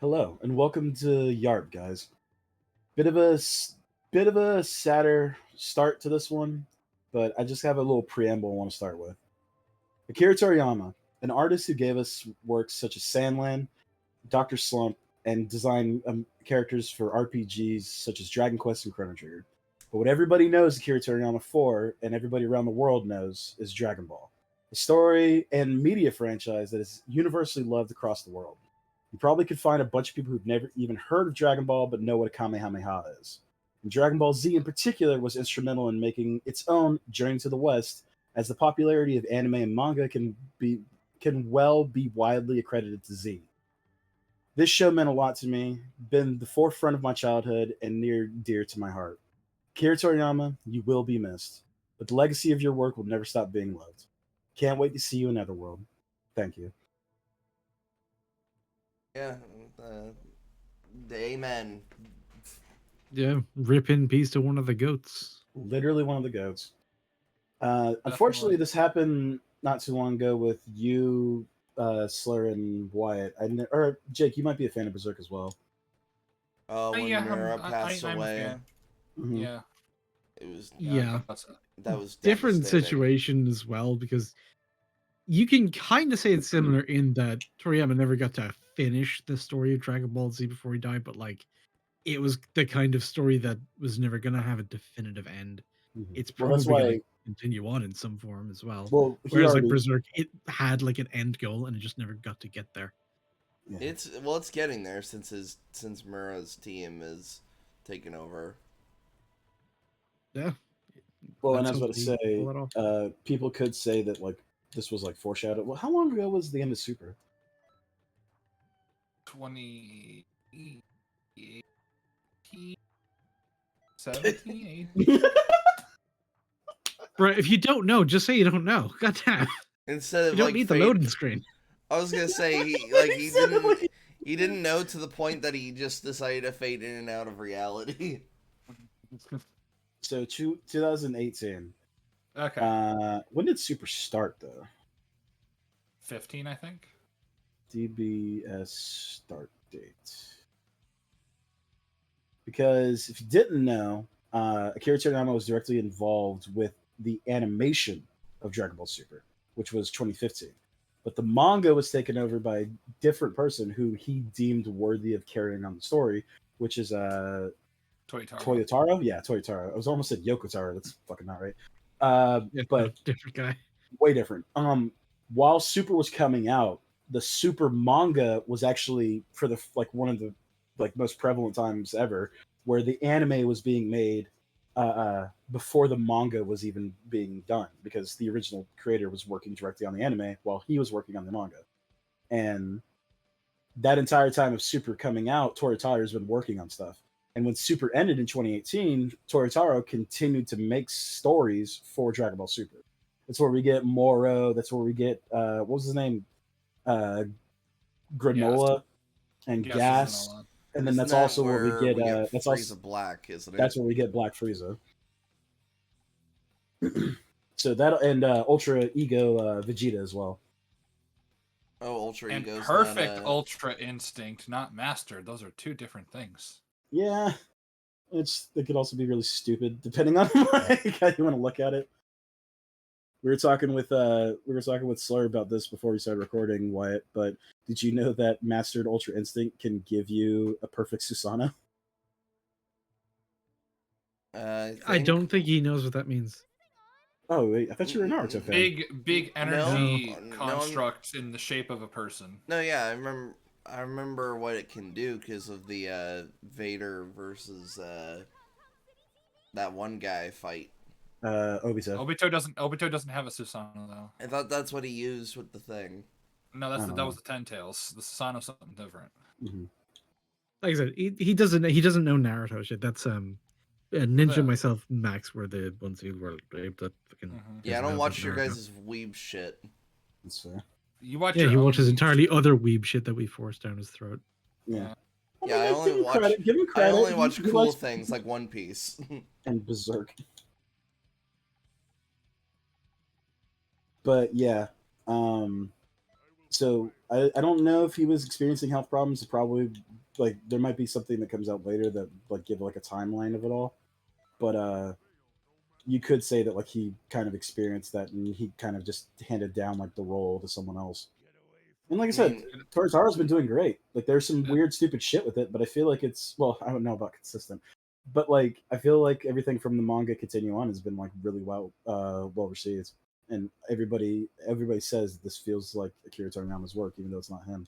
Hello and welcome to YARP, guys. Bit of a bit of a sadder start to this one, but I just have a little preamble I want to start with. Akira Toriyama, an artist who gave us works such as Sandland, Doctor Slump, and designed characters for RPGs such as Dragon Quest and Chrono Trigger. But what everybody knows Akira Toriyama for, and everybody around the world knows, is Dragon Ball, a story and media franchise that is universally loved across the world. You probably could find a bunch of people who've never even heard of Dragon Ball but know what a Kamehameha is. And Dragon Ball Z in particular was instrumental in making its own journey to the West, as the popularity of anime and manga can well be widely accredited to Z. This show meant a lot to me, been the forefront of my childhood, and near dear to my heart. Akira Toriyama, you will be missed, but the legacy of your work will never stop being loved. Can't wait to see you in Netherworld. Thank you. Yeah, the amen. Yeah, rip in peace to one of the goats. Literally one of the goats. Unfortunately, Definitely. this happened not too long ago with you, Slur, and Wyatt. Or Jake, you might be a fan of Berserk as well. When Yeah, Mira passed I'm a away, fan. Mhm. Yeah, it was Yeah, that was different devastating. situation as well because you can kind of say it's similar in that Toriyama never got to finish the story of Dragon Ball Z before he died, but like it was the kind of story that was never gonna have a definitive end. Mhm. It's Well, that's probably gonna why. continue on in some form as well. Well, he Whereas like already. Berserk, it had like an end goal and it just never got to get there. Yeah. It's getting there since Mira's team is taken over. Yeah, Well, and I let's was hope about to they say, pull it off. people could say that like this was like foreshadowed. Well, how long ago was the end of Super? 2018, 17, Bro, if you don't know, just say you don't know. God damn. Instead You of don't like need the fate, loading screen. I was gonna say he Sounded like didn't know to the point that he just decided to fade in and out of reality. So 2018. Okay, When did Super start though? 15, I think. DBS start date. Because if you didn't know, Akira Toriyama was directly involved with the animation of Dragon Ball Super, which was 2015. But the manga was taken over by a different person who he deemed worthy of carrying on the story, which is Toyotaro. Toyotaro. Yeah, Toyotaro. I was almost said Yokotaro. That's fucking not right. Yeah, no, But different guy. way different. While Super was coming out, the Super manga was actually for the like one of the like most prevalent times ever, where the anime was being made before the manga was even being done, because the original creator was working directly on the anime while he was working on the manga, and that entire time of Super coming out, Toritaro's been working on stuff. And when Super ended in 2018, Toritaro continued to make stories for Dragon Ball Super. That's where we get Moro. That's where we get what was his name, uh, Granola and Yes, Gas. Granola. And then Isn't that's that also where we where get we get that's Frieza also Black? Isn't it? that's where we get Black Frieza. So that and Ultra Ego Vegeta as well. Oh, Ultra And Ego's perfect not Ultra Instinct, not Mastered. Those are two different things. Yeah, it could also be really stupid depending on like, how you want to look at it. We were talking with Slur about this before we started recording, Wyatt. But did you know that Mastered Ultra Instinct can give you a perfect Susanoo? I don't think he knows what that means. Oh wait, I thought you were a Naruto fan. Big energy No, construct in the shape of a person. No, yeah, I remember what it can do because of the Vader versus that one guy fight. Obito. Obito doesn't have a Susanoo though. I thought that's what he used with the thing. No, I that don't was know. the Ten Tails. The Susanoo's something different. Mm-hmm. Like I said, he doesn't know Naruto shit. That's Ninja The- myself, Max were the ones who were able to fucking. Yeah, I don't know about watch your Naruto. guys' weeb shit. That's fair. You watch Yeah, your he own watches weeb entirely shit. other weeb shit that we forced down his throat. Yeah. Yeah. I Yeah, mean, I only give him watch credit. Give him I credit. only watch He cool likes- things like One Piece. and Berserk. But yeah, So I don't know if he was experiencing health problems. Probably like there might be something that comes out later that like give like a timeline of it all. But you could say that like he kind of experienced that and he kind of just handed down like the role to someone else. And like I I said, mean, Torizawa's been doing great. Like there's some weird, stupid shit with it, but I feel like it's well, I don't know about consistent, but like I feel like everything from the manga continue on has been like really well received, and everybody says this feels like Akira Toriyama's work, even though it's not him.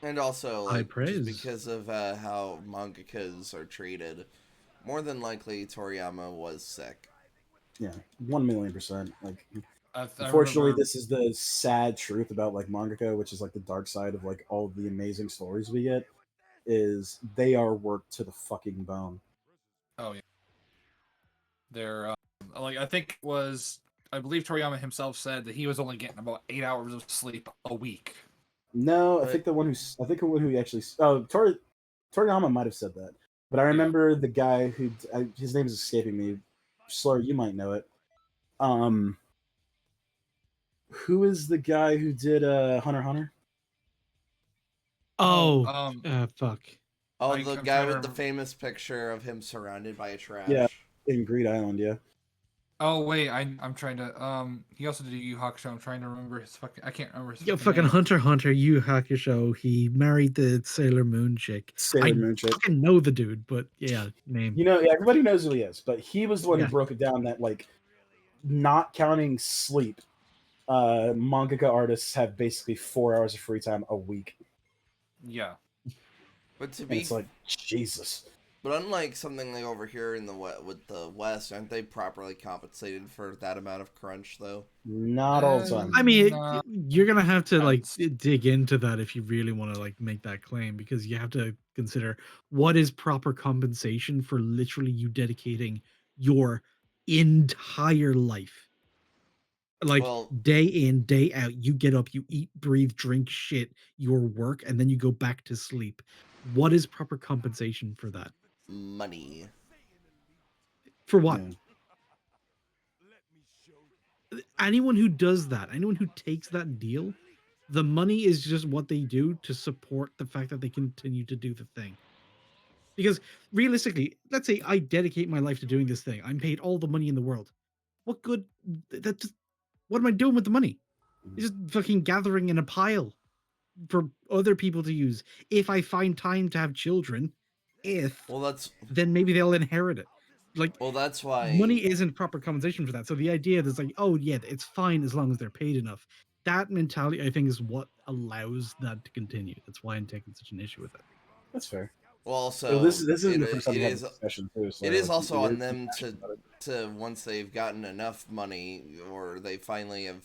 and also High like just praise. because of how mangakas are treated, more than likely Toriyama was sick. Yeah, 1,000,000%. Like, I unfortunately, remember. this is the sad truth about like mangaka, which is like the dark side of like all of the amazing stories we get. Is they are worked to the fucking bone. Oh yeah, they're like I think it was. I believe Toriyama himself said that he was only getting about 8 hours of sleep a week. No, But I think the one who actually Toriyama might have said that, but I Yeah. remember the guy his name is escaping me. Slur, you might know it. Um, who is the guy who did Hunter x Hunter? Oh, fuck. oh, I'm the trying guy to with the remember. famous picture of him surrounded by Yeah, trash. in Greed Island. Yeah, Oh wait, I'm trying to. He also did a Yu Hakusho. I'm trying to remember his fucking. I can't remember his Yeah, fucking fucking name. Hunter x Hunter, Yu Hakusho. He married the Sailor Moon chick. Sailor I Moon chick. fucking know the dude, but yeah, name. You know, yeah, everybody knows who he is, but he was the one who Yeah. broke it down that like, not counting sleep, mangaka artists have basically 4 hours of free time a week, Yeah. But to and be it's like Jesus. But unlike something like over here in the with the West, aren't they properly compensated for that amount of crunch though? Not all the time. I mean, Nah, you're gonna have to like depends. dig into that if you really want to like make that claim, because you have to consider what is proper compensation for literally you dedicating your entire life, like Well, day in, day out. You get up, you eat, breathe, drink, shit, your work, and then you go back to sleep. What is proper compensation for that? money. For what? Yeah. Anyone who does that, anyone who takes that deal, the money is just what they do to support the fact that they continue to do the thing. Because realistically, let's say I dedicate my life to doing this thing. I'm paid all the money in the world. What good? That just what am I doing with the money? It's just fucking gathering in a pile for other people to use. If I find time to have children, if Well, that's then maybe they'll inherit it. Like that's money why. isn't proper compensation for that. So the idea that's like, oh yeah, it's fine as long as they're paid enough. That mentality, I think, is what allows that to continue. That's why I'm taking such an issue with it. That's fair. Well, Well, also this isn't the first time we had is this discussion too. So it is like, also you're on them passionate about it. to once they've gotten enough money or they finally have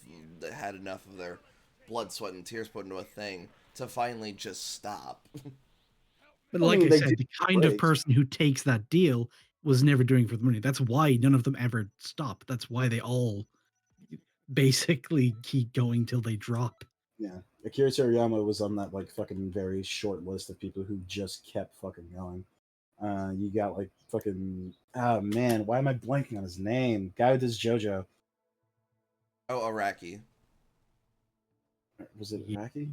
had enough of their blood, sweat, and tears put into a thing to finally just stop. But I like mean, I they do said, the kind of praise. person who takes that deal was never doing it for the money. That's why none of them ever stop. That's why they all basically keep going till they drop. Yeah, Akira Toriyama was on that like fucking very short list of people who just kept fucking going. You got like fucking oh man, why am I blanking on his name? Guy who does JoJo. Oh, Iraqi. Was it Yeah, Iraqi?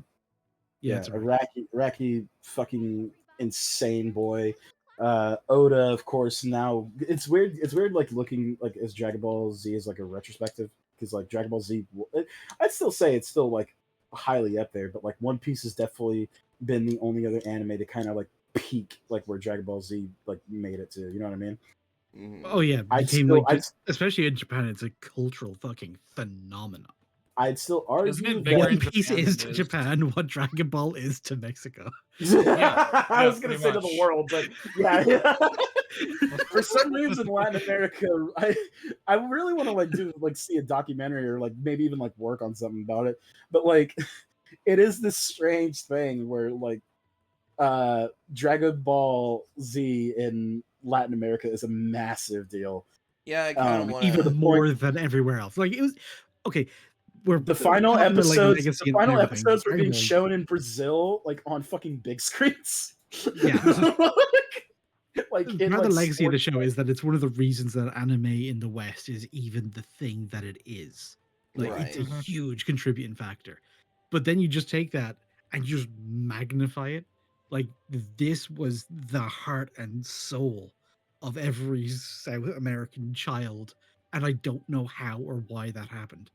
yeah, Yeah, it's right. Iraqi fucking insane boy. Oda, of course. Now it's weird. It's weird, like looking like as Dragon Ball Z is like a retrospective because like Dragon Ball Z, I'd still say it's still like highly up there, but like One Piece has definitely been the only other anime to kind of like peak like where Dragon Ball Z like made it to. You know what I mean? Hmm. Oh yeah, I'd became still, like I'd, especially in Japan, it's a cultural fucking phenomenon. I'd still Isn't argue it bigger that One in Piece Japan is than to it is? Japan what Dragon Ball is to Mexico. Yeah, I yeah, was gonna pretty say to the much. world, but yeah. For some reason, Latin America, I really want to like do like see a documentary or like maybe even like work on something about it. But like, it is this strange thing where like Dragon Ball Z in Latin America is a massive deal. Yeah, I kind of want To Even the to. point more than everywhere else. Like it was okay. We're the talking about like the legacy and final everything. episodes were Dragon being Ball, shown in Brazil, like on fucking big screens. yeah. Like in Part of the like legacy of the sports. show is that it's one of the reasons that anime in the West is even the thing that it is. Like it's a Right. Mhm. huge contributing factor. But then you just take that and you just magnify it. Like this was the heart and soul of every South American child, and I don't know how or why that happened.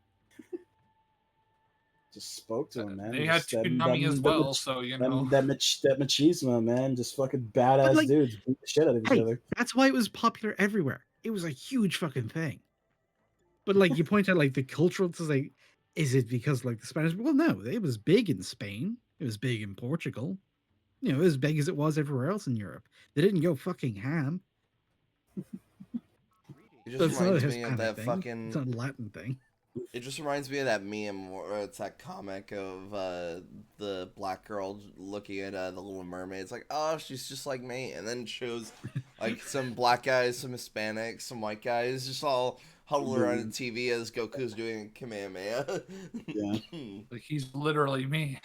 Just spoke to him, man. They had Just Toonami as well, so you know. that machismo, man. Just fucking But badass like, dudes beat the shit out of each hey, other. that's why it was popular everywhere. It was a huge fucking thing. But like you point out, like the cultural, it's like, is it because like the Spanish? Well, no, it was big in Spain. It was big in Portugal. You know, as big as it was everywhere else in Europe. They didn't go fucking ham. It So just it's not a reminds me of Hispanic that thing. It's fucking. not a Latin thing. It just reminds me of that meme, or it's that comic of the black girl looking at the Little Mermaid. It's like, oh, she's just like me, and then it shows like some black guys, some Hispanics, some white guys, just all huddled around the TV as Goku's doing Kamehameha. Yeah, Like he's literally me.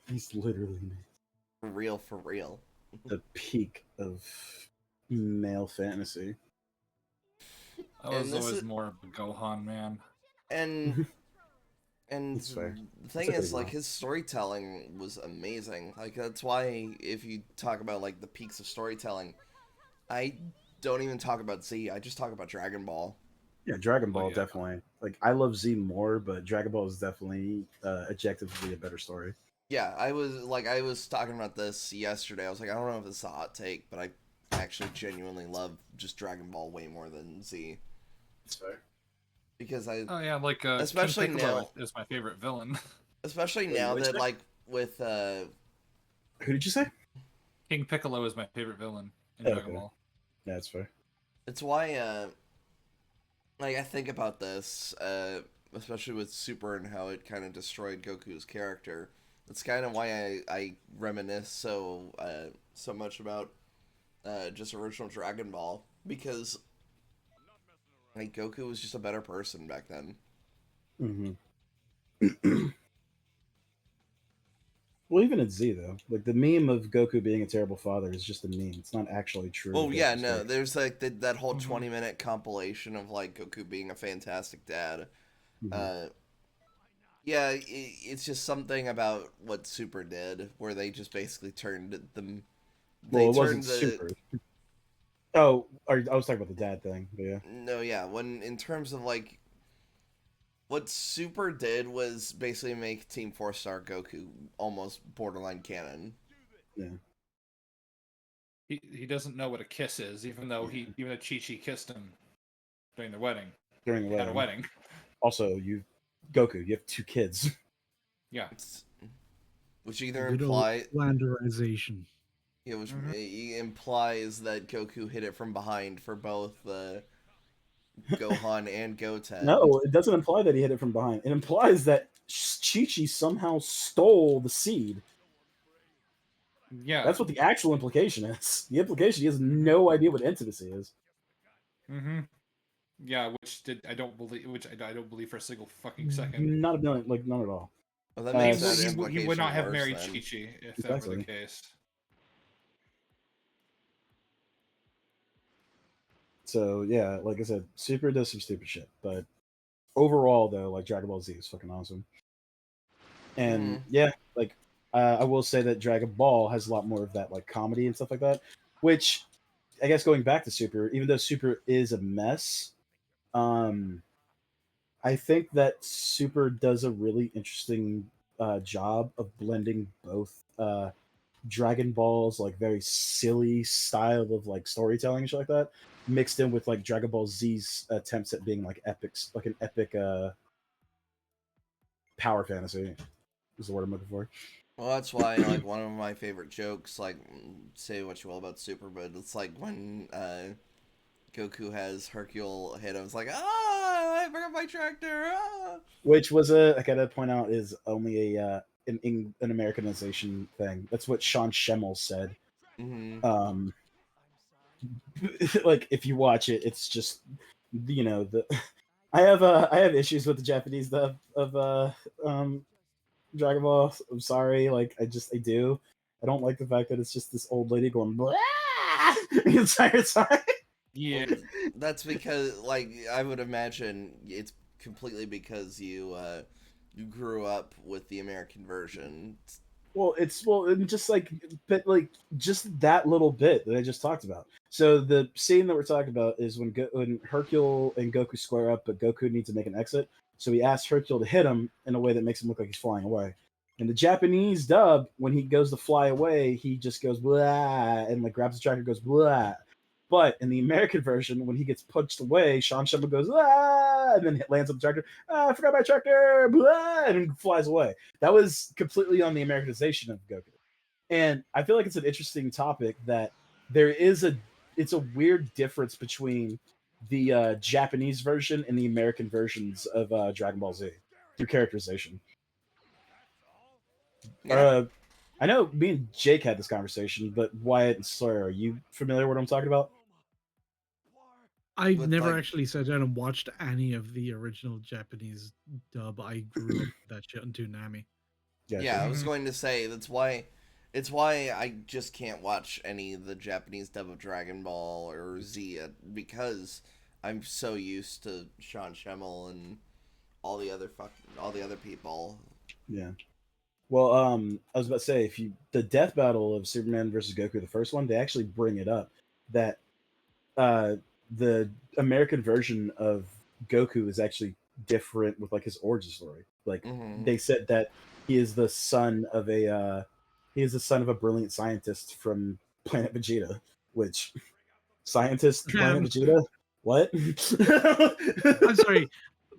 he's literally For real. the peak of male fantasy. I And was this always is more of a Gohan man. and and That's fair. the That's thing okay, is, like, bro. his storytelling was amazing. Like, that's why if you talk about like the peaks of storytelling, I don't even talk about Z. I just talk about Dragon Ball. Yeah, Dragon Oh Ball yeah. definitely. Like I love Z more, but Dragon Ball is definitely objectively a better story. Yeah, I was talking about this yesterday. I was like, I don't know if it's a hot take, but I actually genuinely love just Dragon Ball way more than Z That's fair. because I, Oh yeah, like King especially Piccolo now, is my favorite villain. especially Wait, now what'd you that say? like with Who did you say? King Piccolo is my favorite villain in Oh, Dragon okay. Ball. Yeah, that's fair. it's why like I think about this especially with Super and how it kind of destroyed Goku's character. It's kind of why I reminisce so much about just original Dragon Ball because like Goku was just a better person back then. Hmm. Well, even in Z though, like the meme of Goku being a terrible father is just a meme. It's not actually true to Well, yeah, Goku's no, character. there's like that whole Mhm. 20-minute compilation of like Goku being a fantastic dad. Mhm. Uh, yeah, it's just something about what Super did, where they just basically turned them. They Well, it wasn't turned the super. Oh, I was talking about the dad thing, but yeah. no, yeah. When in terms of like what Super did was basically make Team Four Star Goku almost borderline canon. Yeah. He doesn't know what a kiss is, even though even though Chi kissed him during the wedding. During the They had a wedding. wedding. Also, Goku, you have two kids. Yeah. It's, which either Good old imply slanderization. yeah, which Mhm. implies that Goku hit it from behind for both Gohan and Goten. No, it doesn't imply that he hit it from behind. It implies that Chi-Chi somehow stole the seed. Yeah. That's what the actual implication is. The implication, he has no idea what intimacy is. Mm-hmm. Yeah, I don't believe for a single fucking second. Not a million, like none at all. Well, that He, makes Uh, that he would not implication have worse married then. Chi if that were the Exactly. case. So yeah, like I said, Super does some stupid shit, but overall though, like Dragon Ball Z is fucking awesome. And Mm-hmm. yeah, like I will say that Dragon Ball has a lot more of that like comedy and stuff like that, which I guess going back to Super, even though Super is a mess, um, I think that Super does a really interesting job of blending both Dragon Ball's like very silly style of like storytelling and shit like that, mixed in with like Dragon Ball Z's attempts at being like epics, like an epic power fantasy is the word I'm looking for. Well, that's why like one of my favorite jokes, like say what you will about Super, but it's like when Goku has Hercule hit him, it's like I forgot my tractor. Ah! Which was I gotta point out is only a an Americanization thing. That's what Sean Schemmel said. Mm-hmm. Um, like if you watch it, it's just the I have issues with the Japanese dub of Dragon Ball. I'm sorry, like I do. I don't like the fact that it's just this old lady going blah the entire time. Yeah. Well, that's because like I would imagine it's completely because you grew up with the American version. Well, and just like, but like just that little bit that I just talked about. So the scene that we're talking about is when Hercule and Goku square up, but Goku needs to make an exit. So he asks Hercule to hit him in a way that makes him look like he's flying away. In the Japanese dub, when he goes to fly away, he just goes blah and like grabs the tracker, and goes blah. But in the American version, when he gets punched away, Sean Shema goes ah, and then lands on the tractor. Ah, I forgot my tractor, blah, and flies away. That was completely on the Americanization of Goku, and I feel like it's an interesting topic that there is it's a weird difference between the Japanese version and the American versions of Dragon Ball Z through characterization. Yeah. Uh, I know me and Jake had this conversation, but Wyatt and Sawyer, are you familiar with what I'm talking about? I With, never like- actually sat down and watched any of the original Japanese dub. I grew up with that shit on Toonami. Yeah, I was Mhm. going to say it's why I just can't watch any of the Japanese dub of Dragon Ball or Z because I'm so used to Sean Schemmel and all the other people. Yeah. Well, I was about to say, if you the death battle of Superman versus Goku, the first one, they actually bring it up that uh, the American version of Goku is actually different with like his origin story. Like Mm-hmm. they said that he is the son of a brilliant scientist from Planet Vegeta, which scientist Planet Vegeta? What? I'm sorry.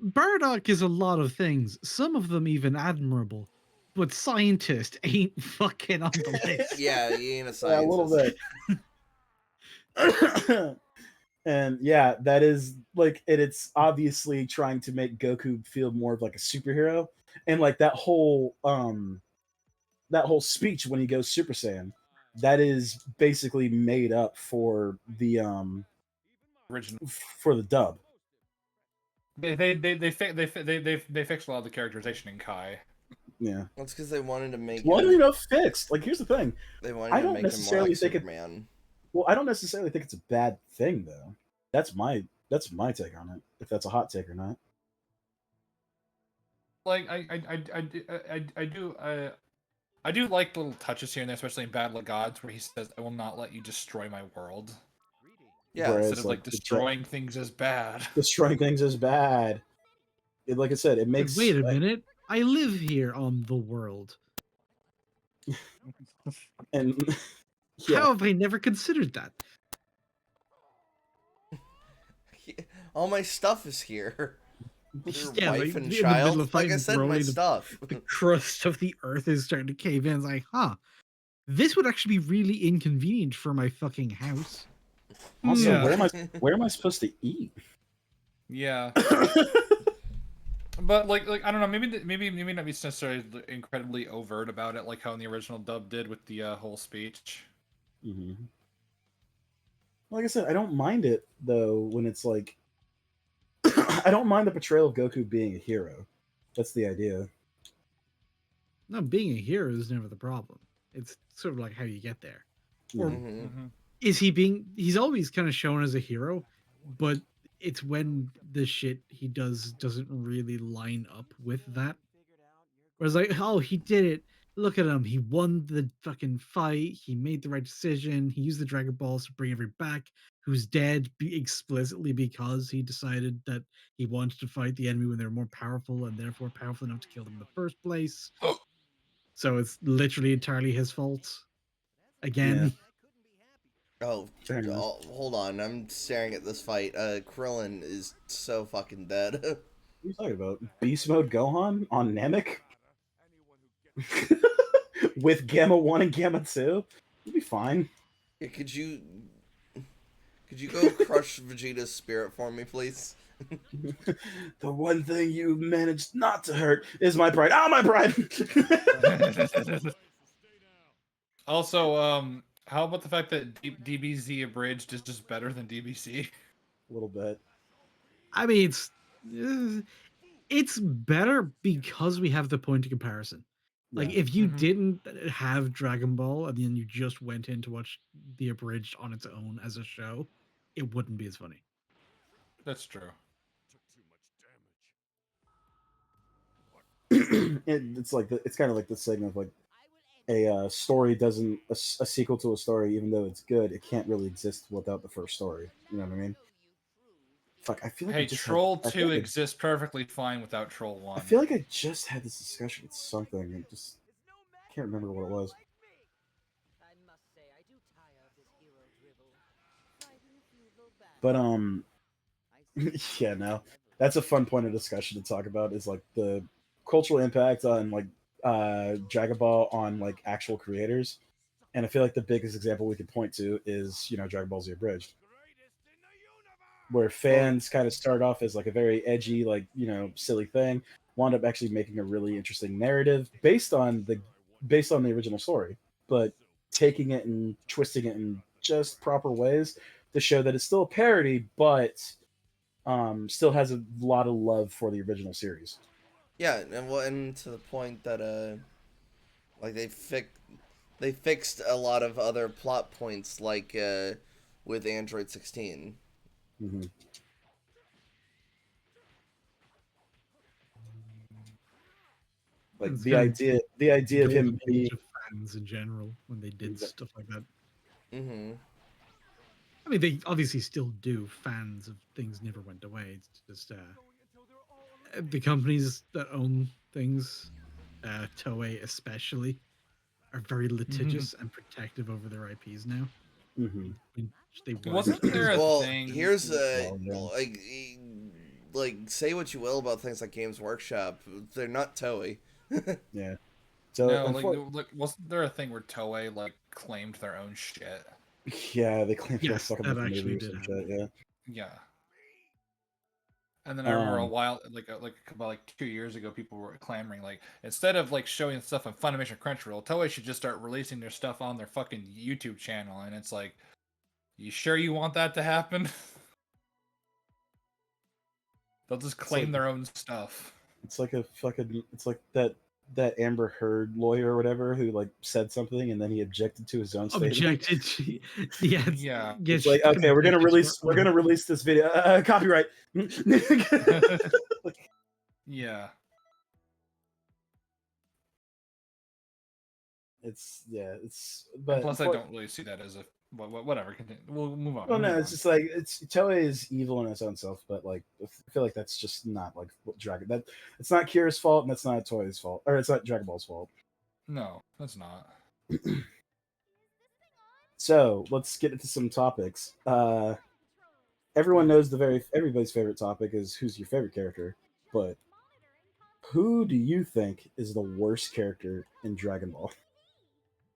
Bardock is a lot of things, some of them even admirable, but scientist ain't fucking on the list. Yeah, he ain't a Yeah, a little scientist. bit. And yeah, that is like it's obviously trying to make Goku feel more of like a superhero. And like that whole speech when he goes Super Saiyan, that is basically made up Original. for the dub. They fixed a lot of the characterization in Kai. Yeah. That's because they wanted to make What do him. you know fixed? Like here's the thing. They wanted I to don't make him more necessarily like think it Superman. well, I don't necessarily think it's a bad thing though. That's my take on it. If that's a hot take or not. Like I do like little touches here and there, especially in Battle of Gods, where he says, "I will not let you destroy my world." Yeah, Instead Whereas of like like destroying things as bad. destroying things is bad. Like I said, it makes Wait a minute. I live here on the world. and yeah, How have I never considered that? all my stuff is here. Your Yeah, wife like and in the middle child. of Like I fighting said, my Broly, stuff. the crust of the earth is starting to cave in. It's like, huh, this would actually be really inconvenient for my fucking house. also Yeah. where am I supposed to eat? Yeah. But like I don't know, maybe not be necessarily incredibly overt about it, like how in the original dub did with the whole speech. Mm-hmm. Like I said, I don't mind it though when it's like I don't mind the portrayal of Goku being a hero. That's the idea. No, being a hero is never the problem. It's sort of like how you get there. Or Yeah. Hmm. Mm-hmm. is he's always kind of shown as a hero, but it's when the shit he does doesn't really line up with that. Whereas like, oh, he did it. Look at him. He won the fucking fight. He made the right decision. He used the Dragon Balls to bring everybody back who's dead explicitly because he decided that he wanted to fight the enemy when they were more powerful and therefore powerful enough to kill them in the first place. So it's literally entirely his fault. Again. Oh, Fair enough. hold on. I'm staring at this fight. Krillin is so fucking dead. What are you talking about? Beast mode Gohan on Namek? With Gamma 1 and Gamma 2? You'll be fine. Could you go crush Vegeta's spirit for me, please? The one thing you managed not to hurt is my pride. Ah, my pride! Also, how about the fact that DBZ abridged is just better than DBC? A little bit. I mean, it's better because we have the point of comparison. Like, Yeah. if you Mhm. didn't have Dragon Ball and then you just went in to watch the abridged on its own as a show, it wouldn't be as funny. That's true. it's like it's kind of like the segment of like a story doesn't a sequel to a story, even though it's good, it can't really exist without the first story. You know what I mean? Fuck, I feel like I Hey, just Troll I feel 2 like exists perfectly fine without Troll I 1. feel like I just had this discussion with something and just can't remember what it was. But yeah, no, that's a fun point of discussion to talk about. Is like the cultural impact on like Dragon Ball on like actual creators, and I feel like the biggest example we could point to is Dragon Ball Z Abridged, where Well, fans kind of start off as like a very edgy, like silly thing, wound up actually making a really interesting narrative based on the original story, but taking it and twisting it in just proper ways to show that it's still a parody, but still has a lot of love for the original series. Yeah, and to the point that like they fixed a lot of other plot points, like with Android 16. Hmm. Like It's the kind of idea of him golden being age of fans in general when they did stuff like that. Mm-hmm. I mean, they obviously still do. Fans of things never went away. It's just the companies that own things, Toei especially, are very litigious and protective over their IPs now. hmm Which they weren't. wasn't there a Well, thing? here's well, yeah. like say what you will about things like Games Workshop, they're not Toei. Yeah. So No, like wasn't there a thing where Toei like claimed their own shit? yeah, they claim for like Yes, fucking that with the movie actually or did some happen. shit. Yeah. Yeah. And then I remember a Um. while, like about like 2 years ago, people were clamoring like instead of like showing stuff on Funimation Crunchyroll, Toei should just start releasing their stuff on their fucking YouTube channel. And it's like, you sure you want that to happen? They'll just It's like claim their own stuff. it's like a fucking it's like that Amber Heard lawyer or whatever who like said something and then he objected to his own statement. Objected. Yeah, Yeah. It's like, okay, we're gonna release this video. Copyright. Yeah. But Plus, I don't really see that as a whatever. Continue. We'll move on. well, We'll no, move it's on. just like it's Toei is evil in its own self, but like I feel like that's just not like what Dragon that it's not Kira's fault and that's not Toei's fault, or it's not Dragon Ball's fault. No, that's not. So let's get into some topics. Everyone knows everybody's favorite topic is who's your favorite character, but who do you think is the worst character in Dragon Ball?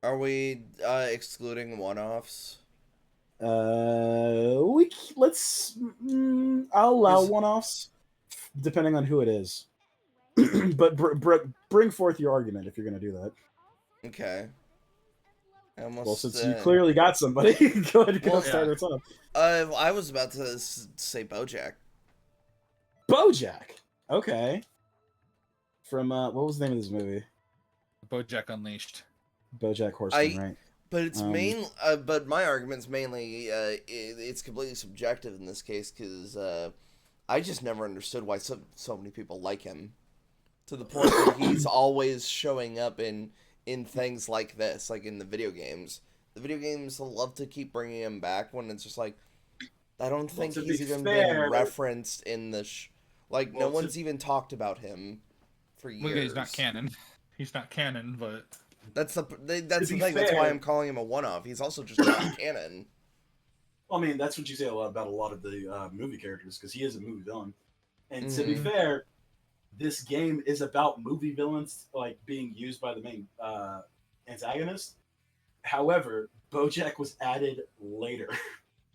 Are we excluding one-offs? Let's. I'll allow 'Cause- one-offs depending on who it is, but bring forth your argument if you're going to do that. Okay. I Well, almost. since you clearly got somebody, go ahead and Well, start us off. I was about to say BoJack. BoJack. Okay. From what was the name of this movie? BoJack Unleashed. BoJack Horseman, right? But it's but my argument's mainly it's completely subjective in this case because I just never understood why so many people like him, to the point where he's always showing up in things like this, like in the video games. The video games love to keep bringing him back when it's just like I don't think to he's be even fair- been referenced in the like no Well, to- one's even talked about him for Well, years. he's not canon. He's not canon, but That's the be thing. That's why fair- I'm calling him a one-off. He's also just not canon. I mean, that's what you say about a lot of the movie characters because he is a movie villain. And to be Mhm. fair, this game is about movie villains like being used by the main antagonist. However, BoJack was added later,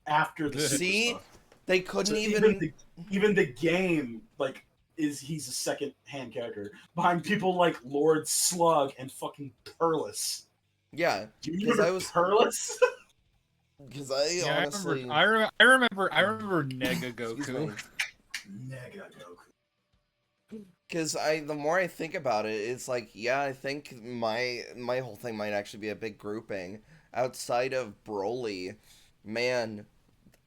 after the super See, stuff. they couldn't So even. even the game like he's a second hand character behind people like Lord Slug and fucking Perlis. Yeah, Do you because remember I was Perlis? because I honestly. I remember Nega Excuse Goku. me. Mega Goku. Because the more I think about it, it's like yeah, I think my whole thing might actually be a big grouping outside of Broly. Man,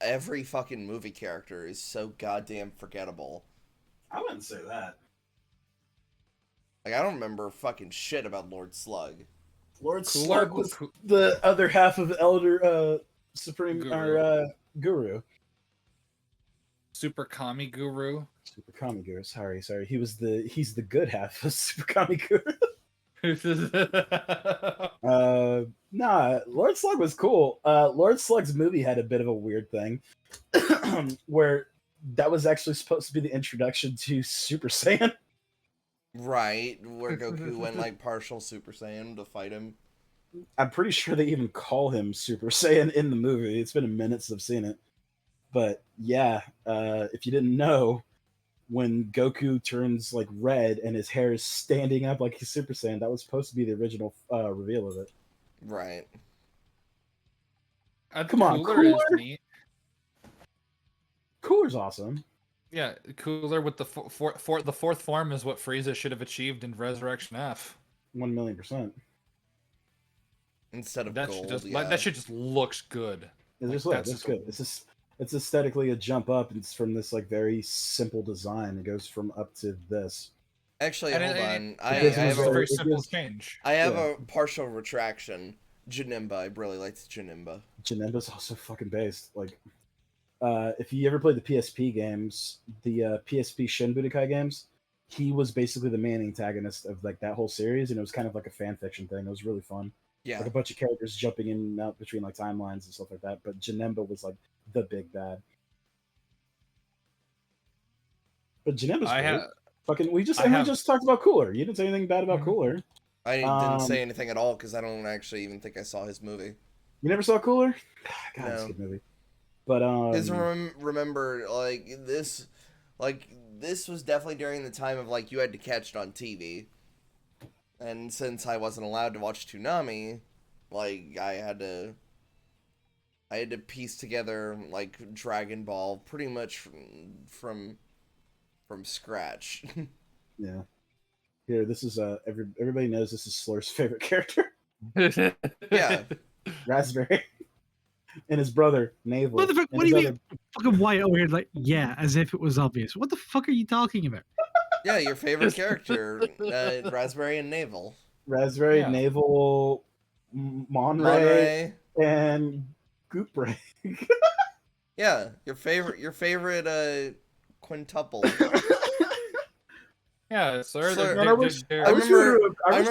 every fucking movie character is so goddamn forgettable. I wouldn't say that. Like, I don't remember fucking shit about Lord Slug. Lord Cooler- Slug was Coo- the other half of Elder Supreme Guru. or Guru. Super Kami Guru. Super Kami Guru. Sorry. He's the good half of Super Kami Guru. Nah, Lord Slug was cool. Lord Slug's movie had a bit of a weird thing where that was actually supposed to be the introduction to Super Saiyan. Right, where Goku went like partial Super Saiyan to fight him. I'm pretty sure they even call him Super Saiyan in the movie. It's been a minute since I've seen it. But yeah, if you didn't know, when Goku turns like red and his hair is standing up like he's Super Saiyan, that was supposed to be the original reveal of it. Right. Come on, Cooler is Cooler? neat. Cooler's awesome. Yeah, Cooler with the the fourth form is what Frieza should have achieved in Resurrection F. 1,000,000%. Instead of That gold, shit just yeah. that shit just looks good. It's just that's that's just good. It's aesthetically a jump up. It's from this like very simple design. It goes from up to this. Actually, And hold it- on. it gives I him have it's a very it simple gives- change. I have yeah. a partial retraction. Janimba, I really liked Janimba. Janemba's also fucking based. Like, if you ever played the PSP games, the PSP Shin Budokai games, he was basically the main antagonist of like that whole series, and it was kind of like a fan fiction thing. It was really fun. Yeah. Like a bunch of characters jumping in and out between like timelines and stuff like that. But Janemba was like the big bad. But Janemba's I great. have Fucking, we I have- just talked about Cooler. You didn't say anything bad about Mhm. Cooler. I didn't say Um, anything at all because I don't actually even think I saw his movie. You never saw Cooler? God, it's a No. good movie. But Because remember, like this was definitely during the time of like you had to catch it on TV, and since I wasn't allowed to watch Toonami, like I had to piece together like Dragon Ball pretty much from scratch. yeah. Here, this is everybody knows this is Slur's favorite character, Yeah. Raspberry, and his brother Navel. What the fuck? and What do his you mean? Fucking Wyatt over here, like, yeah, as if it was obvious. What the fuck are you talking about? Yeah, your favorite character, Raspberry and Navel. Raspberry, Yeah. Navel, Monray, Monray. and Goopray. Yeah, your favorite quintuple. Yeah, Slur. Slur. Man, I wish we remember recorded when,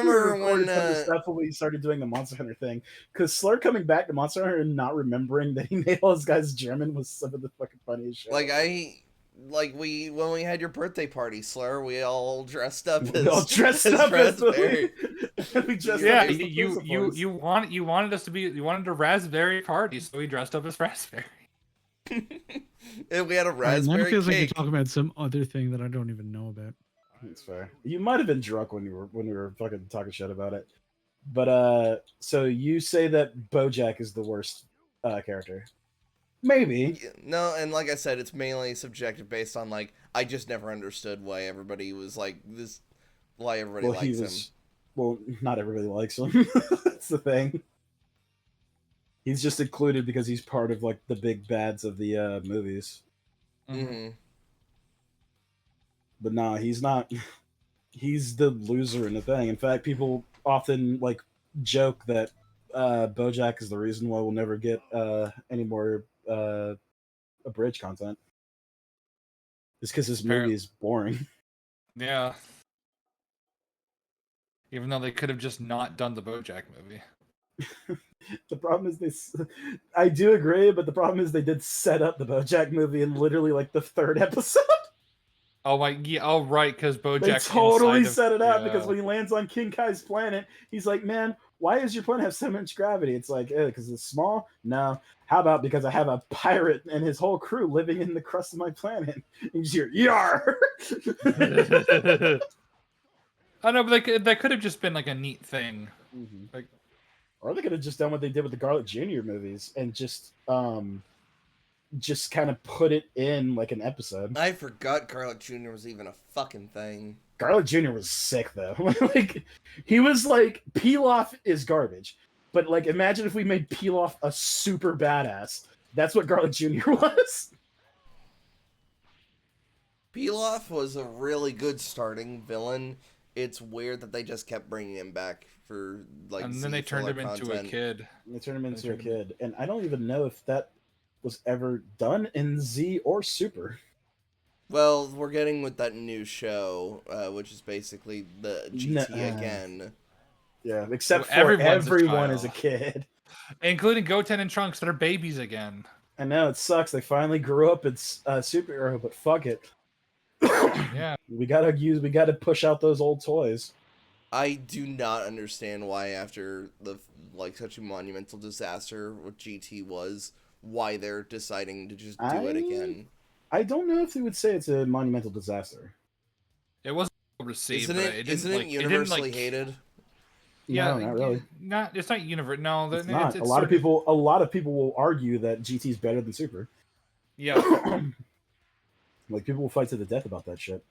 some of the stuff when we started doing the Monster Hunter thing. Because Slur coming back to Monster Hunter and not remembering that he made all his guys German was some of the fucking funniest shit. When we had your birthday party, Slur, we all dressed up We all as dressed up as Raspberry. we dressed Yeah, up as the Principals. you wanted a raspberry party, so we dressed up as Raspberry. And we had a All right, now it raspberry feels like you're cake. talking about some other thing that I don't even know about. That's fair. You might have been drunk when we were fucking talking shit about it. But so you say that BoJack is the worst character? Maybe. No, and like I said, it's mainly subjective based on like I just never understood why everybody was like this, why everybody Well, likes him. Well, not everybody likes him. That's the thing. He's just included because he's part of like the big bads of the movies. Mm-hmm. But nah, he's not. He's the loser in the thing. In fact, people often like joke that BoJack is the reason why we'll never get any more abridged content. It's because this movie is boring. Yeah. Even though they could have just not done the BoJack movie. The problem is I do agree, but the problem is they did set up the BoJack movie in literally like the third episode. Oh my, yeah, oh right, because BoJack. They totally inside of- set it up yeah. because when he lands on King Kai's planet, he's like, "Man, why does your planet have so much gravity?" It's like, because it's small? No. How about because I have a pirate and his whole crew living in the crust of my planet? And you just hear, "Yar!" I know, but that could have just been like a neat thing. Like, or they could have just done what they did with the Garlic Jr. movies and just kind of put it in like an episode. I forgot Garlic Jr. was even a fucking thing. Garlic Jr. was sick though. Like he was like Pilaf is garbage, but like imagine if we made Pilaf a super badass. That's what Garlic Jr. was. Pilaf was a really good starting villain, it's weird that they just kept bringing him back for like And Z then they turned filler him into a content. kid. They turned him into a turned him- kid, and I don't even know if that was ever done in Z or Super. Well, we're getting with that new show, which is basically the GT Nuh-uh. again. Yeah, except for Everyone's a everyone is a child. kid. Including Goten and Trunks, that are babies again. I know it sucks. They finally grew up in superhero, but fuck it. Yeah. We gotta push out those old toys. I do not understand why after the like such a monumental disaster what GT was, why they're deciding to just do it again. I don't know if they would say it's a monumental disaster. It wasn't well received, Isn't but it? it didn't Isn't it like universally it didn't like hated? yeah, No, not really. It's not universe. No, It's not. It's A lot of sort people will argue that GT is better than Super. Yeah, Like people will fight to the death about that shit.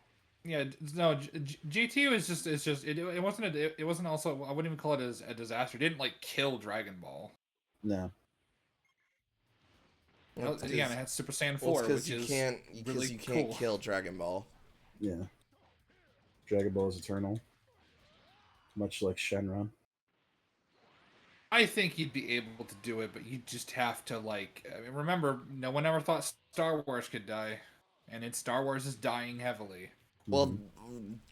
yeah. No, GT was just it wasn't it wasn't also, I wouldn't even call it as a disaster. It didn't like kill Dragon Ball. No. Again, it had Super Saiyan Well, 4, because which you is can't really you can't cool. kill Dragon Ball. Yeah. Dragon Ball is eternal. Much like Shenron. I think you'd be able to do it, but you just have to like. I mean, remember, no one ever thought Star Wars could die, and Star Wars is dying heavily. Well,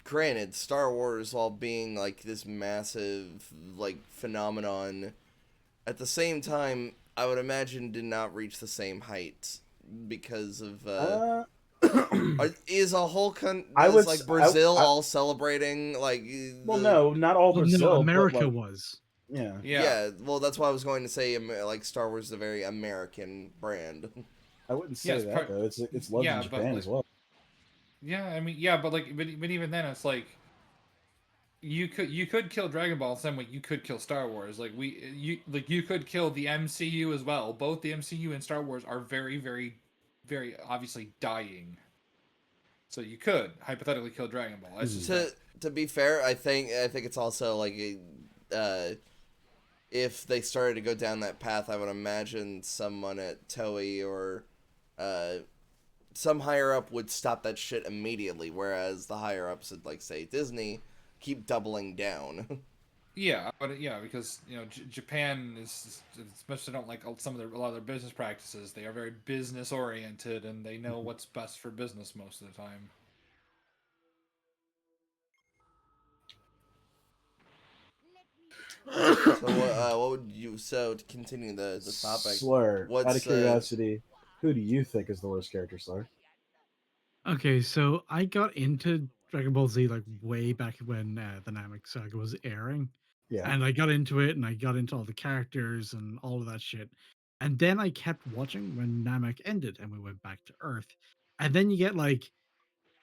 granted, Star Wars, while being like this massive like phenomenon, at the same time, I would imagine did not reach the same height because of is a whole like Brazil all celebrating like. Well, no, not all Well, Brazil. no, America but, like, was. Yeah. Yeah, well, that's why I was going to say like Star Wars is a very American brand. I wouldn't say it's that though. It's loved in Japan as well. Yeah, I mean, yeah, but like, but even then, it's like you could kill Dragon Ball the same way you could kill Star Wars. Like you could kill the MCU as well. Both the MCU and Star Wars are very, very, very obviously dying. So you could hypothetically kill Dragon Ball. To be fair, I think it's also like if they started to go down that path, I would imagine someone at Toei or some higher up would stop that shit immediately, whereas the higher ups at like say Disney keep doubling down. Yeah, but yeah, because Japan is, as much as they don't like a lot of their business practices, they are very business oriented and they know what's best for business most of the time. So what would you to continue the topic? Slur. What's, out of curiosity, who do you think is the worst character, Slur? Okay, so I got into Dragon Ball Z like way back when the Namek saga was airing. Yeah. And I got into it and I got into all the characters and all of that shit. And then I kept watching when Namek ended and we went back to Earth. And then you get like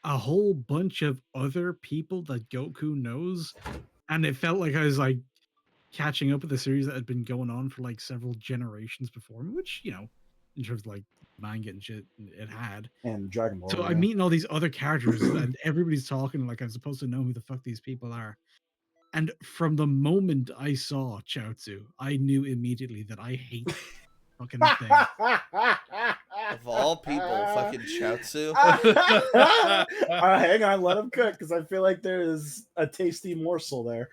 a whole bunch of other people that Goku knows. And it felt like I was like catching up with the series that had been going on for like several generations before me, which, in terms of like manga and shit, it had. And Dragon Ball. So yeah. I'm meeting all these other characters and everybody's talking like I'm supposed to know who the fuck these people are. And from the moment I saw Chaozu, I knew immediately that I hate fucking thing. of all people, fucking Chaozu. Hang on, let him cook because I feel like there is a tasty morsel there.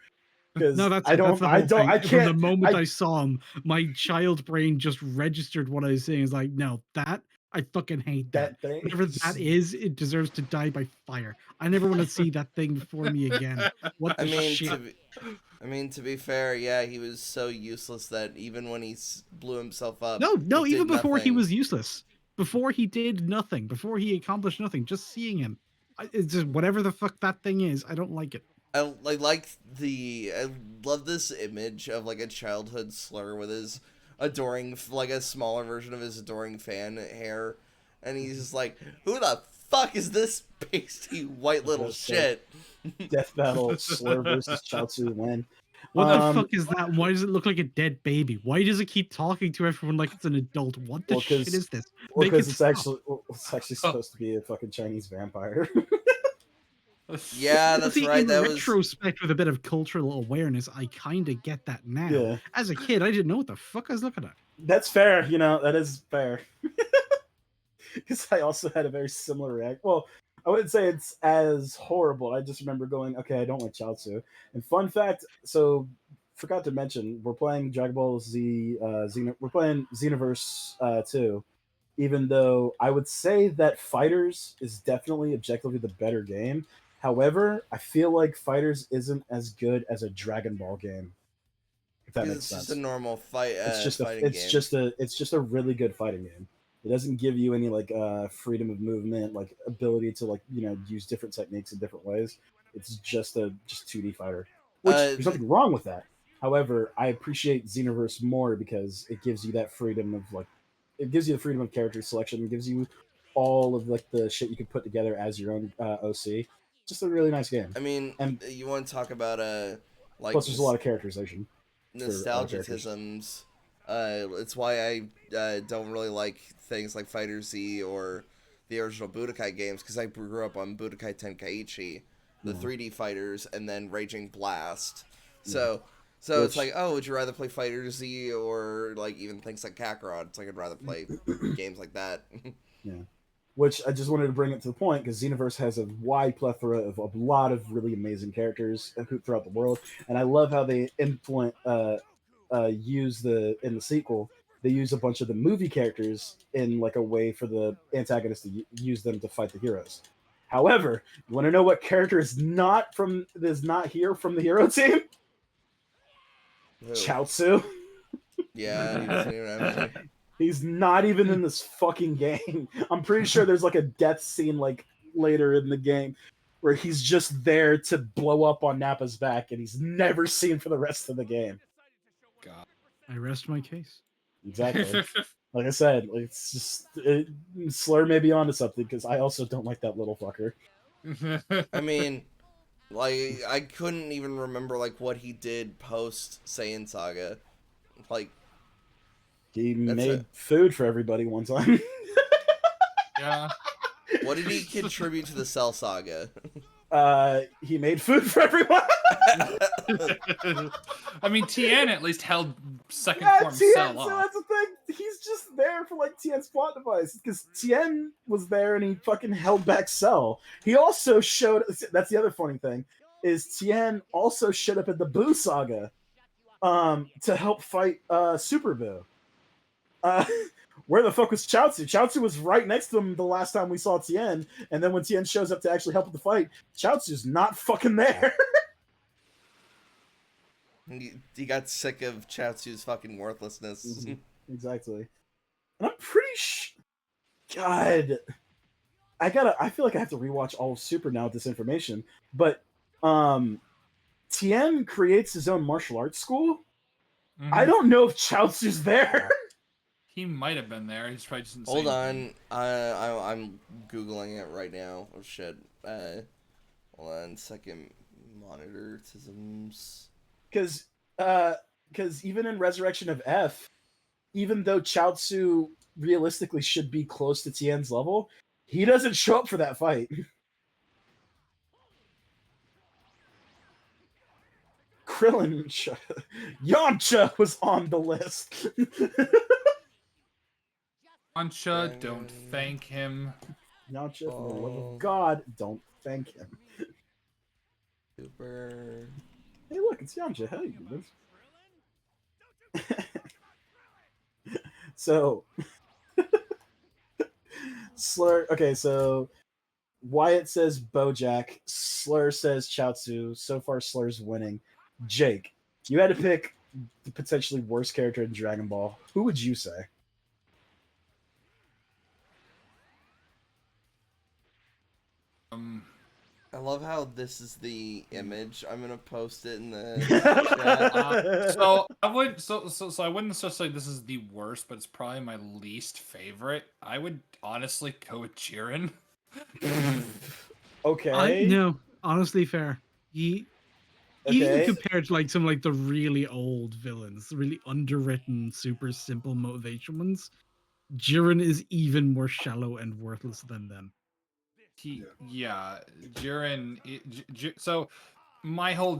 No, that's I it. That's don't. the I whole don't. thing. I can't. From the moment I saw him, my child brain just registered what I was saying. It's like, no, that I fucking hate that. That thing. Whatever that is, it deserves to die by fire. I never want to see that thing before me again. What the shit? To be fair, yeah, he was so useless that even when he blew himself up, No, it even did before he nothing. was useless, before he did nothing, before he accomplished nothing, just seeing him, it's just whatever the fuck that thing is, I don't like it. I love this image of like a childhood Slur with his adoring, like a smaller version of his adoring fan hair, and he's just like, who the fuck is this pasty white little shit? Death battle Slur versus Chaozu win. What the fuck is that? Why does it look like a dead baby? Why does it keep talking to everyone like it's an adult? What the shit is this? Because it's actually supposed to be a fucking Chinese vampire. Yeah, that's See, right. In that retrospect, with a bit of cultural awareness, I kind of get that now. Yeah. As a kid, I didn't know what the fuck I was looking at. That's fair. That is fair. Because I also had a very similar reaction. Well, I wouldn't say it's as horrible. I just remember going, okay, I don't like Chaozu. And fun fact, so forgot to mention, we're playing Dragon Ball Z. We're playing Xenoverse 2. Even though I would say that Fighters is definitely objectively the better game. However, I feel like Fighters isn't as good as a Dragon Ball game. If that Because makes it's just a sense. normal fighting It's game. just a really good fighting game. It doesn't give you any like freedom of movement, like ability to like use different techniques in different ways. It's just 2D fighter, which Uh, there's nothing wrong with that. However, I appreciate Xenoverse more because it gives you that freedom of like it gives you the freedom of character selection. It gives you all of like the shit you can put together as your own OC. Just a really nice game, I mean, and you want to talk about like plus there's a lot of characterization for characters. nostalgicisms. It's why I don't really like things like Fighter Z or the original Budokai games, because I grew up on Budokai Tenkaichi, the Yeah. 3D fighters, and then Raging Blast. Yeah. So it's Which- like, oh, would you rather play Fighter Z or like even things like Kakarot? It's like I'd rather play games like that. Yeah. Which I just wanted to bring it to the point because Xenoverse has a wide plethora of a lot of really amazing characters throughout the world, and I love how they use in the sequel. They use a bunch of the movie characters in like a way for the antagonist to use them to fight the heroes. However, you want to know what character is not here from the hero team? Who? Chaozu. Yeah, he doesn't even have any. He's not even in this fucking game. I'm pretty sure there's like a death scene like later in the game where he's just there to blow up on Nappa's back and he's never seen for the rest of the game. God. I rest my case. Exactly. Like I said, it's just Slur may be onto something because I also don't like that little fucker. I mean, like I couldn't even remember like what he did post Saiyan Saga. Like He That's made it. food for everybody one time. Yeah. What did he contribute to the Cell Saga? He made food for everyone. I mean, Tien at least held second Yeah, form Tien. Cell So off. that's the thing. He's just there for like Tien's plot device because Tien was there and he fucking held back Cell. He also showed. That's the other funny thing is Tien also showed up in the Boo saga, to help fight Super Boo. Where the fuck was Chaozu? Chaozu was right next to him the last time we saw Tien, and then when Tien shows up to actually help with the fight, Chaozu's not fucking there. He got sick of Chaozu's fucking worthlessness. Exactly. And I'm pretty God, I feel like I have to rewatch all of Super now with this information. But Tien creates his own martial arts school. I don't know if Chaozu's there. He might have been there. He's probably just didn't say Hold anything. on, I'm googling it right now. Oh shit. Hold on, second monitorisms. Because even in Resurrection of F, even though Chaozu realistically should be close to Tien's level, he doesn't show up for that fight. Krillin, Yamcha was on the list. Ancha, don't thank him. Yamcha, for the love of God, don't thank him. Super. Hey, look, it's Yamcha. Hey, so, Slur. Okay, so Wyatt says Bojack. Slur says Chaozu. So far, Slur's winning. Jake, you had to pick the potentially worst character in Dragon Ball. Who would you say? I love how this is the image. I'm gonna post it in the chat. So I would so I wouldn't necessarily say this is the worst, but it's probably my least favorite. I would honestly go with Jiren. Okay. No, honestly, fair. Even Okay. compared to like some like the really old villains, the really underwritten, super simple motivation ones, Jiren is even more shallow and worthless than them. Jiren. So my whole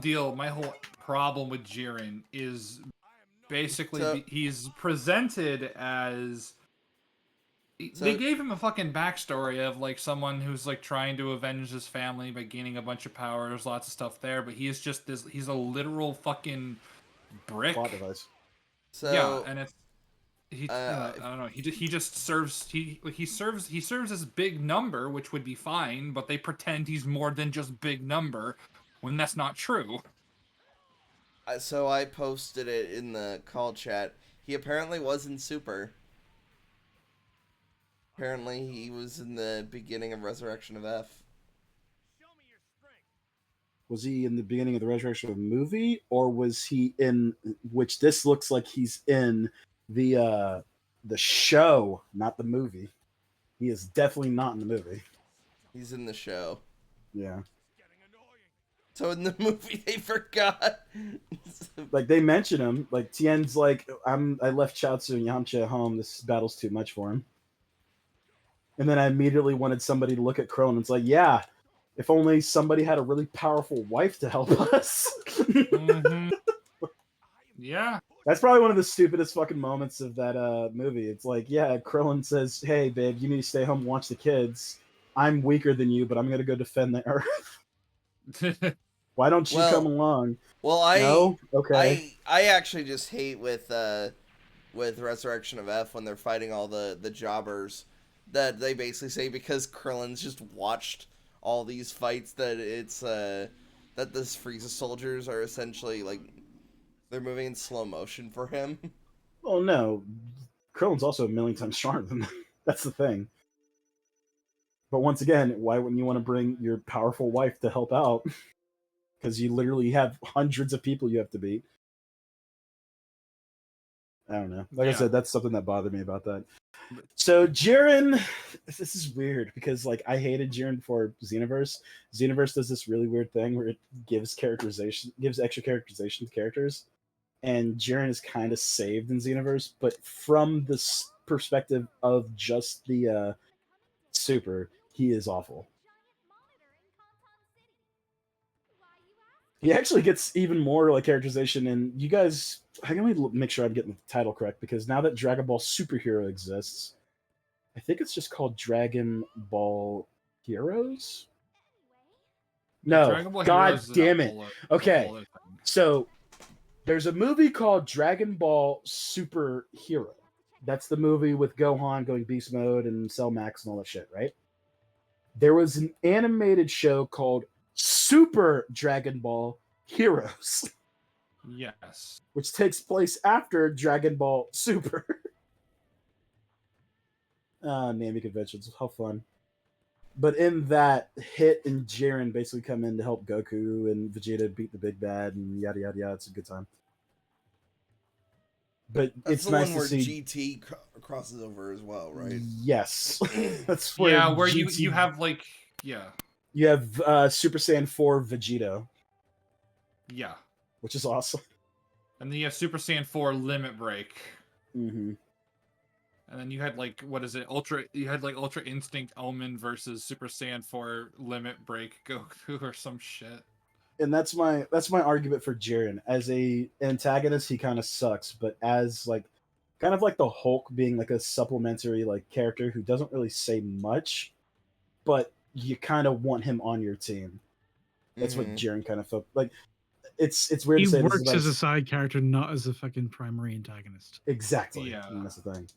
problem with Jiren is basically So- he's presented as They gave him a fucking backstory of like someone who's like trying to avenge his family by gaining a bunch of power. There's lots of stuff there, but he is just this. He's a literal fucking brick. Plot device. So Yeah, and it's I don't know. He just serves he serves as big number, which would be fine, but they pretend he's more than just big number when that's not true. so I posted it in the call chat. He apparently was in Super. Apparently, he was in the beginning of Resurrection of F. Was he in the beginning of the Resurrection of the movie, or was he in which this looks like he's in the show, not the movie? He is definitely not in the movie. He's in the show. Yeah. So in the movie, they forgot. Like they mention him. Like Tien's like, I left Chaozu and Yamcha at home. This battle's too much for him. And then I immediately wanted somebody to look at Krillin. It's like, yeah, if only somebody had a really powerful wife to help us. Mm-hmm. Yeah. That's probably one of the stupidest fucking moments of that movie. It's like, yeah, Krillin says, hey, babe, you need to stay home and watch the kids. I'm weaker than you, but I'm going to go defend the Earth. Why don't you come along? Well, no? Okay. I actually just hate with Resurrection of F when they're fighting all the jobbers that they basically say because Krillin's just watched all these fights that it's that this Frieza soldiers are essentially like they're moving in slow motion for him. Oh no, Krillin's also a million times stronger than them. That's the thing. But once again, why wouldn't you want to bring your powerful wife to help out? Because you literally have hundreds of people you have to beat. I don't know. Like I said, that's something that bothered me about that. So Jiren, this is weird because like I hated Jiren before Xenoverse. Xenoverse does this really weird thing where it gives extra characterization to characters, and Jiren is kind of saved in Xenoverse, but from the perspective of just the Super, he is awful. He actually gets even more like characterization, and you guys, let me make sure I'm getting the title correct because now that Dragon Ball Superhero exists, I think it's just called Dragon Ball Heroes. No, God damn it. Okay, so there's a movie called Dragon Ball Superhero. That's the movie with Gohan going beast mode and Cell Max and all that shit, right? There was an animated show called Super Dragon Ball Heroes. Yes. Which takes place after Dragon Ball Super. Naming conventions, how fun. But in that, Hit and Jiren basically come in to help Goku and Vegeta beat the big bad and yada yada yada. It's a good time. But that's it's the nice one where to see GT crosses over as well, right? Yes. That's where where GT... you have like you have Super Saiyan 4 Vegito. Yeah. Which is awesome. And then you have Super Saiyan 4 Limit Break. Mm-hmm. And then you had like Ultra Instinct Omen versus Super Saiyan 4 Limit Break Goku or some shit. And that's my argument for Jiren. As a antagonist, he kind of sucks, but as like kind of like the Hulk being like a supplementary like character who doesn't really say much, but you kind of want him on your team. That's what Jiren kind of felt like. It's weird to say. He works this as a side character, not as a fucking primary antagonist. Exactly. Yeah, and that's the thing.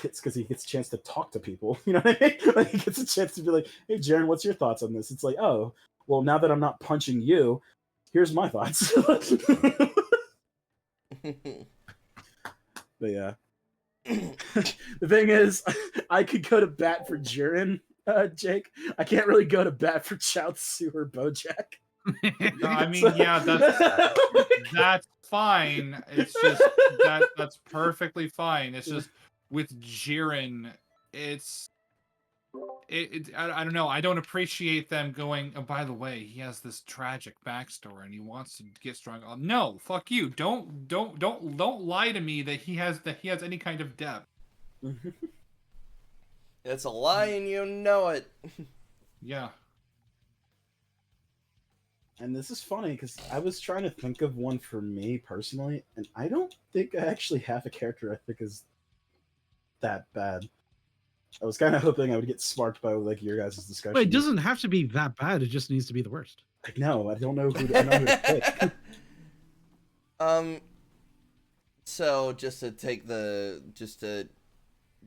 It's because he gets a chance to talk to people. You know what I mean? Like he gets a chance to be like, "Hey, Jiren, what's your thoughts on this?" It's like, "Oh, well, now that I'm not punching you, here's my thoughts." But yeah, the thing is, I could go to bat for Jiren, Jake. I can't really go to bat for Chaozu or Bojack. No, I mean, yeah, that's fine. It's just that's perfectly fine. It's just with Jiren, I don't know. I don't appreciate them going. Oh, by the way, he has this tragic backstory and he wants to get strong. No, fuck you. Don't lie to me that he has any kind of depth. It's a lie and you know it. Yeah. And this is funny because I was trying to think of one for me personally, and I don't think I actually have a character I think is that bad. I was kind of hoping I would get sparked by like your guys' discussion. But it doesn't have to be that bad. It just needs to be the worst. No, I don't know who to, I know who to pick. So just to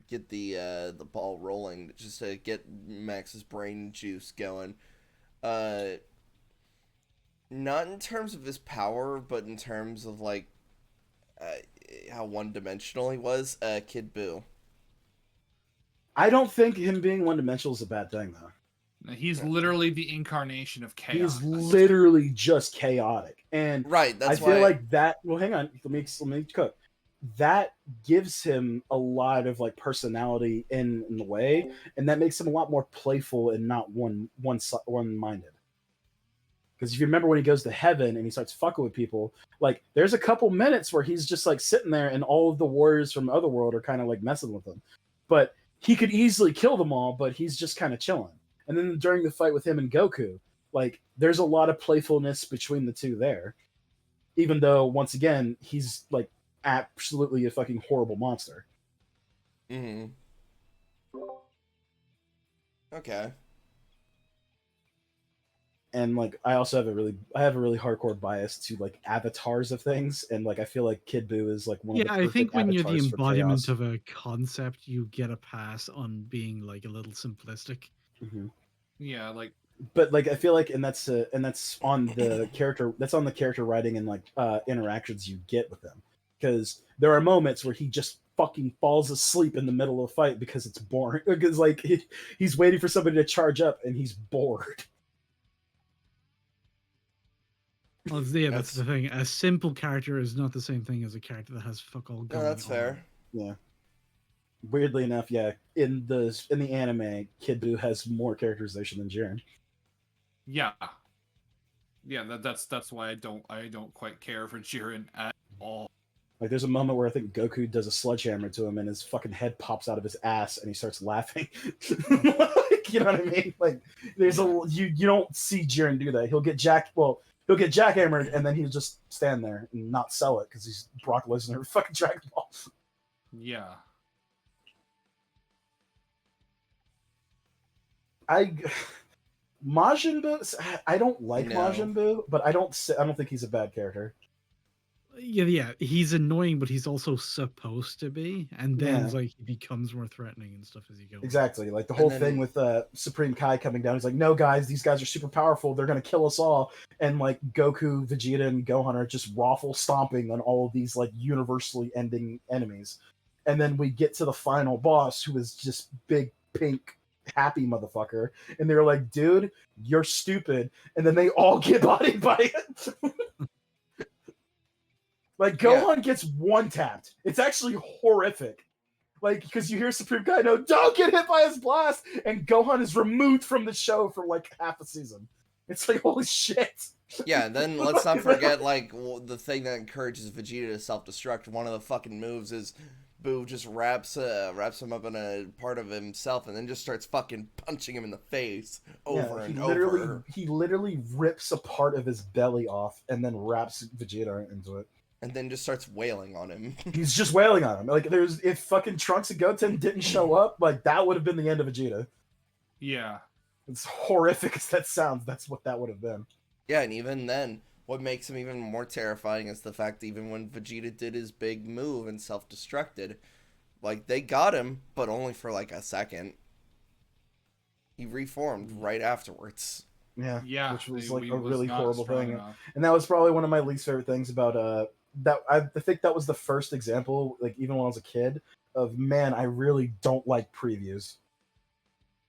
get the ball rolling, just to get Max's brain juice going. Not in terms of his power, but in terms of like how one-dimensional he was. Kid Buu. I don't think him being one-dimensional is a bad thing, though. He's literally the incarnation of chaos. He's literally just chaotic, and Right. That's I feel like that. Well, hang on. Let me cook. That gives him a lot of like personality in the way, and that makes him a lot more playful and not one-minded. Because if you remember when he goes to heaven and he starts fucking with people, like there's a couple minutes where he's just like sitting there, and all of the warriors from Otherworld are kind of like messing with him, but he could easily kill them all, but he's just kind of chilling. And then during the fight with him and Goku, like there's a lot of playfulness between the two there. Even though once again, he's like absolutely a fucking horrible monster. Mm-hmm. Okay. And like I also have a really hardcore bias to like avatars of things, and like I feel like Kid Buu is like one of the I think perfect when you're the avatars for embodiment chaos. of a concept, you get a pass on being like a little simplistic. Mhm. Yeah, like But like I feel like, and that's on the character, that's on the character writing and like interactions you get with him, because there are moments where he just fucking falls asleep in the middle of a fight because it's boring, because like he's waiting for somebody to charge up and he's bored. Well, yeah, that's the thing. A simple character is not the same thing as a character that has fuck all going No, that's on. fair. Yeah. Weirdly enough, yeah, in the anime, Kid Buu has more characterization than Jiren. yeah, that's why I don't quite care for Jiren at all. Like, there's a moment where I think Goku does a sledgehammer to him, and his fucking head pops out of his ass, and he starts laughing. Like, you know what I mean? Like, there's you don't see Jiren do that. He'll get jackhammered, and then he'll just stand there and not sell it because he's Brock Lesnar, fucking Dragon Ball. Yeah. Majin Buu, I don't like No. Majin Buu, but I don't think he's a bad character. Yeah, he's annoying, but he's also supposed to be, and then Yeah. like he becomes more threatening and stuff as you go. Exactly, like the whole thing with Supreme Kai coming down. He's like, "No, guys, these guys are super powerful. They're gonna kill us all." And like Goku, Vegeta, and Gohan are just waffle stomping on all of these like universally ending enemies. And then we get to the final boss, who is just big pink happy motherfucker, and they're like, "Dude, you're stupid." And then they all get bodied by it. Like Gohan gets one tapped. It's actually horrific. Like, because you hear Supreme Kai, no, don't get hit by his blast, and Gohan is removed from the show for like half a season. It's like, holy shit. Yeah, and then let's not forget, like, the thing that encourages Vegeta to self-destruct. One of the fucking moves is Buu just wraps him up in a part of himself and then just starts fucking punching him in the face over and over. He literally rips a part of his belly off and then wraps Vegeta into it. And then just starts wailing on him. He's just wailing on him. Like, if fucking Trunks and Goten didn't show up, like, that would have been the end of Vegeta. Yeah. It's horrific as that sounds. That's what that would have been. Yeah, and even then, what makes him even more terrifying is the fact that even when Vegeta did his big move and self-destructed, like, they got him, but only for, like, a second. He reformed right afterwards. Yeah, which was, like, a really horrible thing. And that was probably one of my least favorite things about that. I think that was the first example, like, even when I was a kid, of, man, I really don't like previews.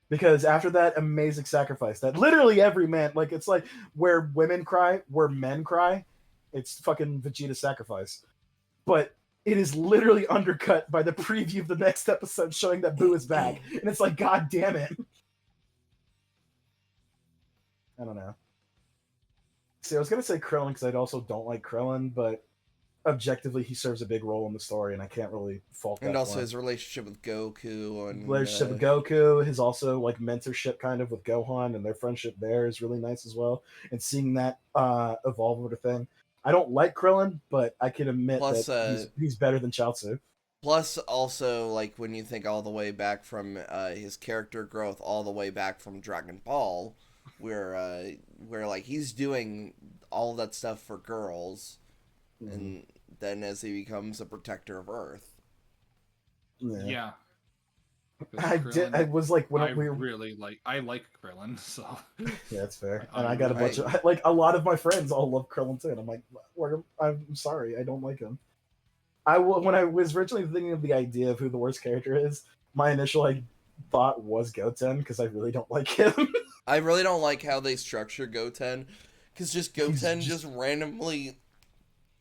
Because after that amazing sacrifice, that literally every man, like, it's like where women cry, where men cry, it's fucking Vegeta's sacrifice. But it is literally undercut by the preview of the next episode showing that Buu is back. And it's like, God damn it. I don't know. See, I was going to say Krillin because I also don't like Krillin, but objectively he serves a big role in the story, and I can't really fault that. And also his relationship with Goku and relationship with Goku, his also like mentorship kind of with Gohan, and their friendship there is really nice as well. And seeing that evolve over the thing, I don't like Krillin, but I can admit that he's better than Chaozu. Plus, also, like, when you think all the way back from his character growth, all the way back from Dragon Ball, where like he's doing all that stuff for girls, and then as he becomes a protector of Earth. Yeah. I was like when I we really I like Krillin, so yeah, that's fair. I And I got a bunch of like a lot of my friends all love Krillin too, and I'm like, I'm sorry, I don't like him. When I was originally thinking of the idea of who the worst character is, my initial thought was Goten because I really don't like him. I really don't like how they structure Goten, because just Goten just- just randomly,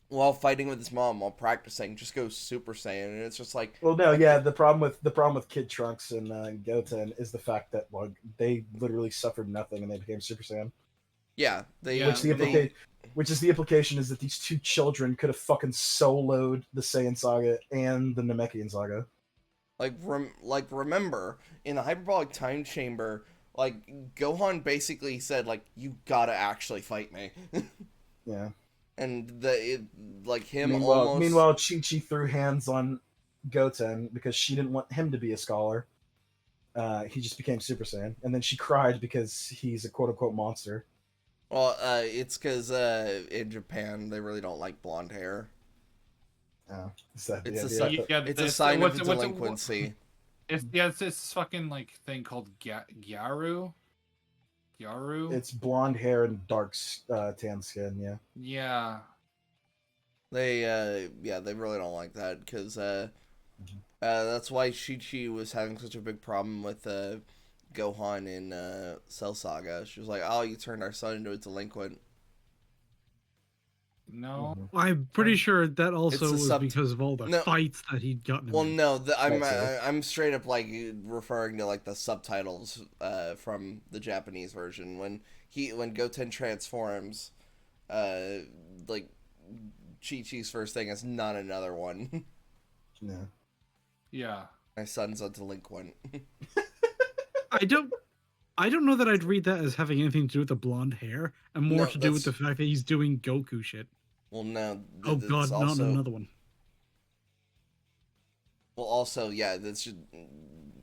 while fighting with his mom, while practicing, just goes Super Saiyan, and it's just like, Well, no, yeah. The problem with Kid Trunks and Goten is the fact that like they literally suffered nothing and they became Super Saiyan. yeah, they, Which is the implication is that these two children could have fucking soloed the Saiyan Saga and the Namekian Saga. like remember in the hyperbolic time chamber, like Gohan basically said like, you gotta actually fight me. Yeah. And like him Meanwhile, Chi-Chi threw hands on Goten because she didn't want him to be a scholar. He just became Super Saiyan, and then she cried because he's a quote unquote monster. Well, it's because in Japan they really don't like blonde hair. Oh, is that the It's a idea? it's a sign of delinquency. It's this fucking like thing called Gyaru. Gyaru. It's blonde hair and dark tan skin. Yeah. Yeah. They they really don't like that because that's why Chi-Chi was having such a big problem with Gohan in Cell Saga. She was like, "Oh, you turned our son into a delinquent." No. I'm pretty sure that also It's was because of all the fights that he'd gotten. Well, in. no, I'm straight up like referring to like the subtitles from the Japanese version when Goten transforms, like Chi-Chi's first thing is not another one. Yeah. Yeah. My son's a delinquent. I don't know that I'd read that as having anything to do with the blonde hair, and more to do with the fact that he's doing Goku shit. Well, no. Oh god, also, not another one. Well, also, yeah, that's just,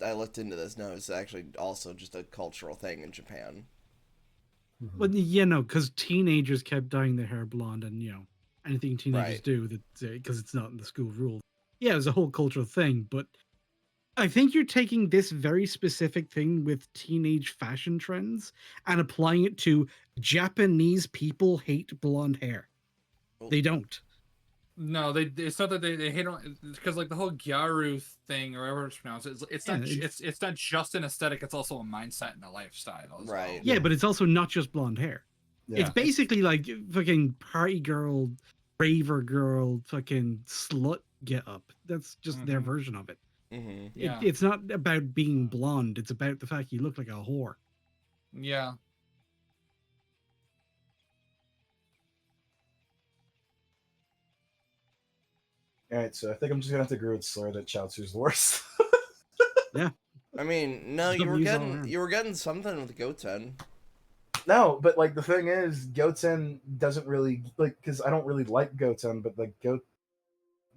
I looked into this. No, it's actually also just a cultural thing in Japan. But yeah, no, because teenagers kept dyeing their hair blonde, and anything teenagers do that because it's not in the school rules. Yeah, it was a whole cultural thing, but I think you're taking this very specific thing with teenage fashion trends and applying it to Japanese people hate blonde hair. They don't. No, it's not that they hate on, because like the whole Gyaru thing or whatever it's pronounced. It's not just an aesthetic. It's also a mindset and a lifestyle. Right. Yeah, but it's also not just blonde hair. Yeah. It's basically like fucking party girl, raver girl, fucking slut get up. That's just their version of it. Mm-hmm. Yeah. It's not about being blonde. It's about the fact you look like a whore. Yeah. All right, so I think I'm just gonna have to agree with Slur that Chaozu's the worst. Yeah. I mean, no, you were getting something with Goten. No, but like the thing is, Goten doesn't really like because I don't really like Goten, but like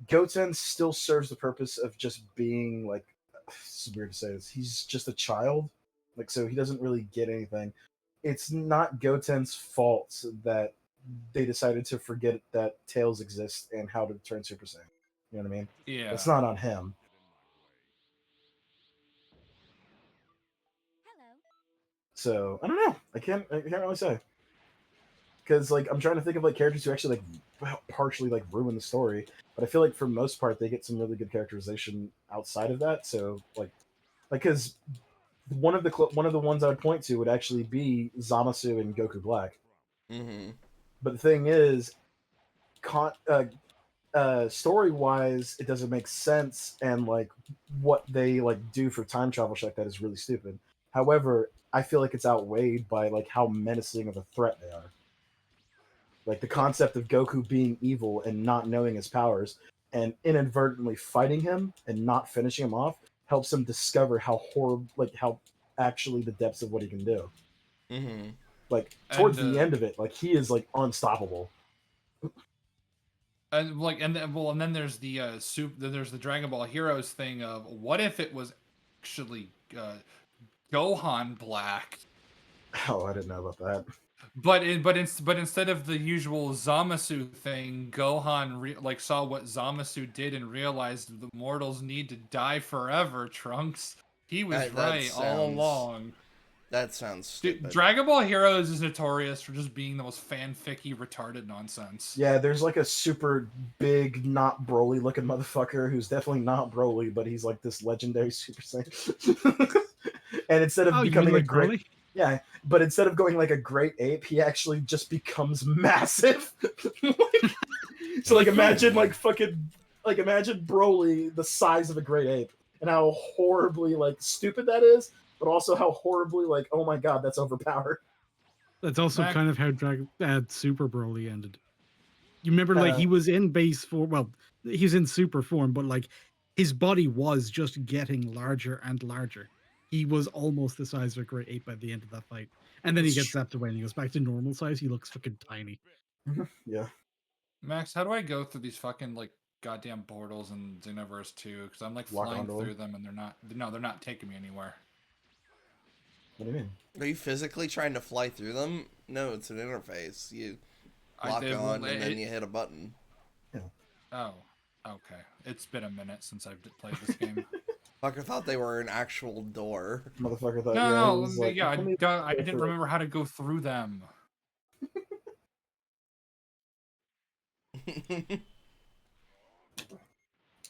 Goten still serves the purpose of just being like. It's weird to say this. He's just a child, like so he doesn't really get anything. It's not Goten's fault that they decided to forget that Tails exists and how to turn Super Saiyan. You know what I mean? Yeah. It's not on him. So I don't know. I can't really say because like I'm trying to think of like characters who actually like partially like ruin the story, but I feel like for most part they get some really good characterization outside of that. So like because one of the ones I would point to would actually be Zamasu and Goku Black. Mm-hmm. But the thing is, story wise, it doesn't make sense, and like what they like do for time travel shit like that is really stupid. However, I feel like it's outweighed by like how menacing of a threat they are. Like the concept of Goku being evil and not knowing his powers and inadvertently fighting him and not finishing him off helps him discover how how actually the depths of what he can do. Mm-hmm. Like towards the end of it, like he is like unstoppable. And then there's the there's the Dragon Ball Heroes thing of what if it was actually Gohan Black, Oh, I didn't know about that. but instead of the usual Zamasu thing, Gohan saw what Zamasu did and realized the mortals need to die forever. Trunks, he was right all along. That sounds Dude, stupid. Dragon Ball Heroes is notorious for just being the most fanficky, retarded nonsense. Yeah, there's like a super big, not Broly looking motherfucker who's definitely not Broly, but he's like this legendary Super Saiyan. And instead of Oh, you becoming mean a like great, Broly? yeah, but instead of going like a great ape, he actually just becomes massive. So like imagine like fucking like imagine Broly the size of a great ape and how horribly like stupid that is, but also how horribly like oh my god that's overpowered. That's also Mac- kind of how Super Broly ended. You remember, like, he was in base form. Well, he's in super form, but like his body was just getting larger and larger. He was almost the size of a great ape by the end of that fight, and then he gets zapped away and he goes back to normal size. He looks fucking tiny. Yeah. Max, how do I go through these fucking like goddamn portals in Xenoverse 2? Because I'm like Walk flying onto through them. them and they're not taking me anywhere. What do you mean? Are you physically trying to fly through them? No, it's an interface. You lock on and then you hit a button. Yeah. Oh, okay. It's been a minute since I've played this game. Fuck, I thought they were an actual door. Motherfucker thought No, he was like, yeah, "Let me I go didn't through it." remember how to go through them.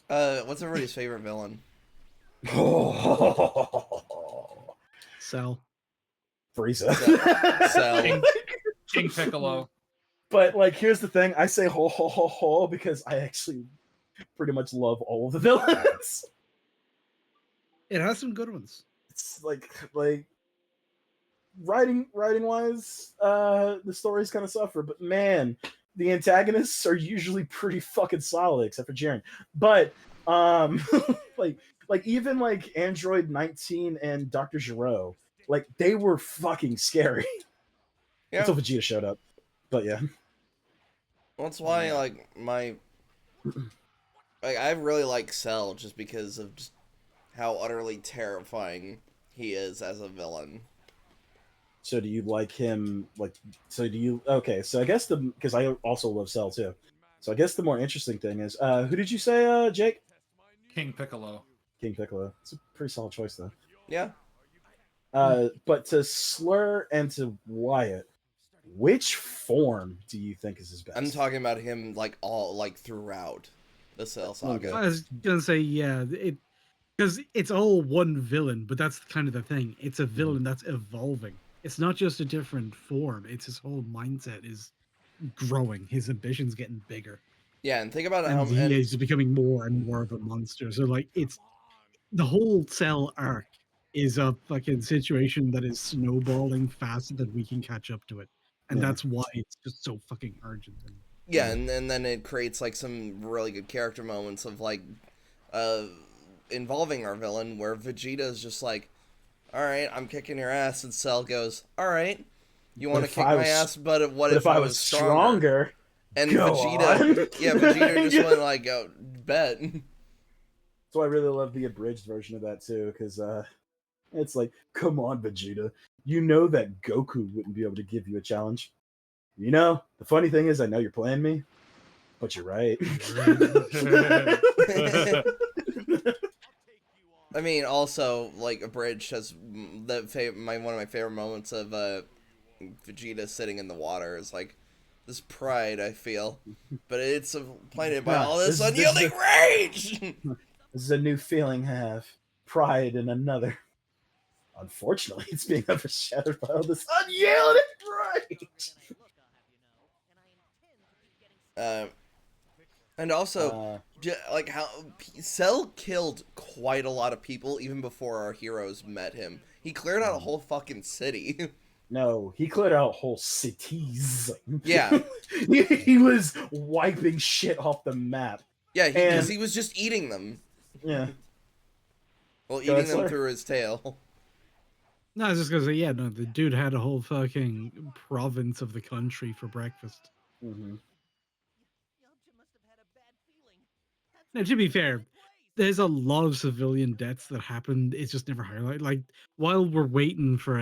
What's everybody's favorite villain? Cell. Frieza. Cell. King Piccolo. But like here's the thing, I say ho because I actually pretty much love all of the villains. It has some good ones. It's like writing wise, the stories kind of suffer, but man, the antagonists are usually pretty fucking solid, except for Jiren. But like even like Android 19 and Dr. Gero, like they were fucking scary. Yeah. Until Vegeta showed up. But yeah. Well, that's why I really like Cell just because of just how utterly terrifying he is as a villain. So do you like him? Like, so do you? Okay, so I guess because I also love Cell too. So I guess the more interesting thing is, who did you say, Jake? King Piccolo. King Piccolo. It's a pretty solid choice though. Yeah. But to Slur and to Wyatt, which form do you think is his best? I'm talking about him all throughout the Cell saga. Okay. I was gonna say, yeah, because it's all one villain, but that's kind of the thing. It's a villain that's evolving. It's not just a different form. It's his whole mindset is growing. His ambition's getting bigger, Yeah, and think about and he's becoming more and more of a monster. So like, it's the whole Cell arc is a fucking situation that is snowballing faster than we can catch up to it, and that's why it's just so fucking urgent. Yeah, and then it creates like some really good character moments of like involving our villain where Vegeta's just like, all right, I'm kicking your ass, and Cell goes, all right, you want to kick my ass, but what if I was stronger? And Vegeta just went like, oh, bet. So I really love the abridged version of that too, because it's like, come on, Vegeta, you know that Goku wouldn't be able to give you a challenge. You know, the funny thing is, I know you're playing me, but you're right. I mean, also like abridged has one of my favorite moments of Vegeta sitting in the water is like this pride I feel, but it's supplanted by all this unyielding rage. This is a new feeling I have. Pride in another. Unfortunately, it's being overshadowed by all this unyielding rage. And also, like how Cell killed quite a lot of people even before our heroes met him. He cleared out a whole fucking city. No, he cleared out whole cities. Yeah. He was wiping shit off the map. Yeah, because he was just eating them. Yeah. Well, eating them through his tail. No, I was just gonna say, yeah, no, the dude had a whole fucking province of the country for breakfast. Mm-hmm. Now, to be fair, there's a lot of civilian deaths that happen. It's just never highlighted. Like while we're waiting for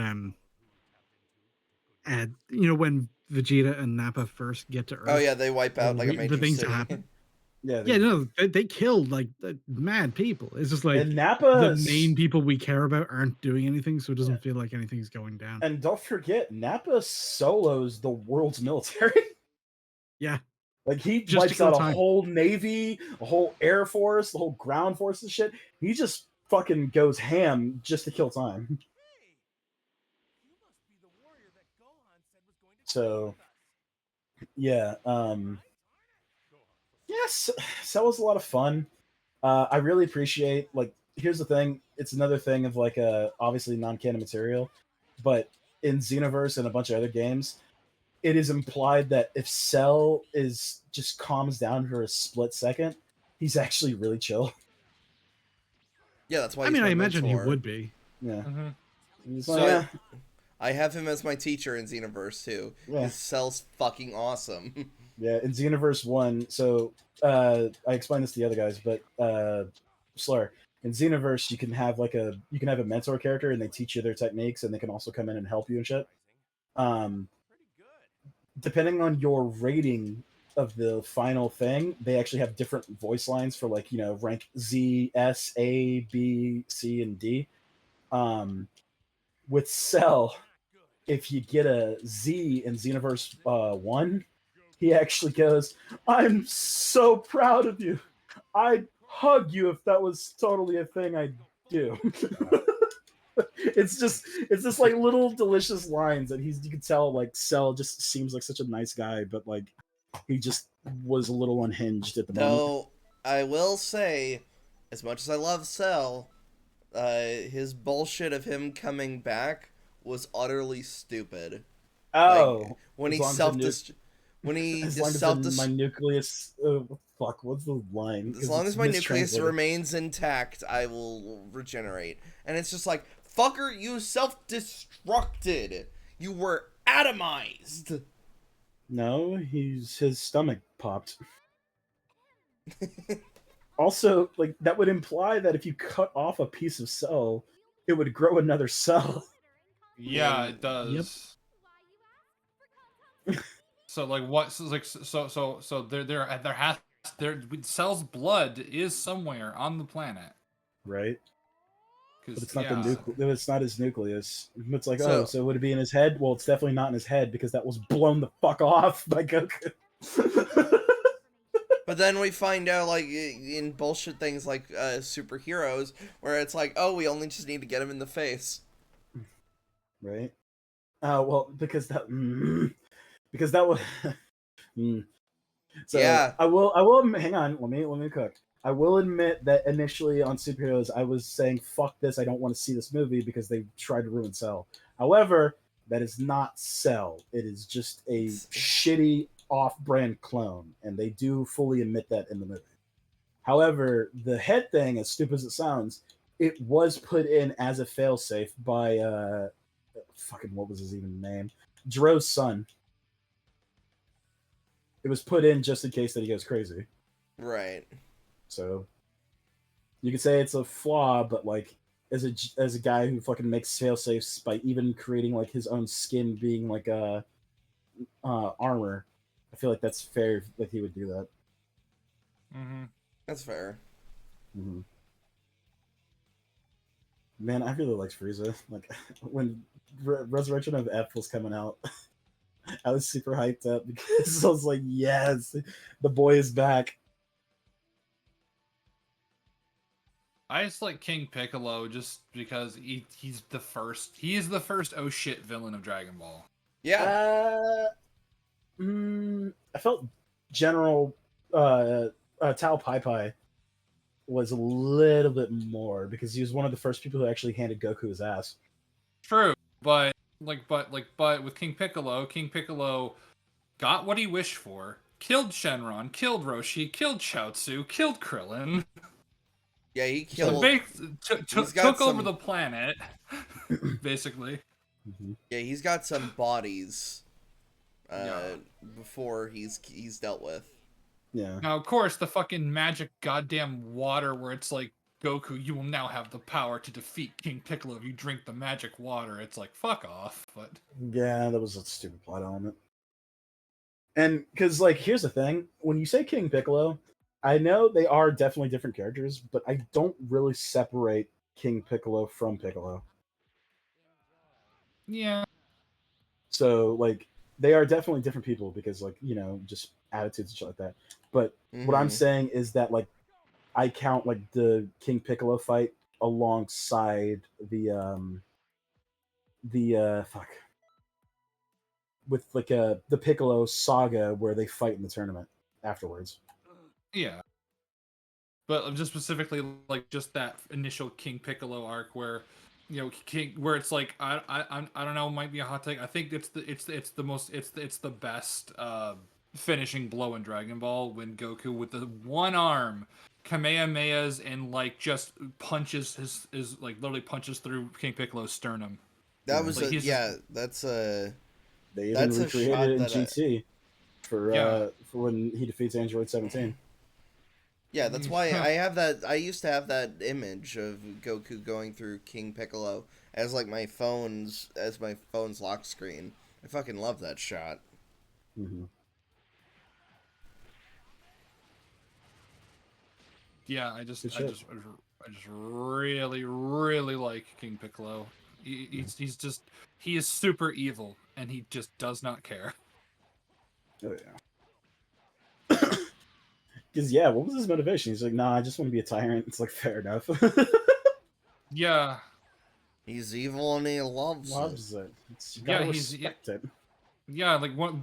when Vegeta and Nappa first get to Oh Earth, yeah, they wipe or out like a for major things to city. happen. Yeah, Yeah, no, they killed like mad people. It's just like and the Nappa, main people we care about aren't doing anything, so it doesn't yeah. feel like anything's going down. And don't forget, Nappa solos the world's military. Yeah, Like he just to wipes kill out a time. whole navy, a whole air force, the whole ground force and shit. He just fucking goes ham just to kill time. So yeah, yes, that was a lot of fun. I really appreciate, like, here's the thing. It's another thing of like obviously non-canon material, but in Xenoverse and a bunch of other games, it is implied that if Cell is just calms down for a split second, he's actually really chill. Yeah, that's why I he's mean, I my imagine he mentor. would be. Yeah. Mm-hmm. He's So like, yeah, I have him as my teacher in Xenoverse too. yeah, His Cell's fucking awesome. yeah. In Xenoverse 1, so I explained this to the other guys, but Slur, in Xenoverse you can have a mentor character and they teach you their techniques and they can also come in and help you and shit. Um, Depending on your rating of the final thing, they actually have different voice lines for, like, rank Z, S, A, B, C, and D. With Cell, if you get a Z in Xenoverse 1, he actually goes, "I'm so proud of you. I'd hug you if that was totally a thing I'd do." It's just like little delicious lines that you can tell, like, Cell just seems like such a nice guy, but like he just was a little unhinged at the moment. Though I will say, as much as I love Cell, his bullshit of him coming back was utterly stupid. Like Oh, when as he long as the self nu- when he as long just as self my nucleus, fuck, what's the line? as 'Cause long it's as my nucleus mistranslated. remains intact, I will regenerate. And it's just like, fucker, you self-destructed. You were atomized. No, his stomach popped. Also, like, that would imply that if you cut off a piece of cell, it would grow another cell. Yeah, And it does. So like what? So like so there has there Cell's blood is somewhere on the planet. Right? But Because it's not it's not his nucleus. It's like, oh, so so would it be in his head? Well, it's definitely not in his head because that was blown the fuck off by Goku. but then we find out, like, in bullshit things like superheroes, where it's like, oh, we only just need to get him in the face. Right? Well, because that was. So Yeah. I will hang on. Let me cook. I will admit that initially on superheroes, I was saying, "Fuck this! I don't want to see this movie" because they tried to ruin Cell. However, that is not Cell. It is just a shitty off-brand clone, and they do fully admit that in the movie. However, the head thing, as stupid as it sounds, it was put in as a failsafe by fucking, what was his even name? Jiro's son. It was put in just in case that he goes crazy. Right. So you could say it's a flaw, but like, as a guy who fucking makes fail safes by even creating like his own skin being like a armor, I feel like that's fair that he would do that. Mm-hmm. That's fair. Mm-hmm. Man, I really liked Frieza. Like, when Resurrection of F was coming out, I was super hyped up because I was like, yes, the boy is back. I just like King Piccolo just because he's the first oh shit villain of Dragon Ball. Yeah. I felt General Tao Pai Pai was a little bit more because he was one of the first people who actually handed Goku his ass. True, but with King Piccolo got what he wished for. Killed Shenron, killed Roshi, killed Chaozu, killed Krillin. Yeah, he So killed. took over the planet, basically. Mm-hmm. Yeah, he's got some bodies. Yeah. Before he's dealt with. Yeah. Now, of course, the fucking magic goddamn water where it's like, Goku, you will now have the power to defeat King Piccolo if you drink the magic water. It's like, fuck off. But Yeah, that was a stupid plot element. And because, like, here's the thing: when you say King Piccolo, I know they are definitely different characters, but I don't really separate King Piccolo from Piccolo. yeah, So, like, they are definitely different people because, like, just attitudes and shit like that. But what I'm Mm-hmm. saying is that, like, I count like the King Piccolo fight alongside the fuck with like the Piccolo saga where they fight in the tournament afterwards. yeah. But just specifically, like, just that initial King Piccolo arc where, King, where it's like, I don't know, might be a hot take. I think it's the most, it's the best finishing blow in Dragon Ball when Goku with the one arm Kamehamehas and like just punches his like literally punches through King Piccolo's sternum. That Yeah. was Like a he's just yeah. They even That's a recreated shot it in that GT yeah. for when he defeats Android 17. yeah. That's why I have that. I used to have that image of Goku going through King Piccolo as like my phone's lock screen. I fucking love that shot. Mm-hmm. Yeah, Good shit. I just really, really like King Piccolo. He's just he is super evil, and he just does not care. Oh yeah. Because yeah, what was his motivation? He's like, nah, I just want to be a tyrant. It's like fair enough. Yeah, He's evil and he loves it. Loves it. You yeah, gotta respect it. yeah. Like one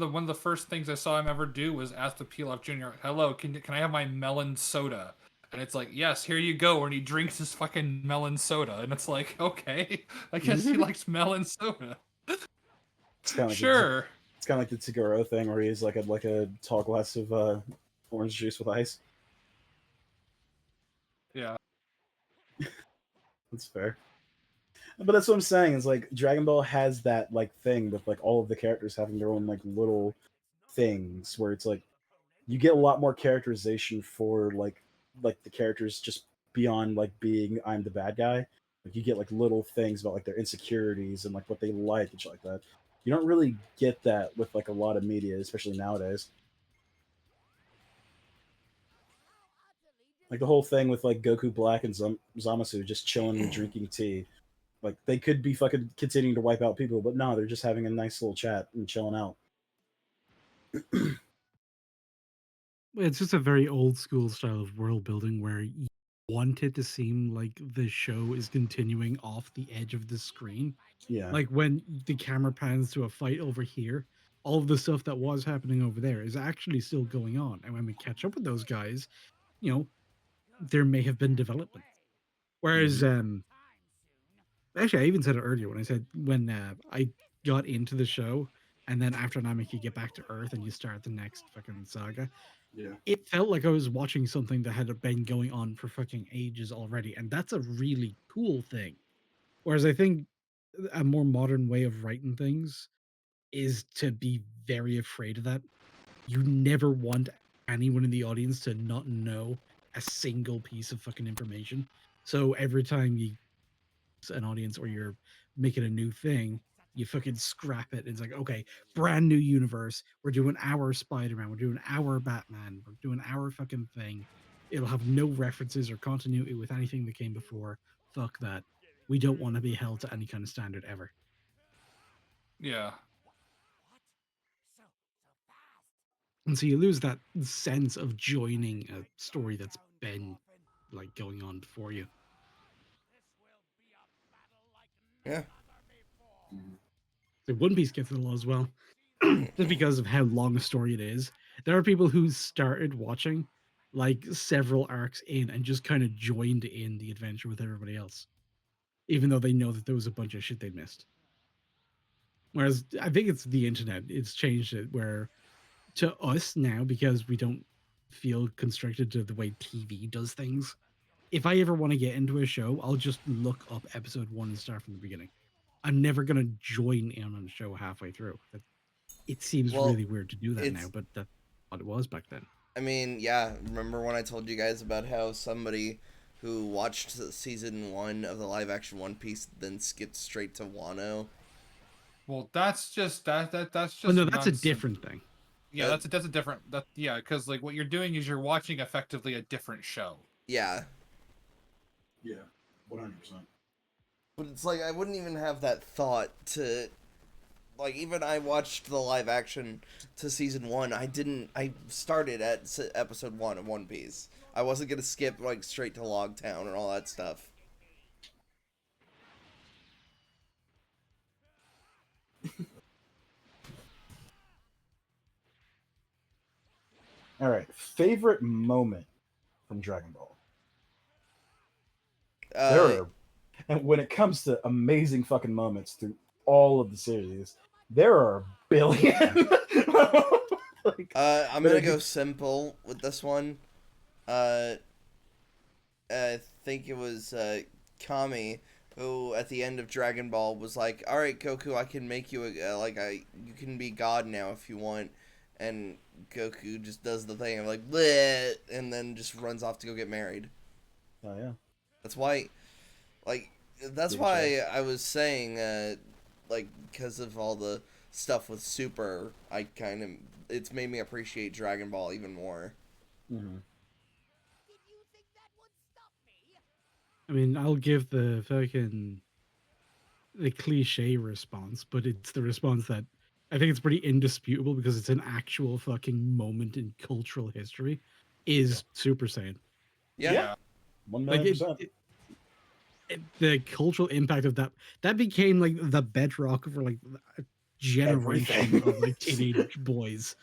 of the first things I saw him ever do was ask the Pilaf Junior, "Hello, can I have my melon soda?" And it's like, "Yes, here you go." And he drinks his fucking melon soda, and it's like, okay, I guess he likes melon soda. It's kind of like Sure. it's kind of like the Tagoro thing where he's like a tall glass of orange juice with ice. Yeah. That's fair. But that's what I'm saying. Is like Dragon Ball has that like thing with like all of the characters having their own like little things where it's like you get a lot more characterization for like the characters just beyond like being I'm the bad guy. Like you get like little things about like their insecurities and like what they like and shit like that. You don't really get that with like a lot of media, especially nowadays. Like the whole thing with like Goku Black and Zamasu just chilling and drinking tea. Like they could be fucking continuing to wipe out people, but no, they're just having a nice little chat and chilling out. It's just a very old school style of world building where you want it to seem like the show is continuing off the edge of the screen. Yeah. Like when the camera pans to a fight over here, all of the stuff that was happening over there is actually still going on. And when we catch up with those guys, you know, there may have been development. Whereas, Hmm. actually, I even said it earlier when I said when I got into the show, and then after Namek, you get back to Earth and you start the next fucking saga. Yeah. It felt like I was watching something that had been going on for fucking ages already, and that's a really cool thing. Whereas I think a more modern way of writing things is to be very afraid of that. You never want anyone in the audience to not know a single piece of fucking information. So every time you an audience or you're making a new thing, you fucking scrap it. It's like, okay, brand new universe. We're doing our Spider-Man. We're doing our Batman. We're doing our fucking thing. It'll have no references or continuity with anything that came before. Fuck that. We don't want to be held to any kind of standard ever. Yeah. And so you lose that sense of joining a story that's been like going on before you. Yeah. So One Piece gets it a lot as well, just because of how long a story it is. There are people who started watching like several arcs in and just kind of joined in the adventure with everybody else, even though they know that there was a bunch of shit they missed. Whereas I think it's the internet, it's changed it where to us now, because we don't feel constricted to the way TV does things. If I ever want to get into a show, I'll just look up episode one and start from the beginning. I'm never going to join in on a show halfway through. It seems Well, really weird to do that now, it's but that's what it was back then. I mean, yeah. Remember when I told you guys about how somebody who watched season 1 of the live action One Piece then skipped straight to Wano? Well, that's just that's Oh just no, that's a nonsense. different thing. Yeah, that's a different yeah, because like what you're doing is you're watching effectively a different show. Yeah. Yeah, 100%. But it's like I wouldn't even have that thought to like even I watched the live action to season 1. I started at episode 1 of One Piece. I wasn't going to skip like straight to Logtown and all that stuff. All right, favorite moment from Dragon Ball. There Uh are, and when it comes to amazing fucking moments through all of the series, there are a billion. like, I'm but going to it go just, simple with this one. Uh I think it was Kami who at the end of Dragon Ball was like, "All right, Goku, I can make you you can be God now if you want." And Goku just does the thing of like, bleh, and then just runs off to go get married. oh yeah, That's why, like, that's big why checks. I was saying, like, because of all the stuff with Super, I kind of it's made me appreciate Dragon Ball even more. Mm-hmm. I mean, I'll give the cliche response, but it's the response that I think it's pretty indisputable because it's an actual fucking moment in cultural history. Yeah, Is Super Saiyan. Yeah, yeah, Yeah. one Like million percent. the cultural impact of that became like the bedrock for like a generation Everything. of like teenage boys.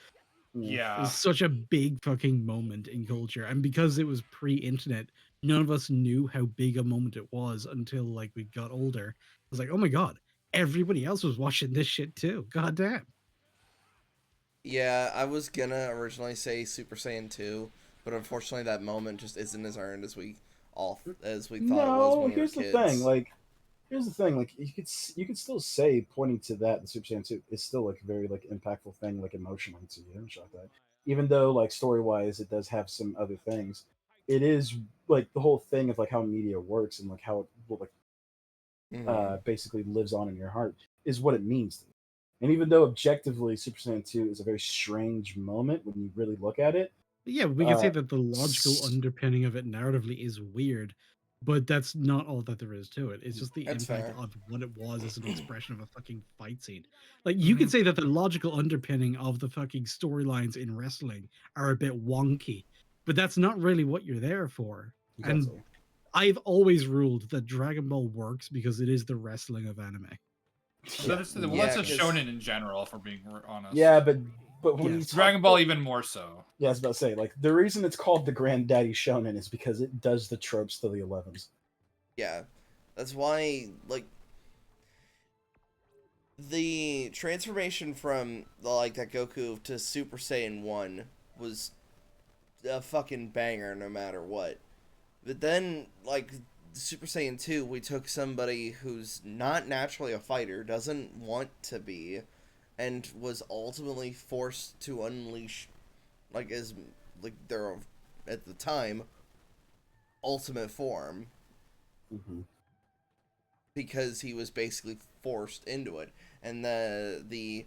Mm, It was Yeah. such a big fucking moment in culture, and because it was pre-internet, none of us knew how big a moment it was until like we got older. It was like, oh my god, everybody else was watching this shit too. God damn. yeah. I was gonna originally say Super Saiyan 2, but unfortunately that moment just isn't as earned as we thought it was no, when we were here's the thing. kids. Like, here's the thing. Like, you could still say pointing to that the Super Saiyan 2 is still like a very like impactful thing like emotionally to you and shit like that. Even though like story wise it does have some other things, it is like the whole thing of like how media works and like how it will like Mm-hmm. basically lives on in your heart is what it means to you. And even though objectively Super Saiyan 2 is a very strange moment when you really look at it, But yeah, we can say uh, that the logical underpinning of it narratively is weird, but that's not all that there is to it. It's just the That's impact fair. of what it was as an expression of a fucking fight scene. Like you Hmm. could say that the logical underpinning of the fucking storylines in wrestling are a bit wonky, but that's not really what you're there for. And exactly. I've always ruled that Dragon Ball works because it is the wrestling of anime. Yeah, Well, Yeah, that's a because shonen in general, if we're being honest. yeah, but when you Yes. talk Dragon Ball about even more so. yeah, I was about to say like the reason it's called the Granddaddy Shonen is because it does the tropes to the 11s. yeah, that's why like the transformation from the like that Goku to Super Saiyan 1 was a fucking banger no matter what. But then like Super Saiyan 2, we took somebody who's not naturally a fighter, doesn't want to be, and was ultimately forced to unleash like as like their at the time ultimate form Mm-hmm. because he was basically forced into it. And the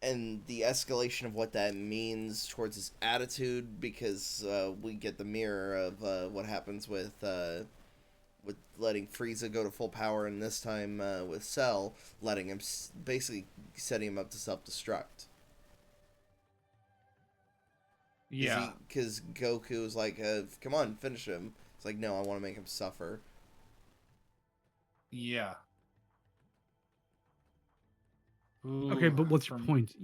escalation of what that means towards his attitude, because we get the mirror of what happens with letting Frieza go to full power, and this time with Cell letting him basically setting him up to self destruct. Yeah. Because Goku was like, "Come on, finish him." It's like, no, I want to make him suffer. Yeah. Okay, Ooh, but what's your from point?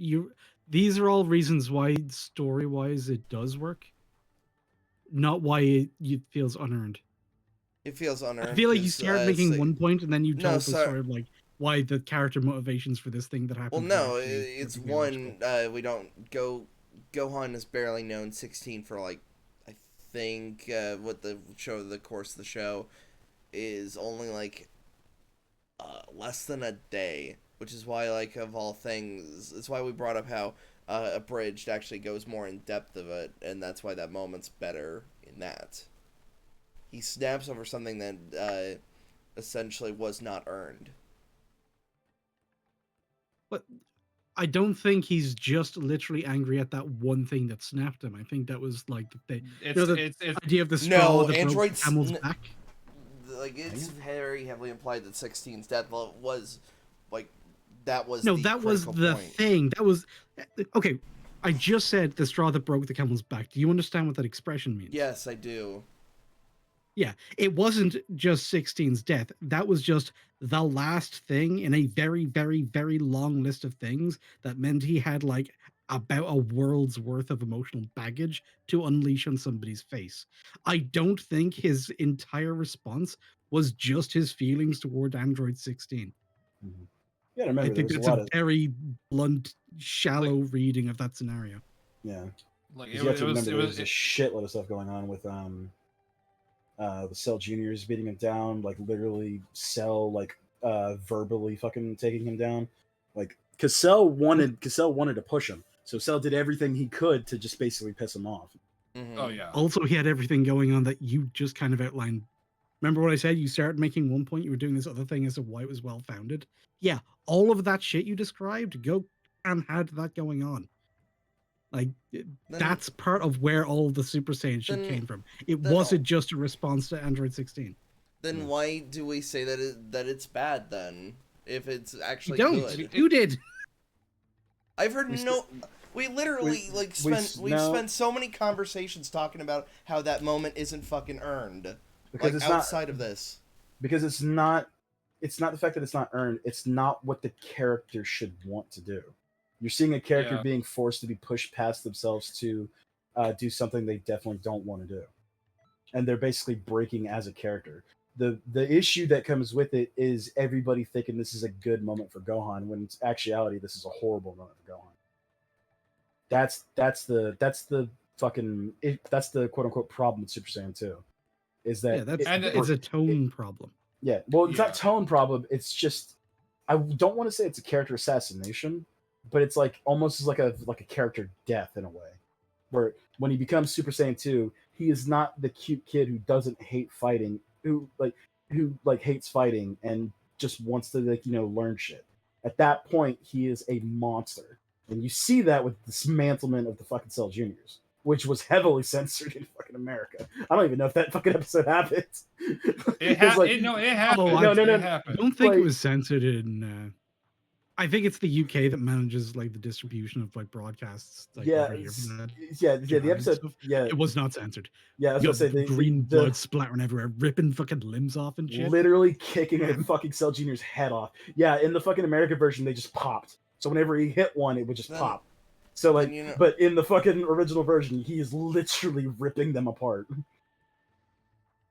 These are all reasons why story wise it does work, not why it feels unearned. It feels I unearned feel like you because start making one point and then you no, tell the sorry. story of like why the character motivations for this thing that Well, happens are no, actually it's perfectly logical. one. We don't go. Gohan is barely known 16 for like, I think what the show, the course of the show is only like less than a day, which is why like of all things, it's why we brought up how abridged actually goes more in depth of it, and that's why that moment's better in that. He snaps over something that essentially was not earned. But I don't think he's just literally angry at that one thing that snapped him. I think that was like the the It's idea of the straw No, that broke the androids. camel's back. Like, it's very heavily implied that 16's death was like that was No, the that was critical the point. thing. That was okay. I just said the straw that broke the camel's back. Do you understand what that expression means? Yes, I do. Yeah, it wasn't just 16's death. That was just the last thing in a very, very, very long list of things that meant he had like about a world's worth of emotional baggage to unleash on somebody's face. I don't think his entire response was just his feelings toward Android 16. Mhm. You gotta I remember there think was a that's lot a of very blunt, shallow reading of that scenario. yeah. like Because you have to remember it there was was a shitload of stuff going on with the Cell Juniors beating him down, like literally Cell like verbally fucking taking him down. Like Cassell wanted to push him. So Cell did everything he could to just basically piss him off. Mm-hmm. oh yeah. Also, he had everything going on that you just kind of outlined. Remember what I said? You started making one point, you were doing this other thing as to why it was well founded. Yeah, all of that shit you described, Go and had that going on. Like that's part of where all the Super Saiyan shit then- came from. It then- wasn't just a response to Android 16. Then Yeah. why do we say that it's bad then? If it's You actually don't. good, You did. I've heard We no. We literally we've spent so many conversations talking about how that moment isn't fucking earned. Because like it's outside not of this. because it's not the fact that it's not earned, it's not what the character should want to do. You're seeing a character Yeah. being forced to be pushed past themselves to do something they definitely don't want to do. And they're basically breaking as a character. The issue that comes with it is everybody thinking this is a good moment for Gohan, when in actuality this is a horrible moment for Gohan. That's the fucking that's the quote unquote problem with Super Saiyan 2. Is that Yeah, that's And it's a tone problem. yeah, well, it's Yeah. not tone problem. It's just I don't want to say it's a character assassination, but it's like almost as like a character death in a way, where when he becomes Super Saiyan 2, he is not the cute kid who doesn't hate fighting, who hates fighting and just wants to learn shit. At that point, he is a monster, and you see that with the dismantlement of the fucking Cell Juniors, which was heavily censored in fucking America. I don't even know if that fucking episode happened. It Because, like, happened. Oh, no, It I happened. don't think it Like- was censored in. I think it's the UK that manages like the distribution of like broadcasts. Like, yeah, over here for that. yeah, Japan the and episode, stuff. yeah, It was not censored. yeah. I was You gonna say got green the blood splattering everywhere, ripping fucking limbs off and shit. literally kicking a fucking Cell Junior's head off. Yeah, in the fucking American version, they just popped. So whenever he hit one, it would just Then- pop. So like, then, you know- but in the fucking original version, he is literally ripping them apart.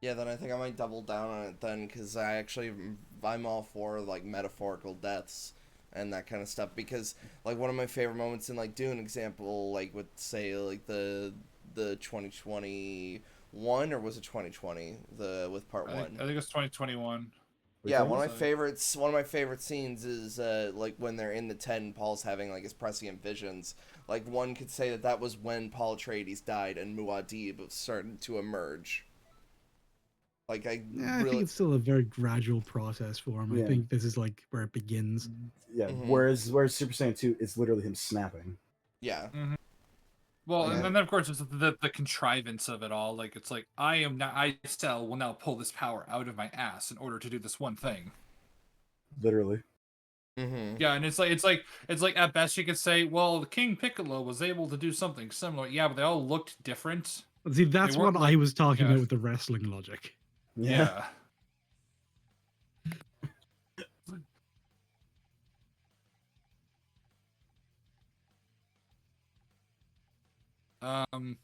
Yeah, then I think I might double down on it then, because I'm all for like metaphorical deaths and that kind of stuff, because like one of my favorite moments in like Dune example, like with say like the 2021, or was it 2020 with part I one? think it was 2021. Yeah, Which one one? of my favorite scenes is like when they're in the tent and Paul's having like his prescient visions. Like one could say that was when Paul Atreides died and Muad'Dib started to emerge. Like I think it's still a very gradual process for him. Yeah. I think this is like where it begins. Yeah. Mhm. Whereas Super Saiyan 2 is literally him snapping. yeah. Well, Yeah. and then of course it's the contrivance of it all. Like it's like I Cell will now pull this power out of my ass in order to do this one thing. Literally. Mm-hmm. Yeah, and it's like at best you could say, well, King Piccolo was able to do something similar. Yeah, but they all looked different. But see, that's what weren't I like- was talking yeah. about with the wrestling logic. Yeah. Um.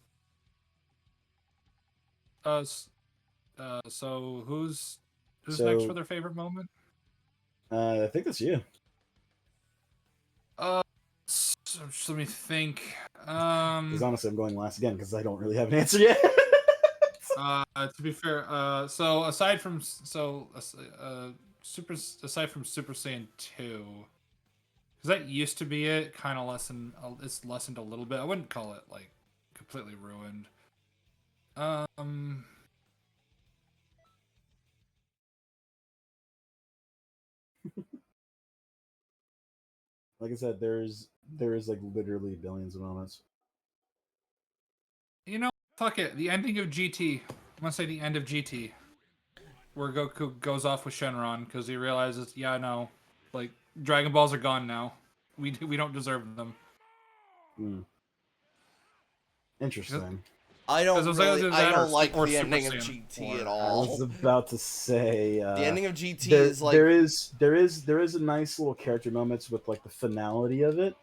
So who's next So- for their favorite moment? I think that's you. Let me think. Because honestly, I'm going last again because I don't really have an answer yet. To be fair, so aside from Super Saiyan 2, Because that used to be it. Kind of it's lessened a little bit. I wouldn't call it like completely ruined. Um, Like I said, there is like literally billions of moments. you know, fuck it. The ending of GT. I'm gonna say the end of GT, where Goku goes off with Shenron because he realizes, yeah, no, like Dragon Balls are gone now. We don't deserve them. Hmm. Interesting. I Because don't it was either really. I that don't like or the Super ending of Saiyan GT 4. at I was all. about to say The ending of GT there is like there is a nice little character moments with like the finality of it,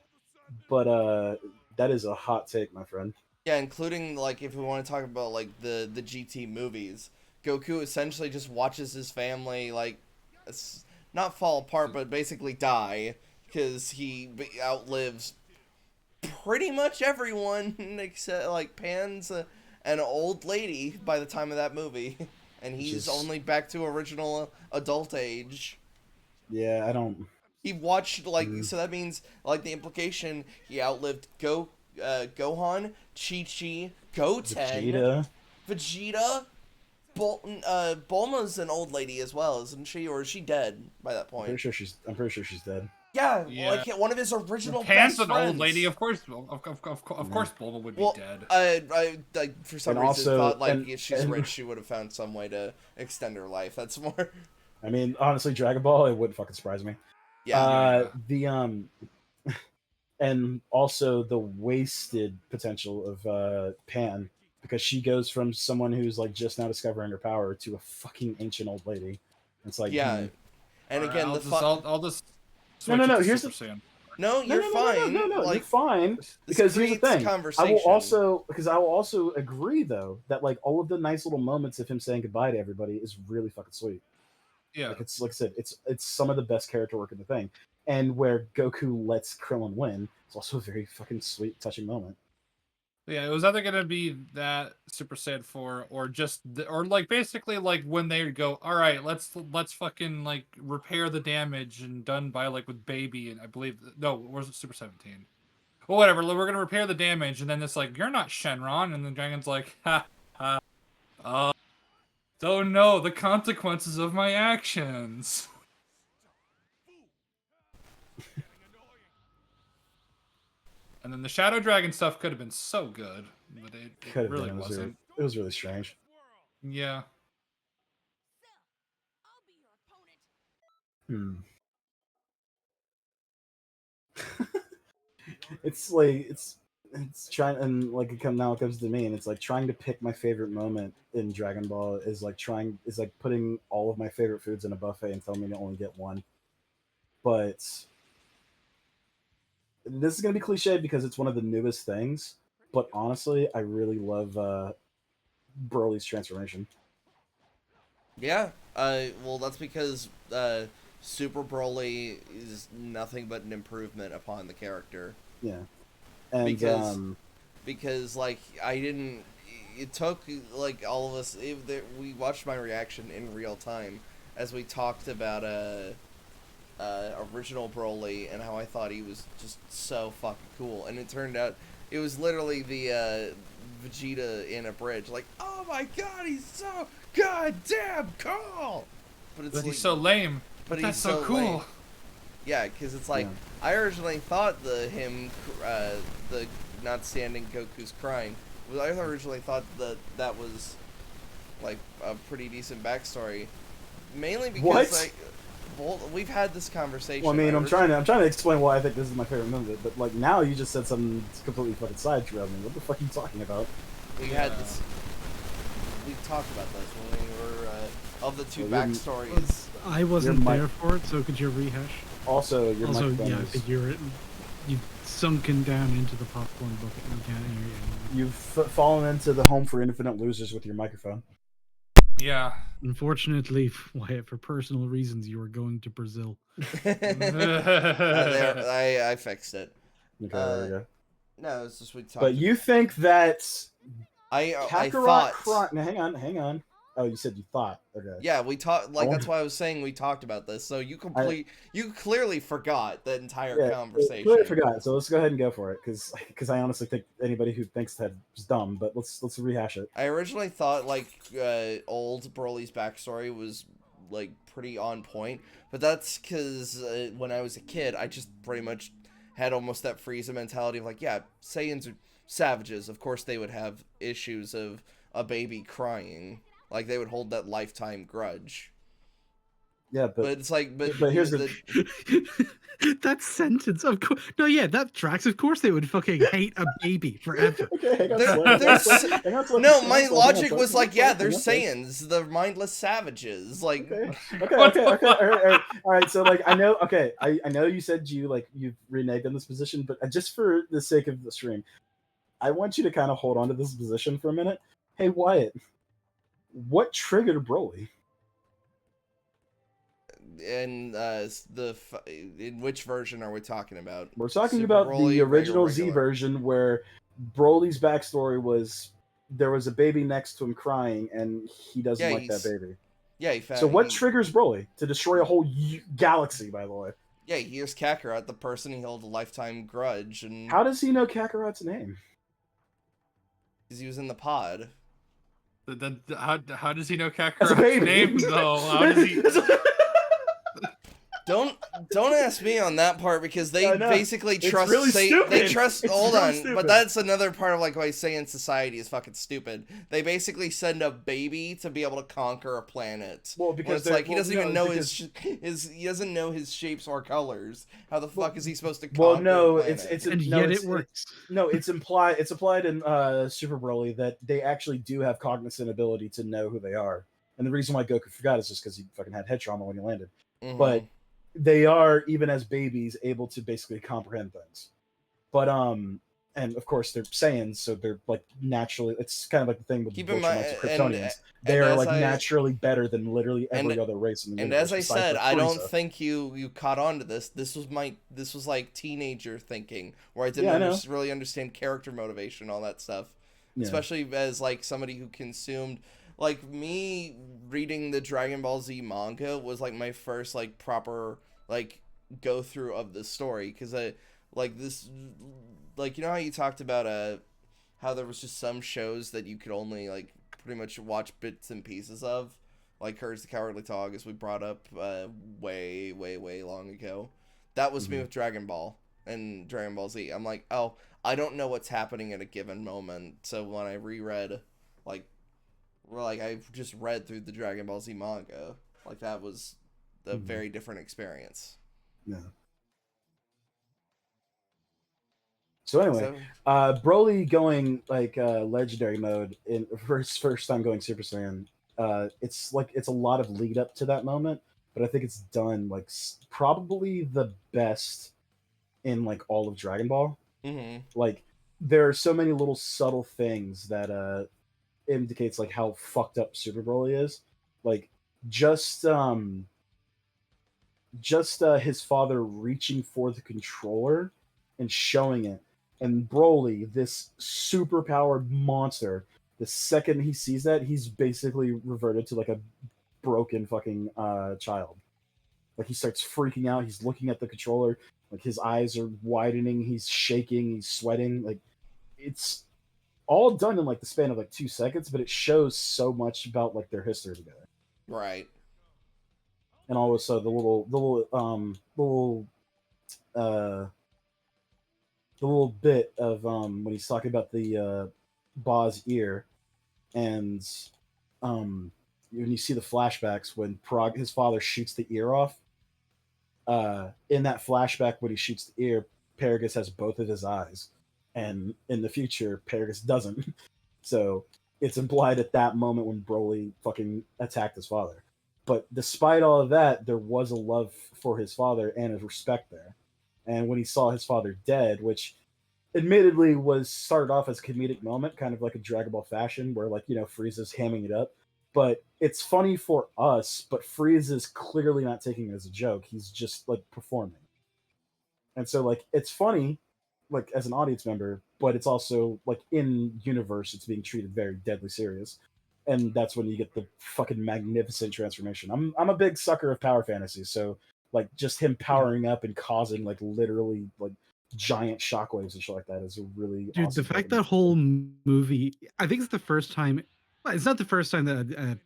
but that is a hot take, my friend. yeah, including like if we want to talk about like the GT movies, Goku essentially just watches his family like not fall apart, but basically die because he outlives pretty much everyone except like Pan's an old lady by the time of that movie, and he's Just only back to original adult age. yeah, I don't. He watched like Mm, so that means like the implication he outlived Gohan, Chi Chi, Goten, Vegeta. Vegeta. Bulma's an old lady as well, isn't she? Or is she dead by that point? I'm pretty sure she's dead. Yeah, Yeah. like one of his original Pan's best an friends. old lady, of course. Of Yeah. course, Bulma would be Well, dead. I for some And reason also, thought like if she's and rich, she would have found some way to extend her life. That's more. I mean, honestly, Dragon Ball, it wouldn't fucking surprise me. Yeah. Yeah. The and also the wasted potential of Pan, because she goes from someone who's like just now discovering her power to a fucking ancient old lady. It's like, Yeah, and All right, again, I'll just no, switch no, it no. to Here's Super the Saiyan. no, no, you're no, no, no, no, no, fine. no. You're Like fine this because here's the creates thing. conversation. I will also agree though that like all of the nice little moments of him saying goodbye to everybody is really fucking sweet. Yeah. Like it's like I said, it's some of the best character work in the thing. And where Goku lets Krillin win, it's also a very fucking sweet, touching moment. Yeah, it was either gonna be that Super Saiyan 4 or or like basically like when they go, all right, let's fucking like repair the damage and done by like with Baby and I believe no, was it Super 17? Well, whatever. We're gonna repair the damage and then it's like you're not Shenron and the dragon's like, ha ha, don't know the consequences of my actions. And then the Shadow Dragon stuff could have been so good, but it Could have really been. wasn't. It was really strange. Yeah. Hmm. It's like it's trying, and like it comes to me, and it's like trying to pick my favorite moment in Dragon Ball is like putting all of my favorite foods in a buffet and telling me to only get one. But this is gonna be cliche because it's one of the newest things. But honestly, I really love Broly's transformation. Yeah. Well, that's because Super Broly is nothing but an improvement upon the character. Yeah, and Because like I didn't. It took like all of us. We watched my reaction in real time as we talked about original Broly and how I thought he was just so fucking cool, and it turned out it was literally the Vegeta in a bridge. Like, oh my god, he's so goddamn cool. But it's But like, he's so lame. but That's he's so cool. lame. Yeah, because it's like Yeah. I originally thought the not standing Goku's crying. I originally thought that was like a pretty decent backstory, mainly because What? like, well, we've had this conversation. well, I mean, I I'm trying to explain why I think this is my favorite moment, but like now you just said something completely fucking sidetracked me. What the fuck are you talking about? We Yeah. had this. We talked about this when we were of the two Well, backstories. I wasn't mic- there for it, so could you rehash? Also, your Also, microphone yeah, is you've sunken down into the popcorn bucket and you can't hear you anymore. you've fallen into the home for infinite losers with your microphone. Yeah. Unfortunately, Wyatt, for personal reasons, you are going to Brazil. There, I fixed it. Okay, there we go. No, it's just we talked. But you think that I Kakarot thought. crying? Now, hang on. Oh, you said you thought. Okay. Yeah, we talked. Like wonder- that's why I was saying we talked about this. So you I, you clearly forgot the entire yeah, conversation. clearly forgot. So let's go ahead and go for it, because I honestly think anybody who thinks that is dumb. But let's rehash it. I originally thought like old Broly's backstory was like pretty on point, but that's because when I was a kid, I just pretty much had almost that Frieza mentality of like, yeah, Saiyans are savages. Of course, they would have issues of a baby crying, like they would hold that lifetime grudge. Yeah, But it's like, but here's the that sentence, of course. No, yeah, that tracks. Of course, they would fucking hate a baby forever. okay, hang on, There- slow, there's hang on, slow, no, hang on, my slow, hang on, logic slow, was hang on, like, slow, yeah, hang they're on, slow. Saiyans, they're mindless savages. Like, Okay. All right. So like, I know. Okay, I know you said you've reneged on this position, but just for the sake of the stream, I want you to kind of hold on to this position for a minute. Hey Wyatt, what triggered Broly? in in which version are we talking about? We're talking Super about Broly, the original Z regular? version where Broly's backstory was there was a baby next to him crying, and he doesn't Yeah, like that baby. Yeah, he found. So what triggers Broly to destroy a whole galaxy? By the way, Yeah, he hears Kakarot, the person he held a lifetime grudge, and how does he know Kakarot's name? because he was in the pod. How does he know As a Kakarot's baby. name though? How does he? Don't ask me on that part because they I know. basically It's trust. really They stupid. trust. It's Hold really on, stupid. but that's another part of like why Saiyan society is fucking stupid. They basically send a baby to be able to conquer a planet. Well, When because it's like he doesn't even know because, he doesn't know his shapes or colors. How the fuck is he supposed to conquer? well, no, a planet? it's And no, yet it's, it works. no, it's implied in Super Broly that they actually do have cognizant ability to know who they are, and the reason why Goku forgot is just because he fucking had head trauma when he landed. Mhm. But they are, even as babies, able to basically comprehend things. But and of course they're Saiyans, so they're like naturally. It's kind of like the thing with Keep the in mind, Viltrumites and Kryptonians. They and are as like I- naturally better than literally every and- other race in the And universe. as I besides, said, like, I don't Frieza. think you caught on to this. This was like teenager thinking, where I didn't Yeah, I know. really understand character motivation, all that stuff. Yeah. Especially as like somebody who consumed, like me reading the Dragon Ball Z manga was like my first like proper like go through of the story, because I like this, like, you know how you talked about how there was just some shows that you could only like pretty much watch bits and pieces of, like Courage the Cowardly Dog, as we brought up way long ago. That was me with Dragon Ball and Dragon Ball Z. I'm like, oh, I don't know what's happening at a given moment. So when I reread, like I just read through the Dragon Ball Z manga, like that was a very different experience. Yeah. So anyway, So, Broly going like legendary mode in first time going Super Saiyan. It's like it's a lot of lead up to that moment, but I think it's done like probably the best in like all of Dragon Ball. mhm. Like there are so many little subtle things that indicates like how fucked up Super Broly is. Like just his father reaching for the controller and showing it, and Broly, this super powered monster, the second he sees that, he's basically reverted to like a broken fucking child. Like he starts freaking out, he's looking at the controller, like his eyes are widening, he's shaking, he's sweating. Like it's all done in like the span of like 2 seconds, but it shows so much about like their history together. Right. And also the little bit of when he's talking about the Ba's ear, and when you see the flashbacks when his father shoots the ear off. In that flashback, when he shoots the ear, Paragus has both of his eyes, and in the future, Paragus doesn't. So it's implied at that moment when Broly fucking attacked his father. But despite all of that, there was a love for his father and a respect there. And when he saw his father dead, which admittedly was started off as a comedic moment, kind of like a Dragon Ball fashion, where like, you know, Frieza's hamming it up. But it's funny for us, but Frieza's clearly not taking it as a joke. He's just like performing. And so like it's funny, like as an audience member, but it's also like in universe, it's being treated very deadly serious. and that's when you get the fucking magnificent transformation. I'm a big sucker of power fantasy, so like just him powering up and causing like literally like giant shockwaves and shit like that is a really Dude, awesome the fact fucking that whole movie, I think it's the first time. Well, it's not the first time that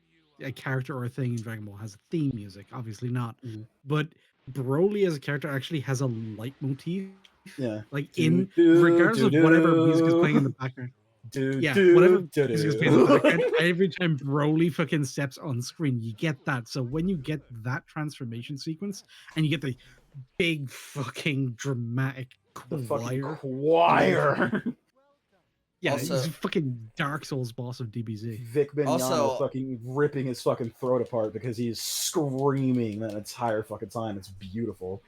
a character or a thing in Dragon Ball has theme music. Obviously not, Mhm. but Broly as a character actually has a leitmotif. Yeah. Like Do, in do, regardless do, of whatever music is playing in the do. background. Do, Yeah, do, whatever do, music is playing in the background, do. every time Broly fucking steps on screen, you get that. So when you get that transformation sequence and you get the big fucking dramatic The fucking choir. choir. Yeah, Also- he's a fucking Dark Souls boss of DBZ. Vic Mignogna Also- fucking ripping his fucking throat apart because he's screaming that entire fucking time. It's beautiful.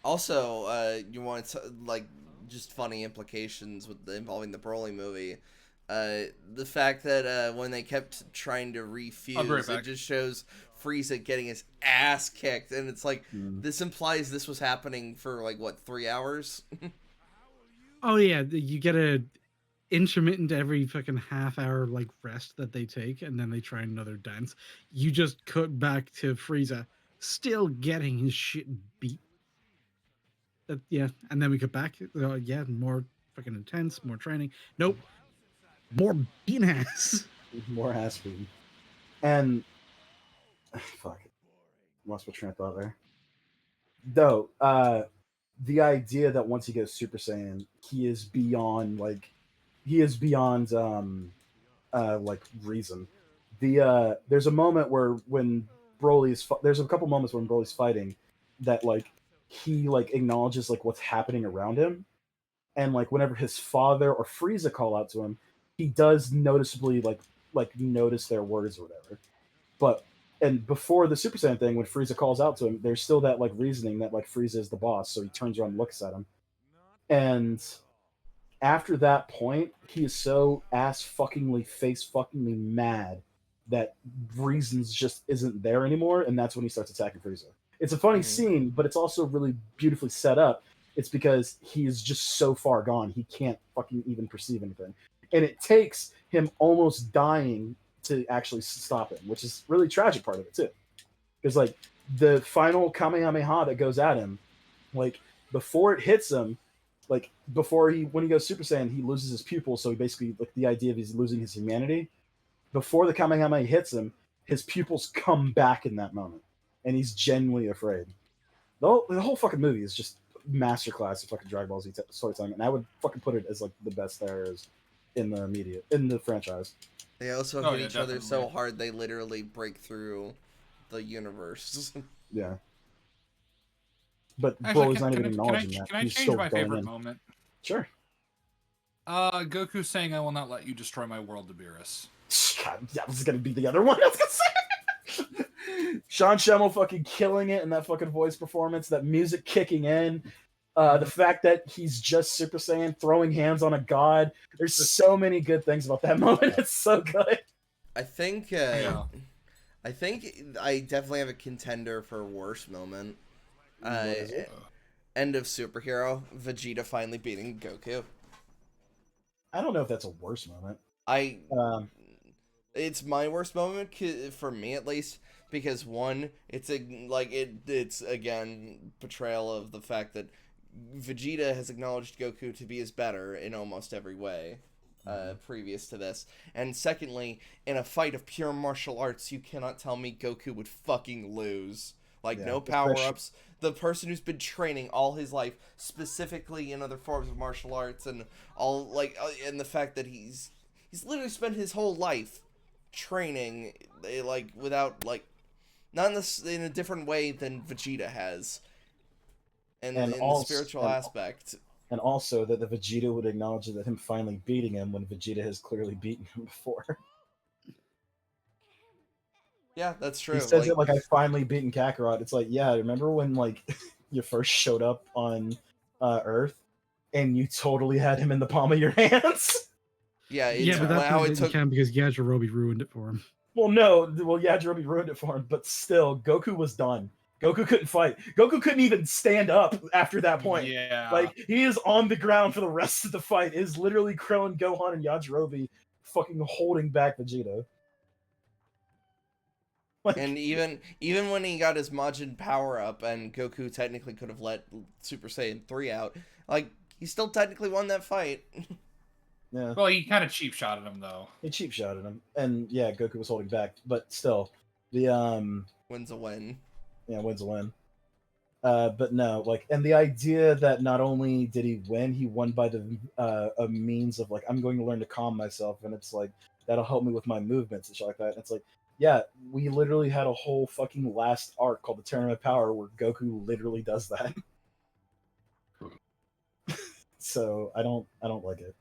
Also, you want to, like, just funny implications with involving the Broly movie. The fact that when they kept trying to I'll be right refuse, it back. just shows Frieza getting his ass kicked, and it's like Mm. this implies this was happening for like what 3 hours. Oh yeah, you get a intermittent every fucking half hour like rest that they take, and then they try another dance. You just cut back to Frieza still getting his shit beat. Yeah, and then we cut back. Yeah, more fucking intense, more training. Nope, more beating ass. More ass beating. And fuck it. Lost my train of thought there. Though, the idea that once he goes Super Saiyan, he is beyond like reason. There's a moment where when there's a couple moments when Broly's fighting that like he like acknowledges like what's happening around him, and like whenever his father or Frieza call out to him, he does noticeably like notice their words or whatever. But and before the Super Saiyan thing, when Frieza calls out to him, there's still that like reasoning that like Frieza is the boss, so he turns around and looks at him. And after that point, he is so ass fuckingly face fuckingly mad that reasons just isn't there anymore, and that's when he starts attacking Frieza. It's a funny scene, but it's also really beautifully set up. It's because he is just so far gone, he can't fucking even perceive anything. And it takes him almost dying to actually stop him, which is really tragic part of it too. Because like the final Kamehameha that goes at him, like before it hits him, like when he goes Super Saiyan, he loses his pupil, so he basically like the idea of he's losing his humanity. Before the Kamehameha hits him, his pupils come back in that moment, and he's genuinely afraid. The whole fucking movie is just masterclass of fucking Dragon Ball Z storytelling, and I would fucking put it as like the best there is in the franchise. They also Oh, hit yeah, each other so definitely. hard they literally break through the universe. Yeah. But Actually, Broly's not even acknowledging that. can I He's change still my going favorite in. moment? Sure. Goku saying, "I will not let you destroy my world, to Beerus." God, that was gonna be the other one I was gonna say. Sean Schemmel fucking killing it in that fucking voice performance, that music kicking in, the fact that he's just Super Saiyan throwing hands on a god. There's so many good things about that moment. It's so good. I think Yeah. I think I definitely have a contender for worst moment. What is it? End of Superhero, Vegeta finally beating Goku. I don't know if that's a worse moment. It's my worst moment for me at least, because one, it's again portrayal of the fact that Vegeta has acknowledged Goku to be his better in almost every way previous to this, and secondly, in a fight of pure martial arts, you cannot tell me Goku would fucking lose. Like, Yeah, no power-ups. The person who's been training all his life, specifically in other forms of martial arts, and all, like, and the fact that he's literally spent his whole life training, like, without, like, not in a different way than Vegeta has. And in the spiritual aspect. And also that the Vegeta would acknowledge that him finally beating him when Vegeta has clearly beaten him before. Yeah, that's true. He says it like, I finally beaten Kakarot. It's like, yeah, remember when like you first showed up on Earth and you totally had him in the palm of your hands? Yeah, But that's how how it it took. can because Yajirobe ruined it for him. Well, no. Well, Yajirobe ruined it for him, but still, Goku was done. Goku couldn't fight. Goku couldn't even stand up after that point. Yeah. Like, he is on the ground for the rest of the fight. It is literally Krillin, Gohan, and Yajirobe fucking holding back Vegeta. Like, And even when he got his Majin power up, and Goku technically could have let Super Saiyan 3 out, like he still technically won that fight. yeah, Well, he kind of cheap shotted him though. he cheap shot at him, and yeah, Goku was holding back, but still, the Wins a win. yeah, wins a win. But no, like, and the idea that not only did he win, he won by the a means of like, I'm going to learn to calm myself, and it's like that'll help me with my movements and shit like that. And it's like, yeah, we literally had a whole fucking last arc called the Tournament of Power where Goku literally does that. So I don't like it.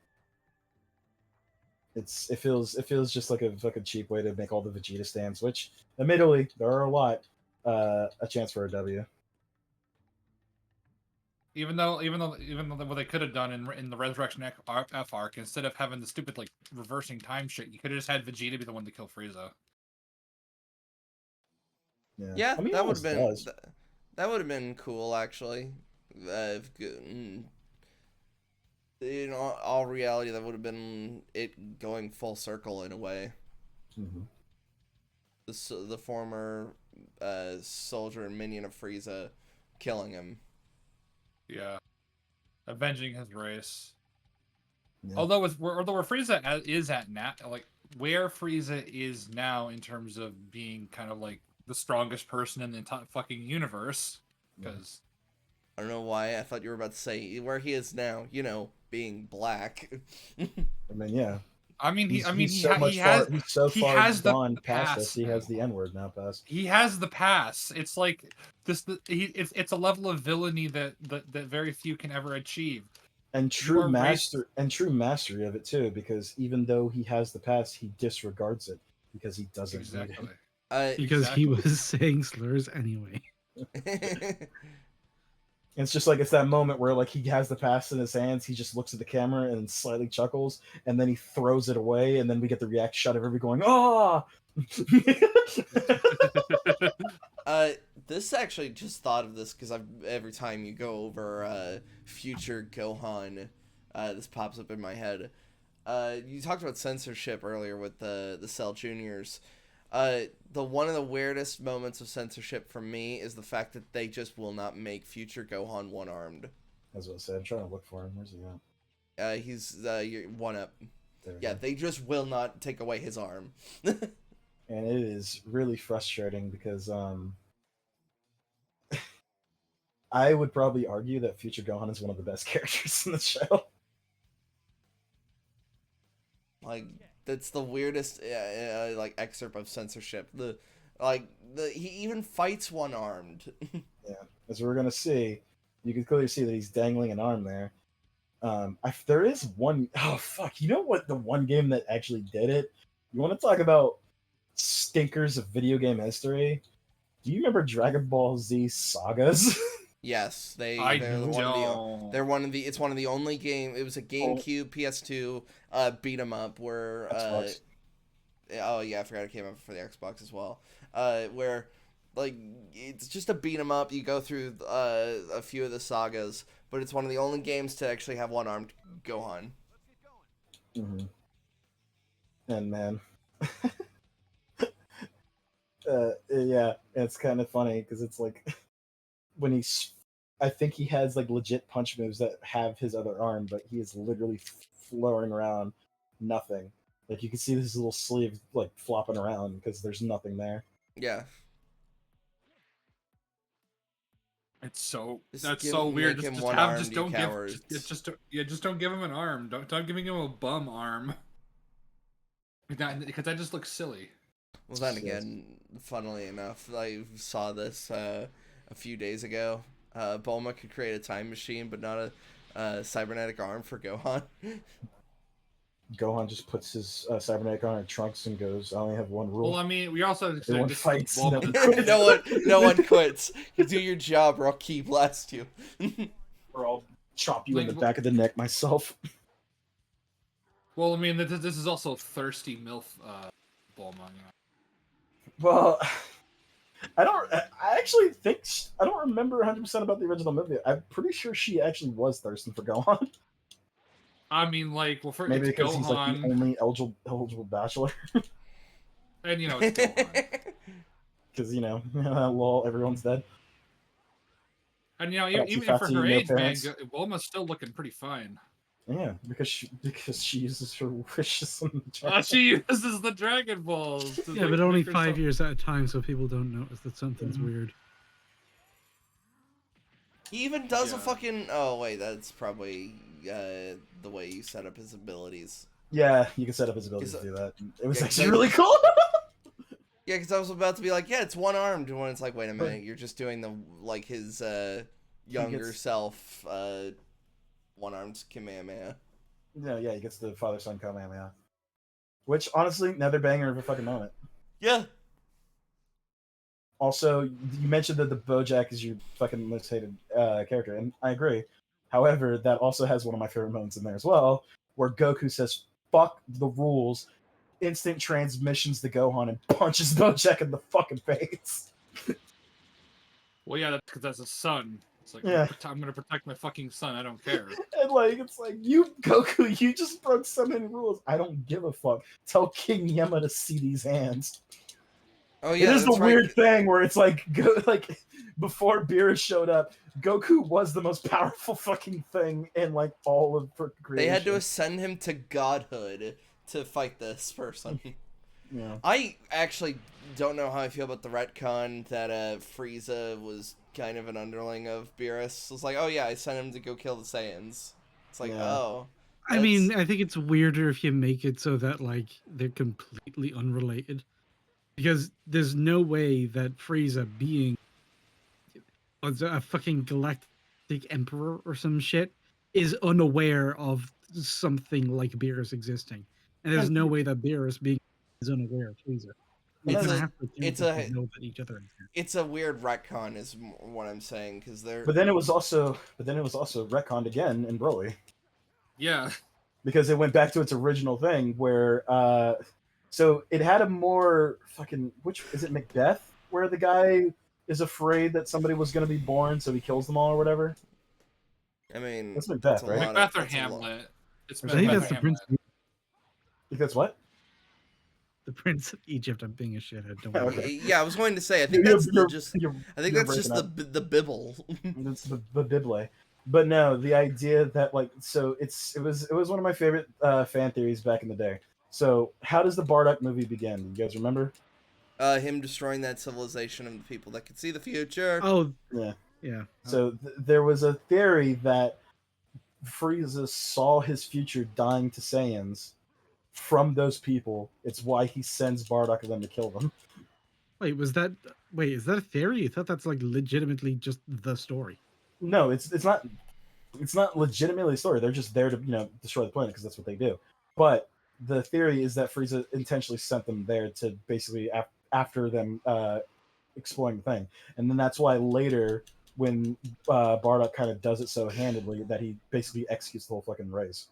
It feels just like a fucking cheap way to make all the Vegeta stands, which admittedly there are a lot. A chance for a W. Even though what they could have done in the Resurrection F arc, instead of having the stupid like reversing time shit, you could have just had Vegeta be the one to kill Frieza. Yeah, I mean, that it would have almost been does. that would have been cool actually. In all reality, that would have been it going full circle in a way. Mhm. The former soldier and minion of Frieza killing him. Yeah, avenging his race. Yeah. Although where Frieza is at now, like where Frieza is now in terms of being kind of like the strongest person in the entire fucking universe, because I don't know why I thought you were about to say where he is now. You know, being black. I mean, yeah. I mean He's he so he far has the gone past us. pass He has now. the N word now past. He has the pass. It's like it's a level of villainy that very few can ever achieve. And You are raised true mastery of it too, because even though he has the past, he disregards it because he doesn't need exactly. Because he Exactly. was saying slurs anyway. it. It's just like it's that moment where like he has the past in his hands, he just looks at the camera and slightly chuckles, and then he throws it away, and then we get the react shot of everybody going, "Oh!" This actually just thought of this because every time you go over future Gohan, this pops up in my head. You talked about censorship earlier with the Cell Juniors. The one of the weirdest moments of censorship for me is the fact that they just will not make future Gohan one armed. As I said, I'm trying to look for him. Where's he at? He's one up. There we Yeah, go. they just will not take away his arm. And it is really frustrating because I would probably argue that Future Gohan is one of the best characters in the show. Like that's the weirdest like excerpt of censorship. He even fights one armed. Yeah, as we're gonna see, you can clearly see that he's dangling an arm there. There is one oh fuck, you know what? The one game that actually did it. You want to talk about stinkers of video game history? Do you remember Dragon Ball Z sagas? Yes, I they're one of the don't. they're one of the it's one of the only game. It was a GameCube, PS2 beat 'em up where Xbox. oh yeah, I forgot it came out for the Xbox as well. Where like it's just a beat 'em up. You go through a few of the sagas, but it's one of the only games to actually have one armed Gohan. Mm-hmm. And man, yeah, it's kind of funny because it's like when he's, I think he has like legit punch moves that have his other arm, but he is literally floating around, nothing. Like you can see his little sleeve like flopping around because there's nothing there. Yeah, That's so weird. make him Just one have just armed, you don't give cowards. just don't give him an arm. Don't giving him a bum arm. Because that just looks silly. Well, then again, funnily enough, I saw this a few days ago. Bulma could create a time machine, but not a cybernetic arm for Gohan. Gohan just puts his cybernetic arm in Trunks and goes, "I only have one rule." Well, I mean, we also Everyone this is fights, no Bulma. one quits. no one quits. You do your job, or I'll key blast you. Or I'll chop you in Like, the back of the neck myself. Well, I mean, this is also thirsty MILF Bulma. You know? Well, I actually think I don't remember 100% about the original movie. I'm pretty sure she actually was thirsting for Gohan. I mean, like, well, Maybe it's because Gohan, he's like the only eligible bachelor. and you know it's Gohan. because lol, everyone's dead. And Fancy, even for fancy, her no age, man, parents. Bulma's still looking pretty fine. Yeah, because she uses her wishes on the Oh, she uses the Dragon Balls. To Yeah, but only 5 years at a time, so people don't notice that something's weird. He even does a fucking... Oh, wait, that's probably the way you set up his abilities. Yeah, you can set up his abilities to do that. It was actually really cool. Yeah, because I was about to be like, yeah, it's one-armed, when it's like, wait a minute, you're just doing the, like, his younger self, one-armed Kamehameha. Yeah, he gets the father-son Kamehameha. Which, honestly, another banger of a fucking moment. Yeah. Also, you mentioned that the Bojack is your fucking most hated character, and I agree. However, that also has one of my favorite moments in there as well, where Goku says, fuck the rules, instant transmissions to Gohan, and punches Bojack in the fucking face. Well, yeah, that's because that's a son. It's like, Yeah. I'm gonna protect my fucking son. I don't care. And it's like, you, Goku, you just broke so many rules. I don't give a fuck. Tell King Yama to see these hands. Oh yeah, it is the weird thing where it's like, before Beerus showed up, Goku was the most powerful fucking thing in all of creation. They had to ascend him to godhood to fight this person. Yeah. I actually don't know how I feel about the retcon that Frieza was kind of an underling of Beerus. It's like, oh yeah, I sent him to go kill the Saiyans. It's like, oh. I mean, I think it's weirder if you make it so that they're completely unrelated. Because there's no way that Frieza being a fucking galactic emperor or some shit is unaware of something like Beerus existing. And there's no way that Beerus being is unaware of Frieza. Know that each other exist. It's a weird retcon is what I'm saying, because they're... But then it was also retconned again in Broly. Yeah. Because it went back to its original thing where so it had a more fucking, which is it, Macbeth, where the guy is afraid that somebody was going to be born, so he kills them all or whatever. I mean, that's Macbeth, right? Macbeth or Hamlet. It's Macbeth. I think that's the Prince. That's what? The Prince of Egypt. I'm being a shithead. Don't worry. Okay. Yeah, I was going to say. I think that's just the Bible. It's the Bible. But no, the idea that so it was one of my favorite fan theories back in the day. So how does the Bardock movie begin? You guys remember? Him destroying that civilization of the people that could see the future. Oh, yeah. So there was a theory that Frieza saw his future dying to Saiyans from those people. It's why he sends Bardock to them to kill them. Wait, is that a theory? I thought that's legitimately just the story. No, it's not. It's not legitimately a story. They're just there to destroy the planet because that's what they do. But the theory is that Frieza intentionally sent them there to basically after them exploring the thing, and then that's why later when Bardock kind of does it so handedly that he basically executes the whole fucking race.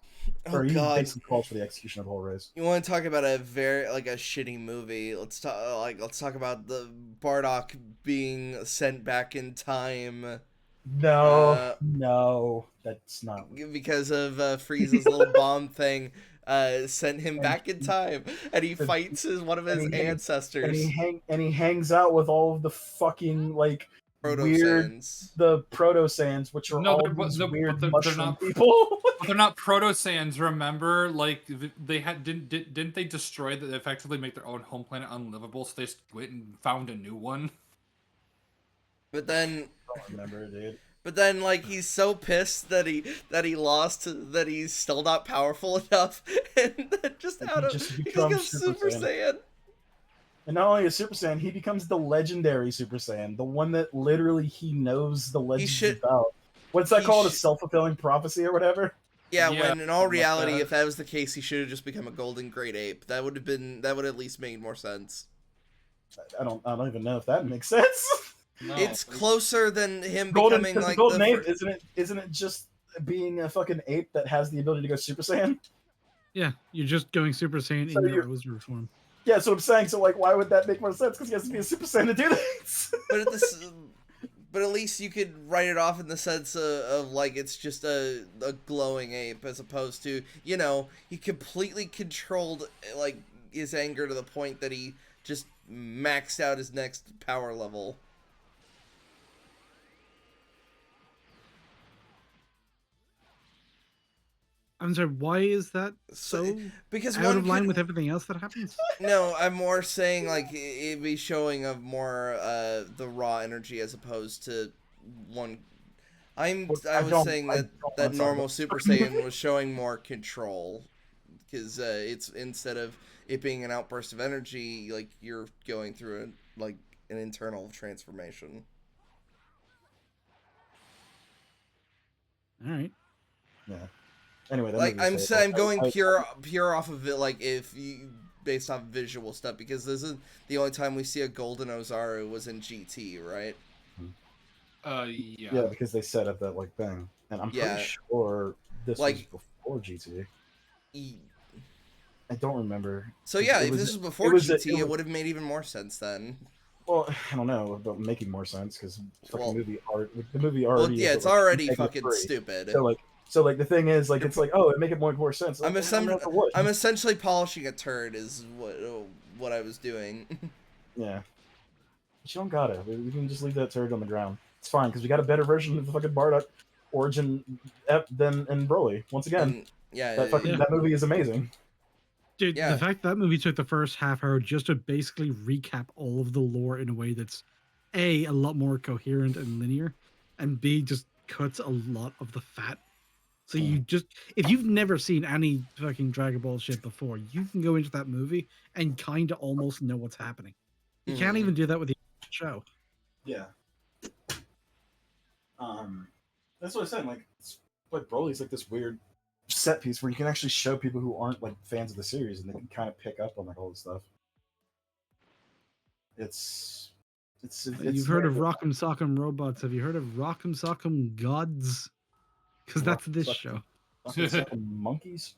Or he basically calls for the execution of the whole race. You want to talk about a very a shitty movie? Let's talk about the Bardock being sent back in time. No, that's not because of Frieza's little bomb thing. Sent him back in time, and he fights one of his ancestors. And he hangs out with all of the fucking Proto-Saiyans. The Proto-Saiyans, which are all these weird mushroom people. But they're not Proto-Saiyans. Remember, they didn't they destroy that, effectively make their own home planet unlivable, so they just went and found a new one. But then, I don't remember, dude. But then, he's so pissed that he lost, that he's still not powerful enough, and then he becomes Super Saiyan. And not only a Super Saiyan, he becomes the legendary Super Saiyan, the one that literally he knows the legends about. What's that called? A self-fulfilling prophecy or whatever? Yeah, when in all reality, if that was the case, he should have just become a golden great ape. That would at least made more sense. I don't even know if that makes sense. No, it's closer than him becoming the golden ape, isn't it just being a fucking ape that has the ability to go Super Saiyan? Yeah, you're just going Super Saiyan in your rosary form. Yeah, that's what I'm saying. So why would that make more sense? Because he has to be a Super Saiyan to do this. But at least you could write it off in the sense of it's just a glowing ape, as opposed to he completely controlled his anger to the point that he just maxed out his next power level. I'm sorry, why is that so because out of line with everything else that happens? No, I'm more saying like it'd be showing of more the raw energy as opposed to one. I was saying that normal Super Saiyan was showing more control, because it's instead of it being an outburst of energy, like you're going through like an internal transformation. All right. Yeah. Anyway, that Like movie's I'm going pure off of it, like if you based off visual stuff, because this is the only time we see a golden Ozaru was in GT, right? Yeah. Yeah, because they set up that like thing, and I'm pretty sure this was before GT. I don't remember. So yeah, if this was before GT, it would have made even more sense then. Well, I don't know about making more sense because the movie already. Well, yeah, it's already fucking -3. stupid. So the thing is, like, it's like, oh, it make it more sense. I'm essentially polishing a turd, is what I was doing. Yeah, but you don't gotta. We can just leave that turd on the ground. It's fine because we got a better version of the fucking Bardock origin than in Broly. Once again, that movie is amazing. Dude, the fact that movie took the first half hour just to basically recap all of the lore in a way that's A, a lot more coherent and linear, and B, just cuts a lot of the fat. So you just, if you've never seen any fucking Dragon Ball shit before, you can go into that movie and kind of almost know what's happening. You can't even do that with the show. Yeah. That's what I said. Like Broly's like this weird set piece where you can actually show people who aren't like fans of the series, and they can kind of pick up on like all this stuff. It's You've heard of Rock'em Sock'em Robots. Have you heard of Rock'em Sock'em Gods? Because that's this show. Rock'em Sock'em Monkeys?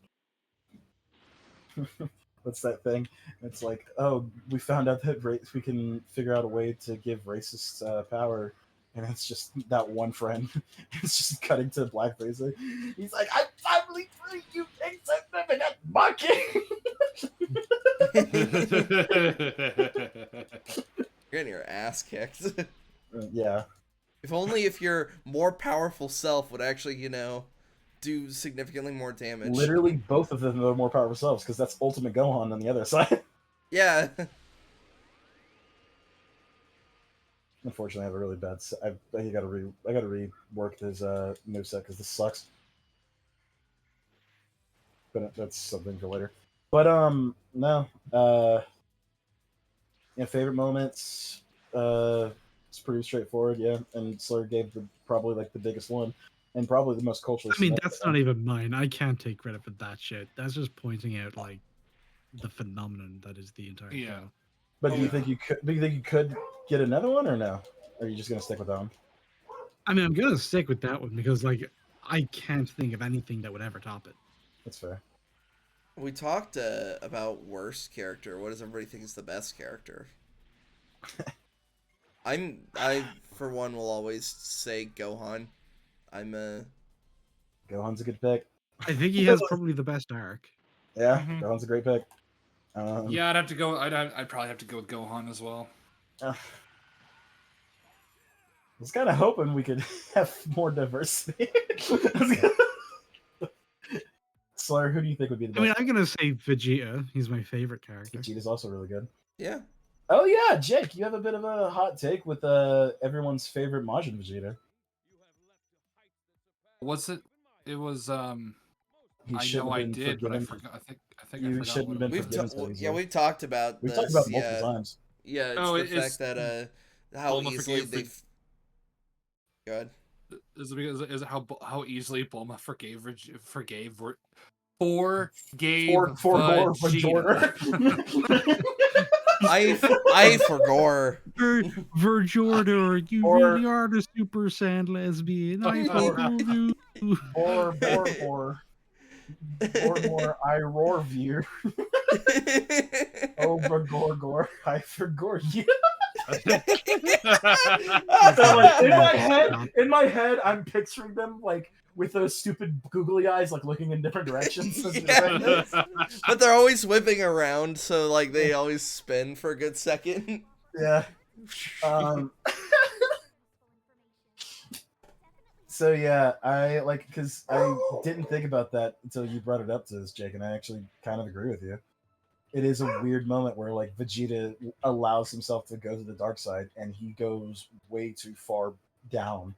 What's that thing? It's like, oh, we found out that we can figure out a way to give racists power, and it's just that one friend. It's just cutting to blackface. He's like, I'm finally free, you pigs and women at monkey. You're getting your ass kicked. Yeah. If your more powerful self would actually, do significantly more damage. Literally, both of them are more powerful selves, because that's Ultimate Gohan on the other side. Yeah. Unfortunately, I have a really bad. I gotta rework his moveset because this sucks. But that's something for later. But no. Favorite moments. It's pretty straightforward, yeah. And Slur gave probably like the biggest one, and probably the most culturally. I mean, that's not even mine. I can't take credit for that shit. That's just pointing out like the phenomenon that is the entire show. But do you think you could? Do you think you could get another one, or no? Or are you just gonna stick with that one? I mean, I'm gonna stick with that one because like I can't think of anything that would ever top it. That's fair. We talked about worst character. What does everybody think is the best character? I for one will always say Gohan. Gohan's a good pick. I think he has probably the best arc. Yeah, Gohan's a great pick. Yeah, I'd have to go. I'd probably have to go with Gohan as well. I was kind of hoping we could have more diversity. Slur, who do you think would be the best? I mean, I'm gonna say Vegeta. He's my favorite character. Vegeta's also really good. Yeah. Oh yeah, Jake, you have a bit of a hot take with everyone's favorite Majin Vegeta. Was it? It was. I know I did, but I forgot. I think you shouldn't have been forgiven. We've talked about this. We've talked about it multiple times. Yeah, it's the fact that how easily they. Go ahead. Is it how easily Bulma forgave Vegeta? I forgore. Verjorder, you really are the Super Saiyan lesbian. I forgore you. More, I roar view. Oh, Gorgor, I forgore you. So, like, in my head, I'm picturing them like with those stupid googly eyes, like looking in different directions. As Yeah. But they're always whipping around, so like they always spin for a good second. Yeah. So yeah, I like because I didn't think about that until you brought it up to this, Jake, and I actually kind of agree with you. It is a weird moment where like Vegeta allows himself to go to the dark side, and he goes way too far down.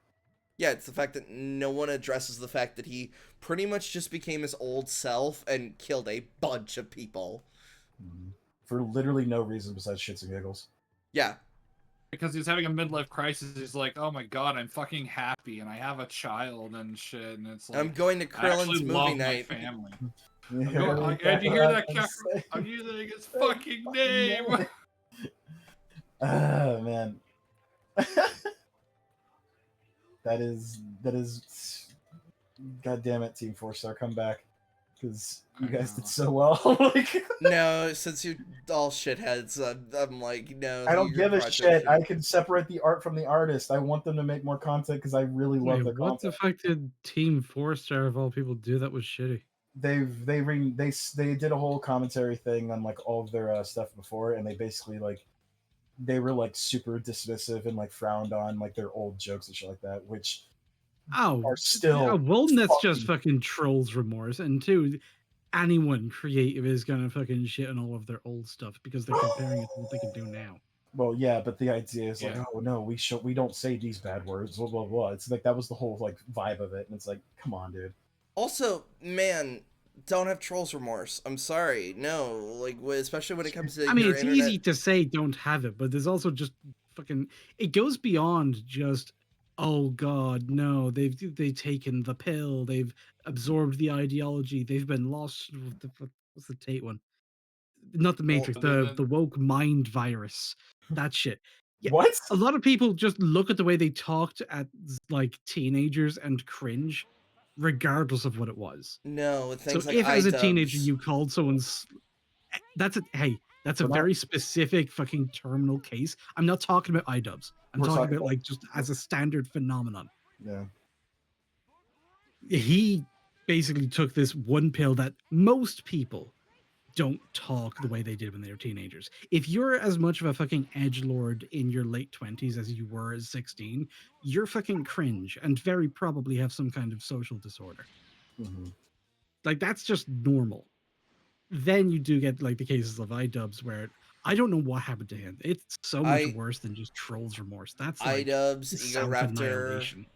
Yeah, it's the fact that no one addresses the fact that he pretty much just became his old self and killed a bunch of people. For literally no reason besides shits and giggles. Yeah. Because he's having a midlife crisis. He's like, oh my god, I'm fucking happy and I have a child and shit. And it's like, I'm going to I actually Krillin's movie love night. my family. Yeah, And you hear that, I'm using his fucking name. Oh man. that is god damn it, Team 4-Star, come back. Because you guys did so well. Like, no, since you all shitheads, I'm like, no. I don't your give a project shit. should- I can separate the art from the artist. I want them to make more content because I really love Wait, their what the content. fuck did Team 4-Star of all people do that was shitty? They did a whole commentary thing on like all of their stuff before, and they basically like they were like super dismissive and like frowned on like their old jokes and shit like that, which Oh, are still one that's just fucking- fucking trolls remorse, and two, anyone creative is gonna fucking shit on all of their old stuff because they're comparing it to what they can do now. Well, yeah, but the idea is like, Yeah. oh no, we don't say these bad words, blah blah blah. It's like that was the whole like vibe of it, and it's like, come on, dude. Also, man, don't have trolls remorse. I'm sorry. No, like especially when it comes to I mean, your it's internet. easy to say don't have it, but there's also just fucking. It goes beyond just, oh god, no, they've taken the pill, they've absorbed the ideology, they've been lost. What's the Tate one? Not the Matrix, the woke mind virus. That shit. Yeah, What? a lot of people just look at the way they talked at like teenagers and cringe, regardless of what it was. No, with things So like if as a teenager iDubbbz. you called someone's that's a hey, that's a We're not- very specific fucking terminal case. I'm not talking about iDubbbz. I'm We're talking talking about about- like just as a standard phenomenon. Yeah. He basically took this one pill that most people don't talk the way they did when they were teenagers. If you're as much of a fucking edgelord in your late 20s as you were at 16, you're fucking cringe and very probably have some kind of social disorder. Mm-hmm. Like that's just normal. Then you do get like the cases of iDubbbz where I don't know what happened to him. It's so much worse than just trolls remorse. That's like iDubbbz, Ego Raptor, self-annihilation.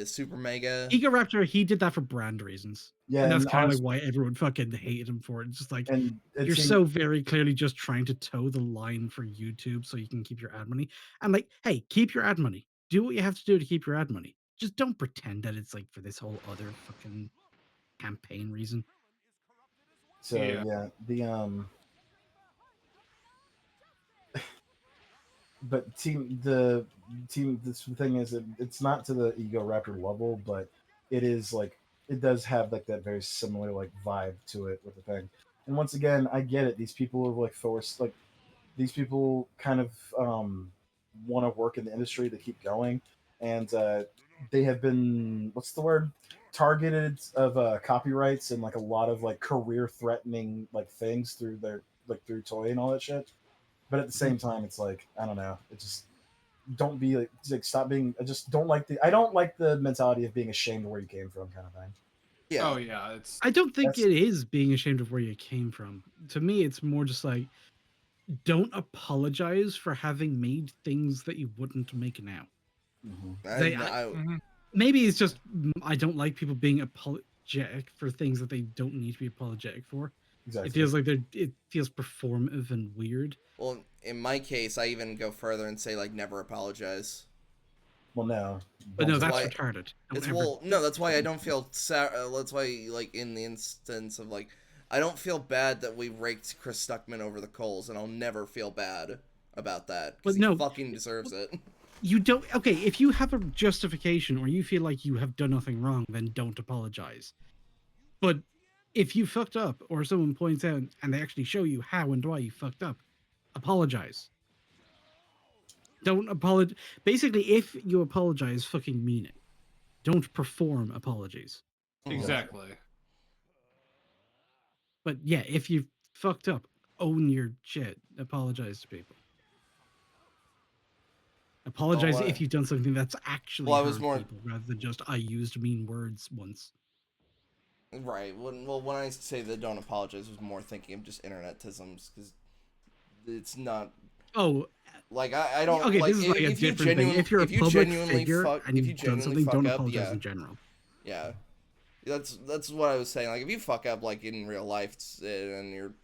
Super Mega. Ego Raptor, he did that for brand reasons. Yeah, and that's and kind of honest- like why everyone fucking hated him for it. It's just like and it you're seemed- so very clearly just trying to toe the line for YouTube so you can keep your ad money. And like, hey, keep your ad money. Do what you have to do to keep your ad money. Just don't pretend that it's like for this whole other fucking campaign reason. So Yeah. yeah, but the team this thing is it's not to the Ego Raptor level, but it is like it does have like that very similar like vibe to it with the thing. And once again, I get it. These people are like forced like these people kind of want to work in the industry to keep going, and they have been what's the word targeted of copyrights and like a lot of like career threatening like things through their like through toy and all that shit. But at the same time, it's like I don't know. It just don't be like stop being. I just don't like I don't like the mentality of being ashamed of where you came from, kind of thing. Yeah. Oh yeah, it's I don't think That's- it is being ashamed of where you came from. To me, it's more just like don't apologize for having made things that you wouldn't make now. Mhm. Maybe it's just I don't like people being apologetic for things that they don't need to be apologetic for. Exactly. It feels like it feels performative and weird. Well, in my case, I even go further and say like never apologize. Well, no. But no, Don't- that's why- retarded. Don't It's ever- well, no, that's why I don't feel sad. That's why, like in the instance of like, I don't feel bad that we raked Chris Stuckman over the coals, and I'll never feel bad about that because But no- he fucking deserves it. You don't. Okay, if you have a justification or you feel like you have done nothing wrong, then don't apologize. But if you fucked up or someone points out and they actually show you how and why you fucked up, apologize. Don't apologize. Basically, if you apologize, fucking mean it. don't perform apologies. Exactly. But yeah, if you fucked up, own your shit. Apologize to people. Apologize if you've done something that's actually Well, I was hurt more- people rather than just I used mean words once. Right. When I say that don't apologize, I was more thinking of just internetisms because it's not. Oh, Like I don't. okay. Like, This is like a if you different thing. If you're a if you public genuinely figure fuck, and if you you've done genuinely something, fuck don't up, apologize yeah, in general. yeah. That's what I was saying. Like if you fuck up like in real life and you're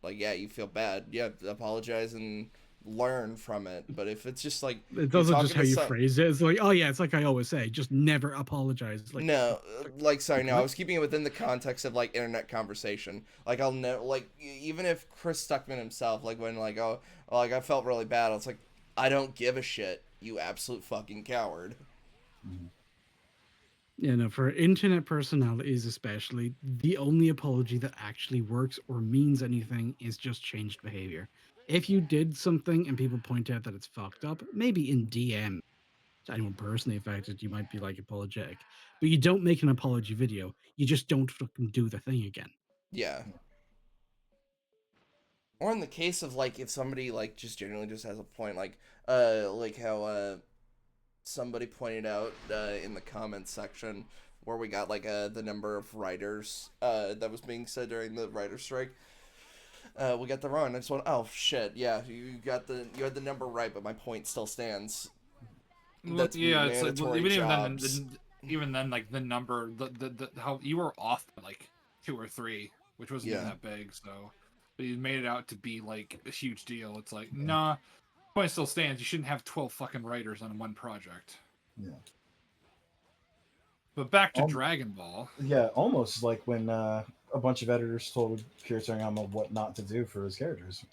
like, yeah, you feel bad, yeah, apologize and learn from it. But if it's just like It's also just how you phrase it. It's like, oh yeah, it's like I always say, just never apologize. Like, no, like sorry, no, I was keeping it within the context of like internet conversation. Like I'll never like even if Chris Stuckman himself, like when like like I felt really bad, I was like, I don't give a shit, you absolute fucking coward. you know, for internet personalities especially, the only apology that actually works or means anything is just changed behavior. If you did something and people point out that it's fucked up, maybe in DM to anyone personally affected, you might be like apologetic. But you don't make an apology video. You just don't fucking do the thing again. Yeah. Or in the case of like if somebody like just generally just has a point, like how somebody pointed out in the comments section where we got like the number of writers that was being said during the writer strike. We got the wrong. I just went, oh shit, yeah, you had the number right, but my point still stands. That's yeah, it's like mandatory jobs. even then, like the number, the how you were off by, like 2 or 3, which wasn't even that big. So, but you made it out to be like a huge deal. It's like, nah, point still stands. You shouldn't have 12 fucking writers on one project. Yeah. But back to Dragon Ball. Yeah, almost like when a bunch of editors told Akira Toriyama what not to do for his characters.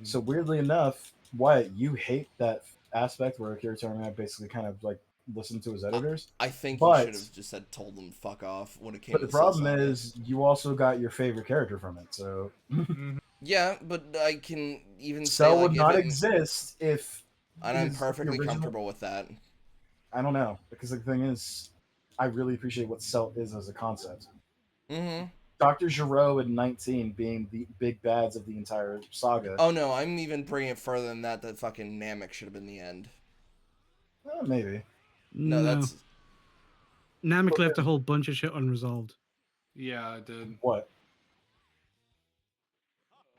So weirdly enough, Wyatt, you hate that aspect where Akira Toriyama basically kind of like listened to his editors. I think but, he should have just said told them fuck off when it came. But to the problem is, you also got your favorite character from it. So yeah, but I can even Cell say like, would not exist if. And I'm perfectly comfortable with that. I don't know, because the thing is, I really appreciate what Cell is as a concept. Mm-hmm. Dr. Gero and 19 being the big bads of the entire saga. Oh no, I'm even bringing it further than that. That fucking Namek should have been the end. Maybe. No, that's Namek left a whole bunch of shit unresolved. Yeah, I did. What?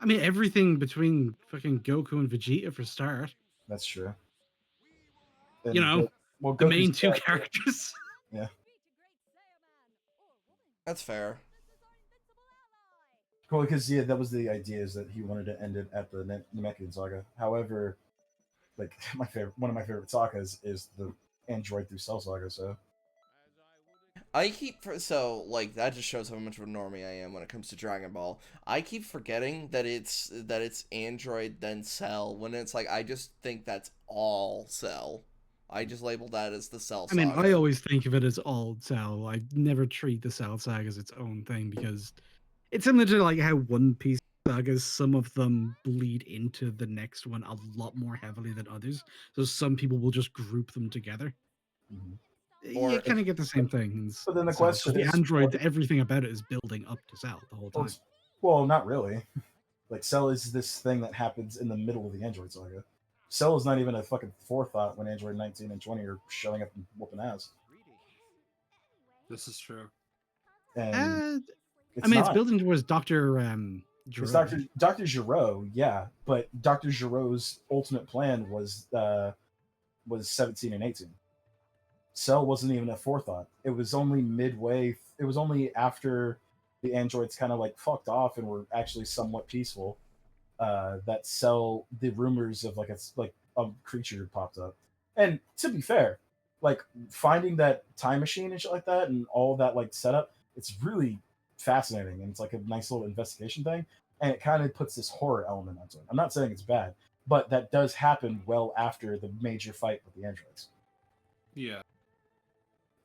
I mean, everything between fucking Goku and Vegeta for start. That's true. And you know, the main two characters. Yeah. That's fair. Well, because that was the idea, is that he wanted to end it at the Namekian saga. However, like one of my favorite sagas is the Android through Cell saga. So I keep like that just shows how much of a normie I am when it comes to Dragon Ball. I keep forgetting that it's Android then Cell, when it's like I just think that's all Cell. I just labeled that as the Cell saga. I mean, I always think of it as all Cell. I never treat the Cell saga as its own thing because it's similar to like how One Piece sagas, some of them bleed into the next one a lot more heavily than others. So some people will just group them together. Or you kind of get the same thing. But then the question the is, Android, everything about it is building up to Cell the whole time. Well, not really. Like, Cell is this thing that happens in the middle of the Android saga. Cell is not even a fucking forethought when Android 19 and 20 are showing up and whooping ass. This is true. And it's building towards Dr. It's Dr. Gero, yeah, but Dr. Gero's ultimate plan was 17 and 18. Cell wasn't even a forethought. It was only midway. It was only after the androids kind of like fucked off and were actually somewhat peaceful that Cell, the rumors of like a creature popped up. And to be fair, like finding that time machine and shit like that and all that like setup, it's really fascinating, and it's like a nice little investigation thing, and it kind of puts this horror element onto it. I'm not saying it's bad, but that does happen well after the major fight with the androids. Yeah.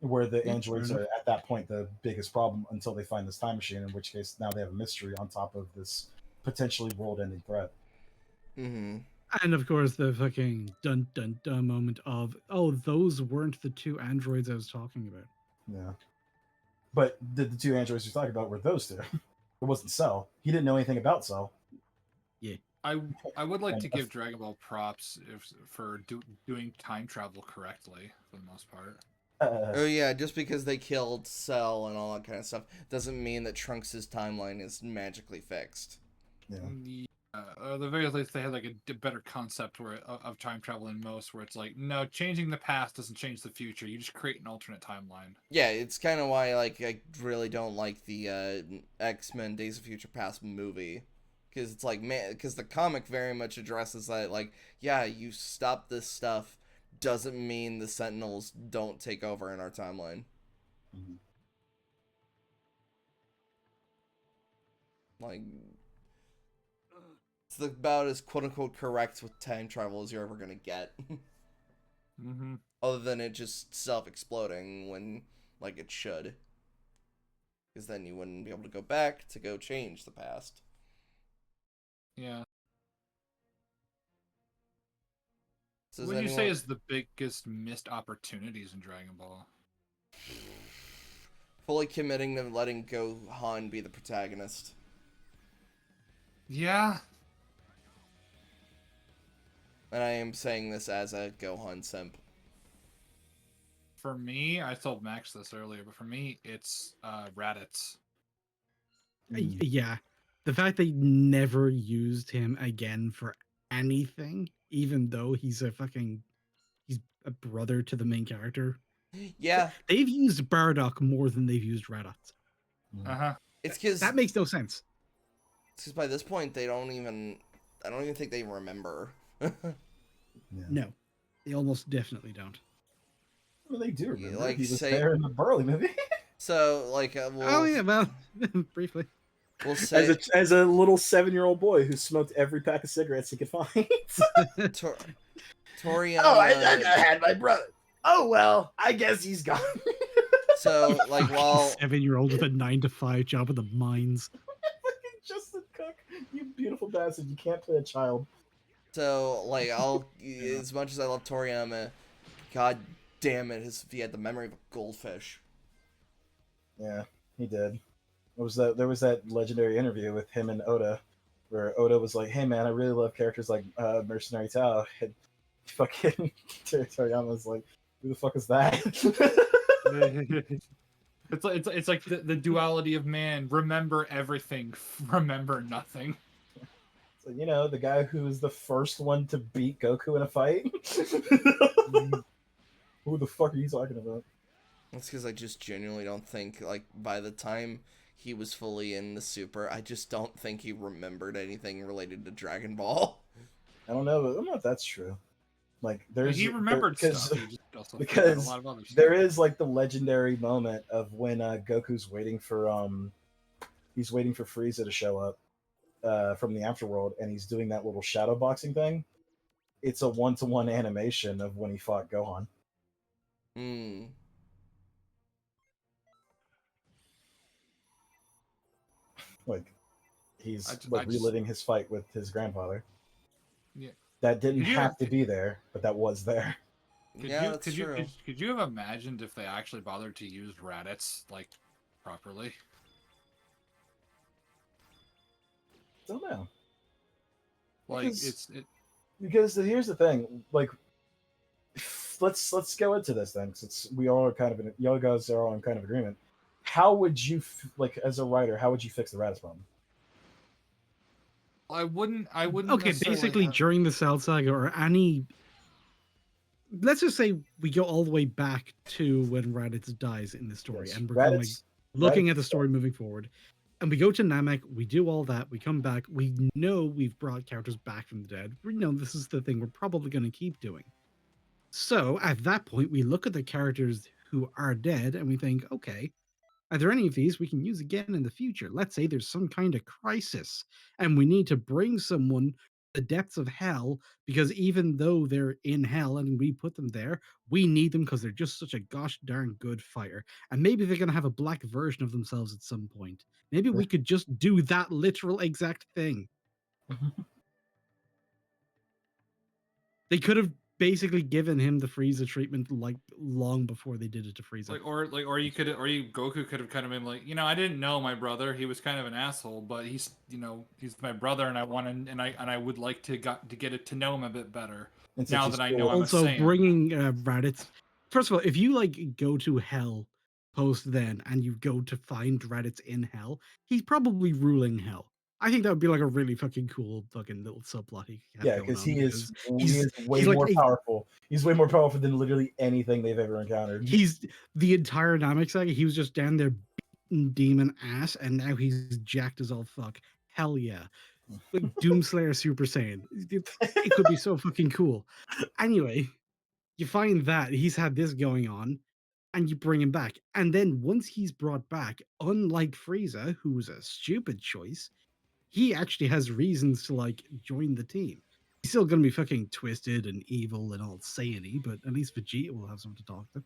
Where the androids are at that point the biggest problem until they find this time machine, in which case now they have a mystery on top of this potentially world-ending threat. Mm-hmm. And of course, the fucking dun dun dun moment of, oh, those weren't the two androids I was talking about. Yeah. But the two androids you're talking about were those two. It wasn't Cell. He didn't know anything about Cell. Yeah. I would like And to give Dragon Ball props for doing time travel correctly for the most part. Oh yeah, just because they killed Cell and all that kind of stuff doesn't mean that Trunks' timeline is magically fixed. Yeah. At the very least, they had like a better concept of time travel in most, where it's like, no, changing the past doesn't change the future. You just create an alternate timeline. Yeah, it's kind of why I really don't like the X-Men Days of Future Past movie, because it's like, man, because the comic very much addresses that, like, yeah, you stop this stuff doesn't mean the Sentinels don't take over in our timeline. Mhm. Like, it's about as quote unquote correct with time travel as you're ever gonna get. Mm-hmm. Other than it just self-exploding when, like, it should. Because then you wouldn't be able to go back to go change the past. Yeah. So What would you say is the biggest missed opportunities in Dragon Ball? fully committing to letting Gohan be the protagonist? Yeah. And I am saying this as a Gohan simp. For me, I told Max this earlier, but for me, it's Raditz. Yeah. The fact they never used him again for anything, even though he's a brother to the main character. Yeah, They've used Bardock more than they've used Raditz. Uh-huh. it's because That makes no sense. by this point they don't even. I don't even think they remember. Yeah. No, they almost definitely don't. Well, they do remember. Like, He was say- there in the Burley movie. So like, Oh yeah, well, briefly. we'll say as a little 7-year-old boy who smoked every pack of cigarettes he could find. Toriyama. Oh, I had my brother. Oh well, I guess he's gone. So like, while 7-year-old with a 9-to-5 job in the mines. Fucking Justin Cook, you beautiful bastard! You can't play a child. so like, I'll as much as I love Toriyama, god damn it, he had the memory of a goldfish. Yeah, he did. There was that legendary interview with him and Oda, where Oda was like, "Hey man, I really love characters like Mercenary Tao." And fucking Toriyama was like, "Who the fuck is that?" It's like the duality of man. Remember everything, remember nothing. So, you know, the guy who was the first one to beat Goku in a fight. Who the fuck are you talking about? That's because I just genuinely don't think, like, by the time he was fully in the Super, I just don't think he remembered anything related to Dragon Ball. I don't know, but I don't know if that's true. Like, there's He remembered stuff. He just also forgot a lot of other stuff. there is like the legendary moment of when Goku's waiting for Frieza to show up from the afterworld, and he's doing that little shadow boxing thing. It's a 1-to-1 animation of when he fought Gohan. Hmm. Like, he's I just- reliving his fight with his grandfather. Yeah. That didn't Could you- have to be there, but that was there. Yeah, that's true. Could you have imagined if they actually bothered to use Raditz like properly? Don't know. Like Because- it. Because here's the thing, like, let's go into this then, since we all are kind of y'all guys are all in kind of agreement. How would you like, as a writer? How would you fix the Raditz problem? I wouldn't. Okay, necessarily basically have- during the Cell Saga or any. Let's just say we go all the way back to when Raditz dies in the story, Yes, and we're kind of like Raditz- looking Raditz- at the story moving forward. And we go to Namek, we do all that, we come back, we know we've brought characters back from the dead. We know this is the thing we're probably going to keep doing. So at that point, we look at the characters who are dead and we think, okay, are there any of these we can use again in the future? Let's say there's some kind of crisis and we need to bring someone the depths of hell, because even though they're in hell and we put them there, we need them because they're just such a gosh darn good fighter. And maybe they're going to have a black version of themselves at some point. Maybe we could just do that literal exact thing. They could have basically given him the Frieza treatment like long before they did it to Frieza. Goku could have kind of been like, I didn't know my brother. He was kind of an asshole, but he's my brother, and I would like to get it to know him a bit better. And Now since that I he's know I'm a Also, Saiyan. bringing Raditz. First of all, if you like go to hell post then and you go to find Raditz in hell, he's probably ruling hell. I think that would be like a really fucking cool fucking little subplot he could have yeah, going because on. he is he's way like more a powerful. He's way more powerful than literally anything they've ever encountered. he's the entire Namek saga. He was just down there beating demon ass, and now he's jacked as all fuck. Hell yeah, like Doomslayer Super Saiyan. It could be so fucking cool. Anyway, you find that he's had this going on, and you bring him back, and then once he's brought back, unlike Frieza, who was a stupid choice, he actually has reasons to like join the team. He's still gonna be fucking twisted and evil and all Saiyan-y, but at least Vegeta will have someone to talk to.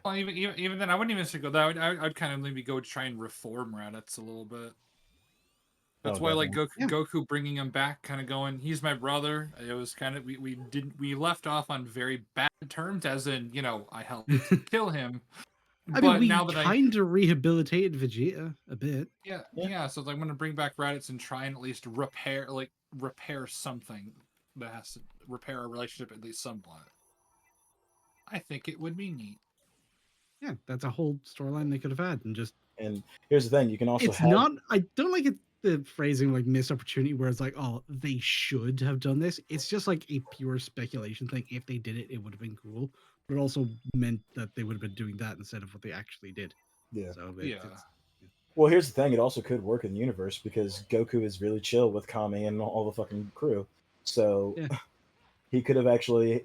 Well, even then, I wouldn't even say go that. I'd kind of maybe go try and reform Raditz a little bit. That's why, like Goku bringing him back, kind of going, he's my brother. It was kind of we left off on very bad terms, as in I helped kill him. I But mean, we now that kind of rehabilitated Vegeta a bit. yeah. So I'm gonna bring back Raditz and try and at least repair something that has to repair our relationship at least somewhat. I think it would be neat. Yeah, that's a whole storyline they could have had, and just. And here's the thing: you can also It's have. not. I don't like it. The phrasing like missed opportunity, where it's like, oh, they should have done this. It's just like a pure speculation thing. If they did it, it would have been cool. But it also meant that they would have been doing that instead of what they actually did. Yeah. So Well, here's the thing: it also could work in the universe because Goku is really chill with Kami and all the fucking crew. So Yeah. they could have actually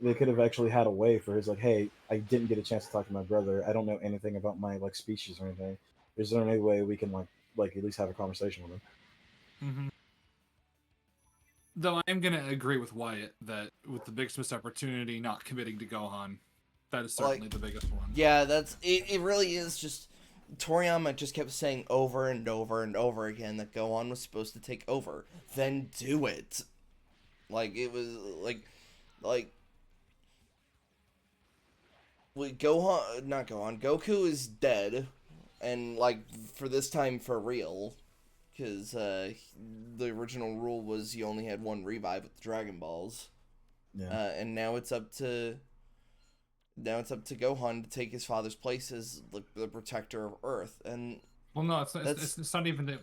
had a way for his like, hey, I didn't get a chance to talk to my brother. I don't know anything about my like species or anything. Is there any way we can like at least have a conversation with him? Mm-hmm. Though I am gonna agree with Wyatt that with the biggest missed opportunity, not committing to Gohan, that is certainly the biggest one. Yeah, that's it. It really is just Toriyama just kept saying over and over and over again that Gohan was supposed to take over. Then do it. Like it was like Gohan, not Gohan. Goku is dead, and like for this time for real, because the original rule was you only had one revive with the Dragon Balls. Yeah. And now it's up to Gohan to take his father's place as the protector of Earth. And well, no, it's not even the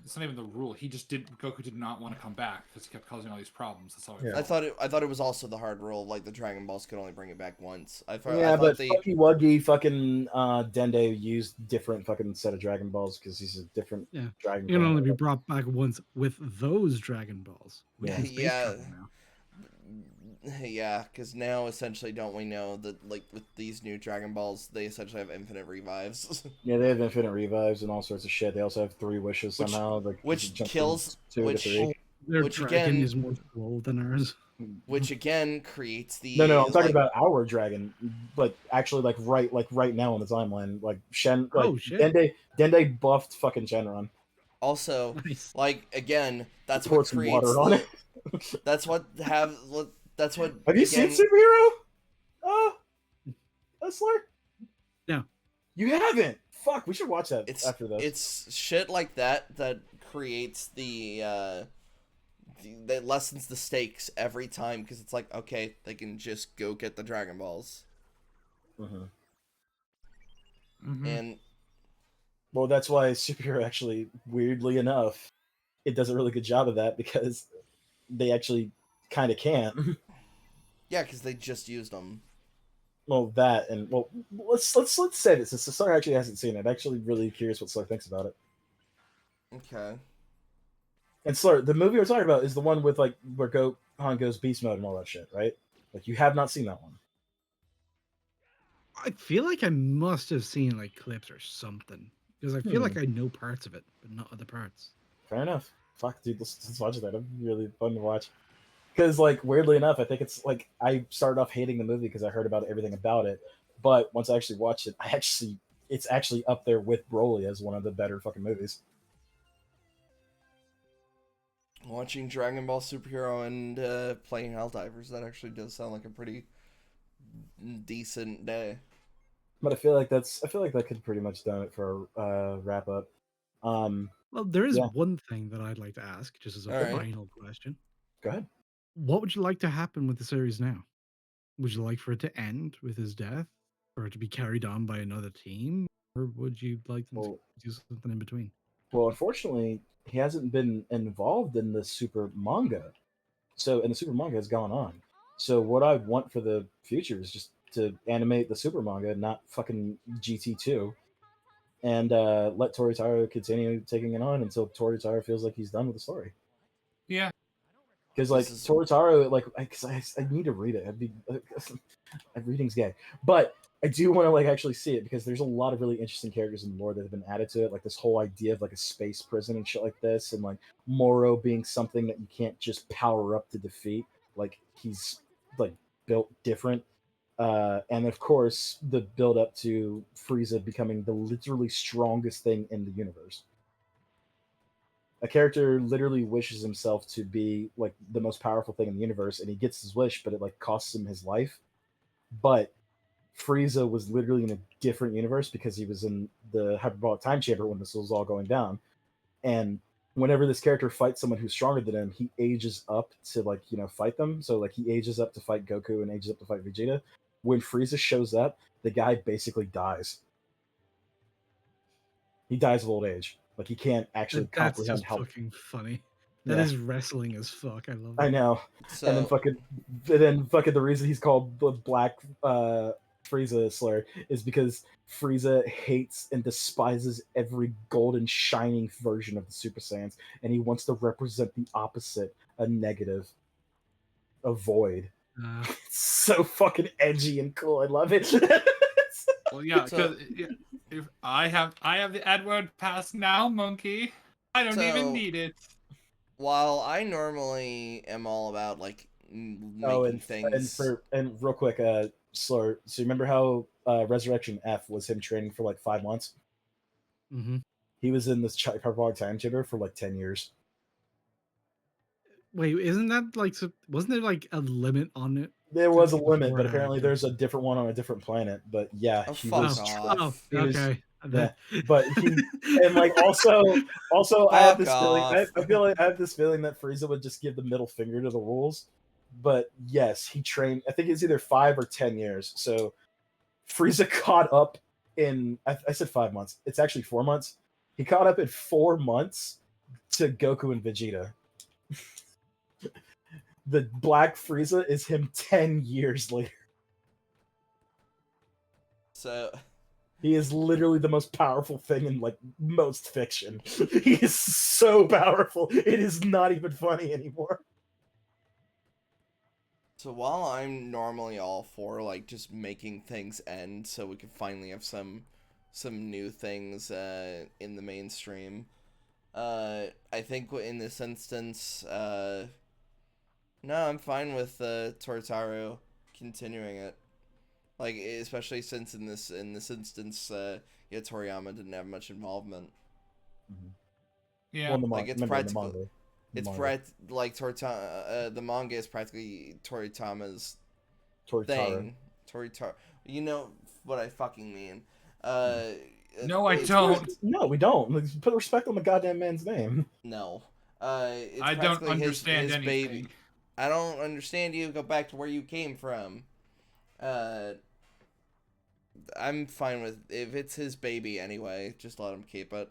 rule. Goku did not want to come back because he kept causing all these problems. That's all. Yeah. I thought it was also the hard rule, like the Dragon Balls could only bring it back once. I thought but Fucky Wuggy fucking Dende used different fucking set of Dragon Balls because he's a different Dragon. He can only be brought back once with those Dragon Balls. Yeah, because now essentially don't we know that like with these new Dragon Balls they essentially have infinite revives. Yeah, they have infinite revives and all sorts of shit. They also have 3 wishes somehow, which kills 2 to 3. Their which dragon again is more slow than ours. Which again creates the No, I'm talking about our dragon, but actually like right now on the timeline, like Dende buffed fucking Shenron. Also, nice. like again, that's poured what some creates. Water on it. That's what That's what. Have you seen Superhero? Hustler? No. You haven't. Fuck, we should watch that after this. It's shit like that creates that lessens the stakes every time because it's like, okay, they can just go get the Dragon Balls. Mm-hmm. Mm-hmm. And well, that's why Superhero actually, weirdly enough, it does a really good job of that because they actually kind of can't. Yeah, because they just used them. Well, that and let's say this. Since Slur actually hasn't seen it, I'm actually really curious what Slur thinks about it. Okay. And Slur, the movie we're talking about is the one with like where Gohan goes beast mode and all that shit, right? Like you have not seen that one. I feel like I must have seen like clips or something because I feel like I know parts of it, but not other parts. Fair enough. Fuck, dude, let's watch that. It'd be really fun to watch. Because, like, weirdly enough, I think it's like I started off hating the movie because I heard about everything about it. But once I actually watched it, it's actually up there with Broly as one of the better fucking movies. Watching Dragon Ball Superhero and playing Helldivers, that actually does sound like a pretty decent day. But I feel like that could pretty much done it for a wrap up. Well, there is Yeah. one thing that I'd like to ask, just as a All right. final question. Go ahead. What would you like to happen with the series now? Would you like for it to end with his death, or it to be carried on by another team, or would you like them Well, to do something in between? well, unfortunately, he hasn't been involved in the super manga. So, and the super manga has gone on. So, what I want for the future is just to animate the super manga, not fucking GT2, and let Toritaro continue taking it on until Toritaro feels like he's done with the story. Yeah. Because like Toritaro, like, I need to read it. Reading's gay, but I do want to like actually see it because there's a lot of really interesting characters in lore that have been added to it, like this whole idea of like a space prison and shit like this, and like Moro being something that you can't just power up to defeat. Like he's like built different, and of course the build up to Frieza becoming the literally strongest thing in the universe. A character literally wishes himself to be like the most powerful thing in the universe, and he gets his wish, but it like costs him his life. But Frieza was literally in a different universe because he was in the hyperbolic time chamber when this was all going down. And whenever this character fights someone who's stronger than him, he ages up to like, fight them. So like he ages up to fight Goku and ages up to fight Vegeta. When Frieza shows up, the guy basically dies. He dies of old age. Like he can't actually That's comprehend just how. fucking funny. That Yeah. is wrestling as fuck. I love I it. know. So, And then fucking the reason he's called the Black Frieza slur is because Frieza hates and despises every golden shining version of the Super Saiyans, and he wants to represent the opposite, a negative, a void. Uh, It's so fucking edgy and cool. I love it. Well, yeah, So- because if I have the Edward pass now, monkey. I don't even So- need it. while I normally am all about like making and things, and real quick, slur. So you remember how Resurrection F was him training for like 5 months? mhm. He was in this hyperbolic time chamber for like 10 years. Wait, isn't that like wasn't there like a limit on it? There was a limit, Before but and apparently after? there's a different one on a different planet. But yeah, oh he fuck was. off, He was. okay. Yeah, but he and like also I have Fuck this feeling. off. I feel like I have this feeling that Frieza would just give the middle finger to the rules. But yes, he trained. I think it's either 5 or 10 years. So Frieza caught up in. I said 5 months. It's actually 4 months. He caught up in 4 months to Goku and Vegeta. The Black Frieza is him 10 years later. So, He is literally the most powerful thing in like most fiction. He is so powerful. It is not even funny anymore. so while I'm normally all for like just making things end, so we can finally have some new things in the mainstream. I think in this instance, no, I'm fine with Tortaro continuing it. Like especially since in this instance, yeah, Toriyama didn't have much involvement. Yeah. Well, in the Like, it's remember, in the practical- manga. It's like the manga is practically Toritama's Toritaro. thing. Toritaro. You know what I fucking mean. No, I it's don't. No, we don't. Like, put respect on the goddamn man's name. No. It's I don't practically understand his anything. baby. I don't understand you. Go back to where you came from. I'm fine with if it's his baby anyway. Just let him keep it.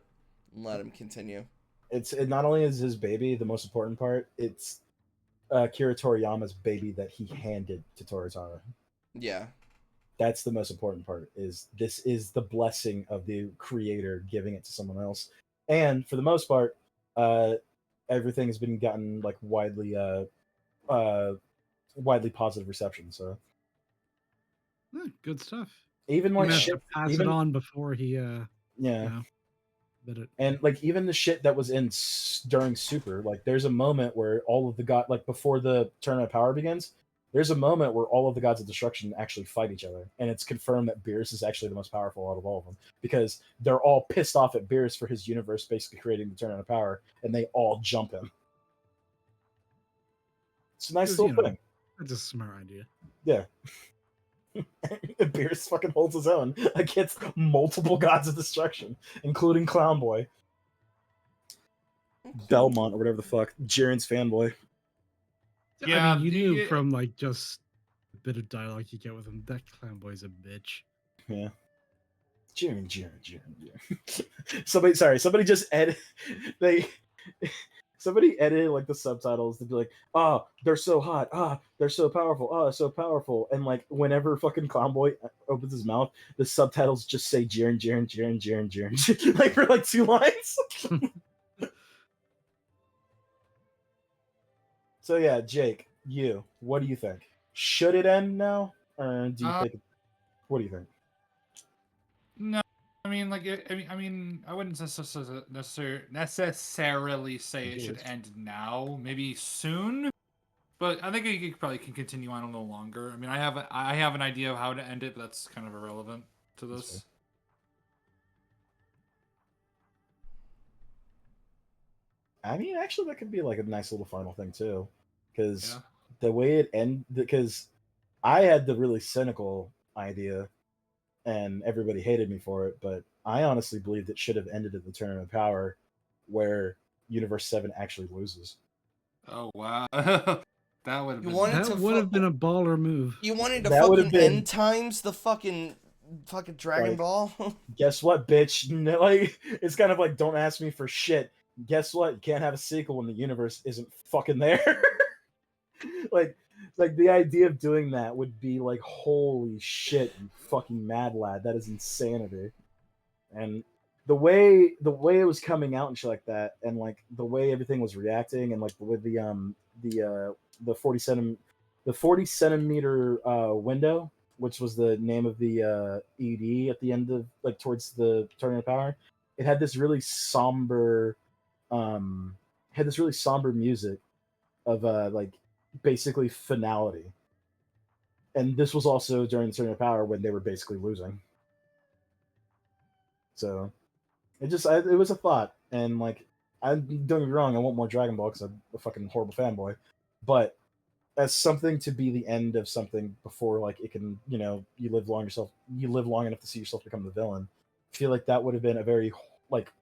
Let him continue. It not only is his baby the most important part, it's Akira Toriyama's baby that he handed to Toritaro. Yeah. That's the most important part. Is this is the blessing of the creator giving it to someone else, and for the most part, everything has been gotten like widely positive reception. So Good stuff. even He like managed shit, to pass even it on before he yeah, did it. and like even the shit that was in during Super, like there's a moment where all of the god like before the Tournament of Power begins, there's a moment where all of the gods of destruction actually fight each other, and it's confirmed that Beerus is actually the most powerful out of all of them because they're all pissed off at Beerus for his universe basically creating the Tournament of Power, and they all jump him. It's a nice 'Cause, little you know, thing. that's a smart idea. Yeah. Beerus fucking holds his own against multiple gods of destruction, including Clown Boy, Belmont, or whatever the fuck, Jiren's fanboy. I mean, you knew yeah. from like just a bit of dialogue you get with him that Clown Boy's a bitch. Yeah. Jiren. Somebody just edit. They somebody edited like the subtitles to be like, "Ah, they're so hot. Ah, they're so powerful. Ah, so powerful." And like whenever fucking Clown Boy opens his mouth, the subtitles just say Jiren, like for like 2 lines. So yeah, Jake, what do you think? Should it end now, or do you think? What do you think? No, I mean, like, I wouldn't necessarily say it should end now. Maybe soon, but I think it probably can continue on a little longer. I mean, I have an idea of how to end it, but that's kind of irrelevant to this. I mean, actually, that could be like a nice little final thing too, because Yeah. the way it ended. Because I had the really cynical idea, and everybody hated me for it. But I honestly believed it should have ended at the Tournament of Power, where Universe 7 actually loses. Oh wow, that would have You been. wanted That to would have been a baller move. You wanted to That would have fucking been- end times the fucking Dragon Like- Ball. Guess what, bitch? No, like it's kind of like don't ask me for shit. Guess what? You can't have a sequel when the universe isn't fucking there. like the idea of doing that would be like holy shit, you fucking mad lad. That is insanity. And the way it was coming out and shit like that, and like the way everything was reacting, and like with the 40 centimeter window, which was the name of the ED at the end of like towards the Tournament of Power, it had this really somber music of like basically finality. And this was also during the Tournament of Power when they were basically losing. So it was a thought, and like don't get me wrong, I want more Dragon Ball because I'm a fucking horrible fanboy, but as something to be the end of something before like it can, you live long enough to see yourself become the villain. I feel like that would have been a very like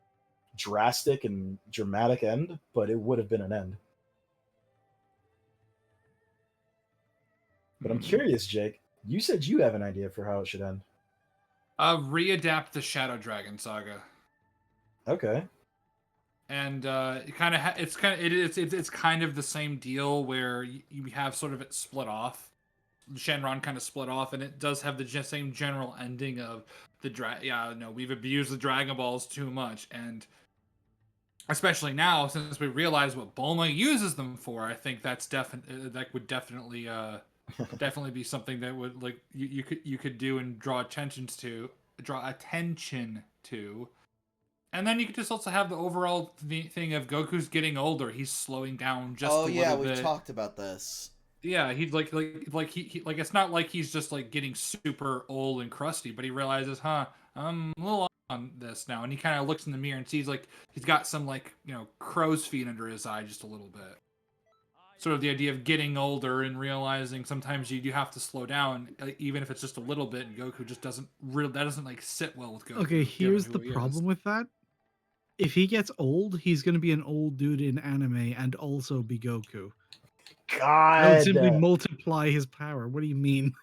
drastic and dramatic end, but it would have been an end. But I'm curious, Jake. You said you have an idea for how it should end. Readapt the Shadow Dragon saga. Okay. And it kind of it's kind of the same deal where you have sort of it split off. Shenron kind of split off, and it does have the same general ending of we've abused the Dragon Balls too much, and especially now since we realize what Bulma uses them for, I think that would definitely be something that would like you could do and draw attention to. And then you could just also have the overall thing of Goku's getting older. He's slowing down just a little bit. We talked about this. Yeah, he'd like he it's not like he's just like getting super old and crusty, but he realizes, I'm a little on this now, and he kind of looks in the mirror and sees like he's got some like crow's feet under his eye just a little bit. Sort of the idea of getting older and realizing sometimes you have to slow down, even if it's just a little bit. And Goku just doesn't like sit well with Goku. Okay, here's the problem with that. If he gets old, he's going to be an old dude in anime and also be Goku. God. That would simply multiply his power. What do you mean?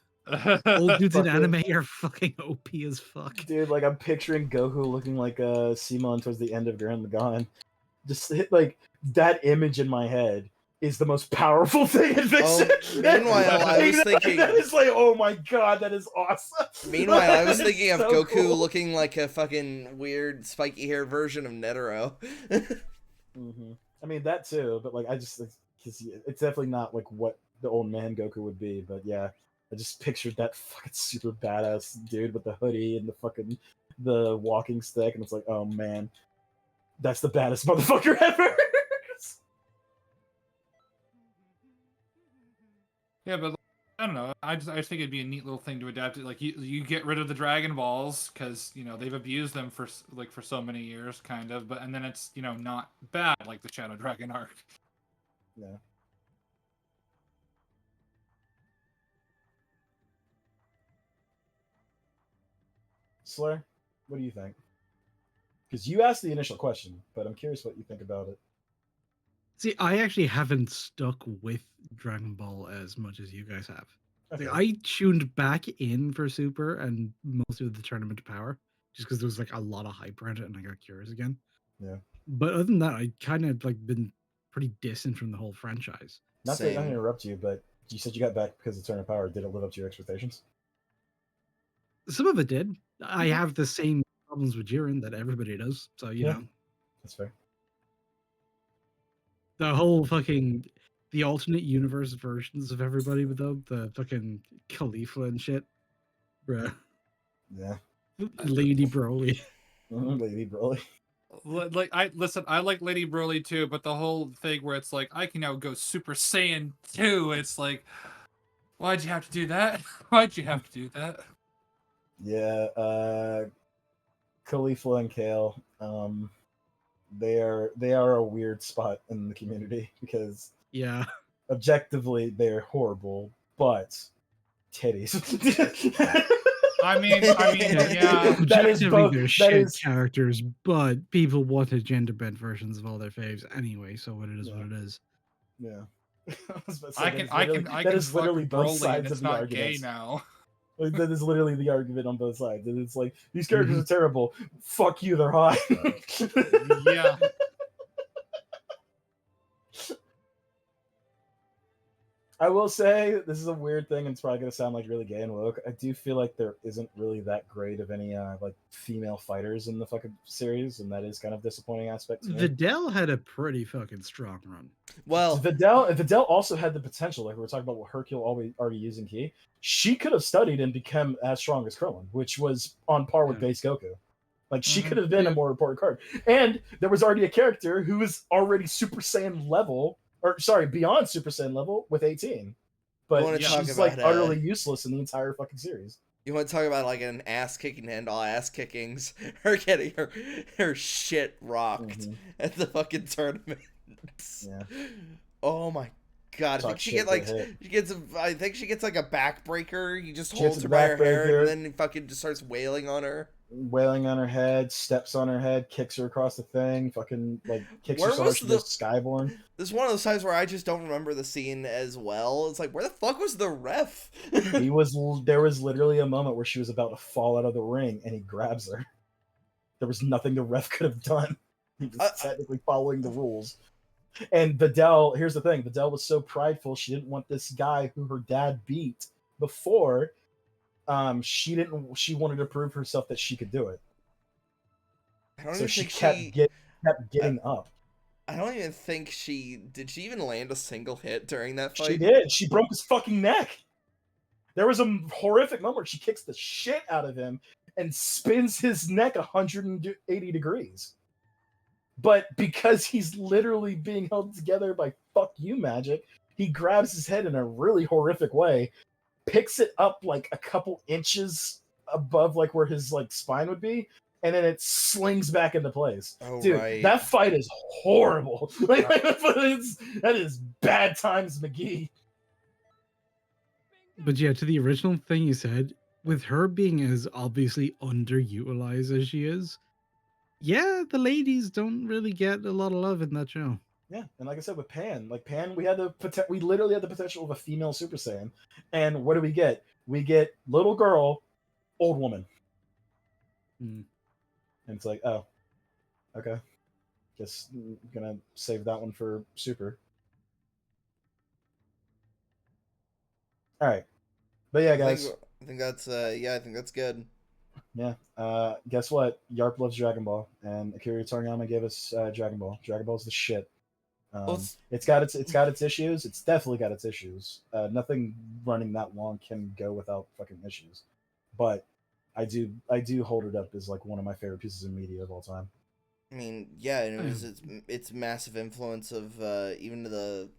Old dudes in anime are fucking OP as fuck. Dude, like I'm picturing Goku looking like Simon towards the end of Gurren Lagann. Just like that image in my head is the most powerful thing in fiction. Meanwhile, I was thinking that is like, oh my god, that is awesome. Meanwhile, I was thinking of so Goku cool. looking like a fucking weird spiky hair version of Netero. Mm-hmm. I mean that too, but like because it's definitely not like what the old man Goku would be. But yeah, I just pictured that fucking super badass dude with the hoodie and the walking stick, and it's like, oh man, that's the baddest motherfucker ever. Yeah, but I don't know. I just think it'd be a neat little thing to adapt it. Like you get rid of the Dragon Balls because they've abused them for so many years, kind of. And then it's not bad like the Shadow Dragon arc. Yeah. Slayer, what do you think? Because you asked the initial question, but I'm curious what you think about it. See, I actually haven't stuck with Dragon Ball as much as you guys have. Okay. Like, I tuned back in for Super and mostly with the Tournament of Power, just because there was like a lot of hype around it, and I got curious again. Yeah. But other than that, I kind of like been pretty distant from the whole franchise. Not to Same. interrupt you, but you said you got back because of Turn of Power. Did it live up to your expectations? Some of it did. I Okay. have the same problems with Jiren that everybody does, so you Yeah. know. That's fair. The whole fucking the alternate universe versions of everybody with the fucking Khalifa and shit. Bruh. Yeah. Lady Broly. Lady Broly. Like I listen, I like Lady Broly too, but the whole thing where it's like I can now go Super Saiyan 2, it's like, why'd you have to do that? Why'd you have to do that? Yeah. Khalifa and Kale. They are a weird spot in the community because Yeah. objectively they're horrible, but titties. I mean, yeah. That is Objectively, both. they're That shit is. characters, but people wanted gender bent versions of all their faves anyway, so what it is Yeah. what it is. Yeah. I was about to say, I that can is I literally- can I that can is fuck literally both Broly and sides it's of the not arguments. gay now. Like, that is literally the argument on both sides. And it's like, these Mm-hmm. characters are terrible. Fuck you, they're hot. Yeah. I will say, this is a weird thing, and it's probably going to sound like really gay and woke. I do feel like there isn't really that great of any like female fighters in the fucking series, and that is kind of a disappointing aspect to me. Videl had a pretty fucking strong run. Well, Videl also had the potential, like we were talking about what Hercule already using Ki. She could have studied and become as strong as Krillin, which was on par with Yeah. base Goku. Like, she Mhm. could have been a Yeah. more important card. And there was already a character who was already Super Saiyan level, or sorry, beyond Super Saiyan level with 18. You But wanna talk she's like about, utterly useless in the entire fucking series. you want to talk about like an ass kicking to end all ass kickings? Her getting her shit rocked Mhm. at the fucking tournament. Yeah. Oh my god! I Talk think she shit, get like get hit. she gets. I think she gets like a backbreaker. He just She gets holds a her by her hair, backbreaker. and then he fucking just starts wailing on her. Wailing on her head, steps on her head, kicks her across the thing, fucking like kicks Where her so hard was she the- goes skyborn. This is one of those times where I just don't remember the scene as well. It's like, where the fuck was the ref? There was literally a moment where she was about to fall out of the ring and he grabs her. There was nothing the ref could have done. He was technically following the rules. And Videl, here's the thing, Videl was so prideful she didn't want this guy who her dad beat before. She wanted to prove herself that she could do it. I don't So even she think kept getting up. I don't even think did she even land a single hit during that fight? She did. She broke his fucking neck. There was a horrific moment where she kicks the shit out of him and spins his neck 180 degrees. But because he's literally being held together by fuck you magic, he grabs his head in a really horrific way, picks it up like a couple inches above like where his like spine would be, and then it slings back into place. Oh, Dude, right. that fight is horrible. Like, that is bad times McGee. But yeah, to the original thing you said, with her being as obviously underutilized as she is, yeah, the ladies don't really get a lot of love in that show. Yeah, and like I said with Pan, we literally had the potential of a female Super Saiyan, and what do we get? We get little girl, old woman, Hmm. and it's like, oh, okay, just gonna save that one for Super. All right, but yeah, guys, I think that's I think that's good. yeah. Guess what? YARP loves Dragon Ball, and Akira Toriyama gave us Dragon Ball. Dragon Ball's the shit. It's got its issues. It's definitely got its issues. Nothing running that long can go without fucking issues. But I do hold it up as like one of my favorite pieces of media of all time. I mean, yeah, and it was its massive influence of even the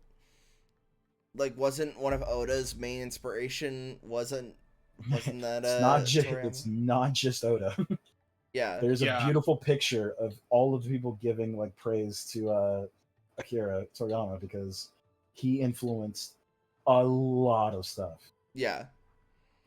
like wasn't one of Oda's main inspiration wasn't that It's not just Oda. Yeah. There's a beautiful picture of all of the people giving like praise to Akira Toriyama because he influenced a lot of stuff. Yeah.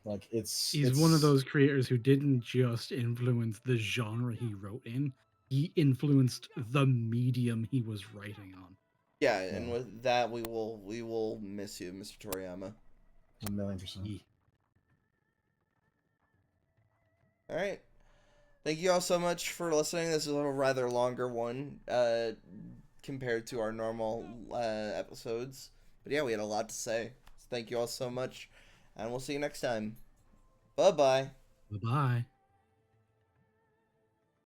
Like He's one of those creators who didn't just influence the genre he wrote in, he influenced the medium he was writing on. Yeah, and with that, we will miss you, Mr. Toriyama. 1,000,000%. Yeah. All right. Thank you all so much for listening. This is a rather longer one compared to our normal episodes. But yeah, we had a lot to say. So thank you all so much, and we'll see you next time. Bye-bye. Bye-bye.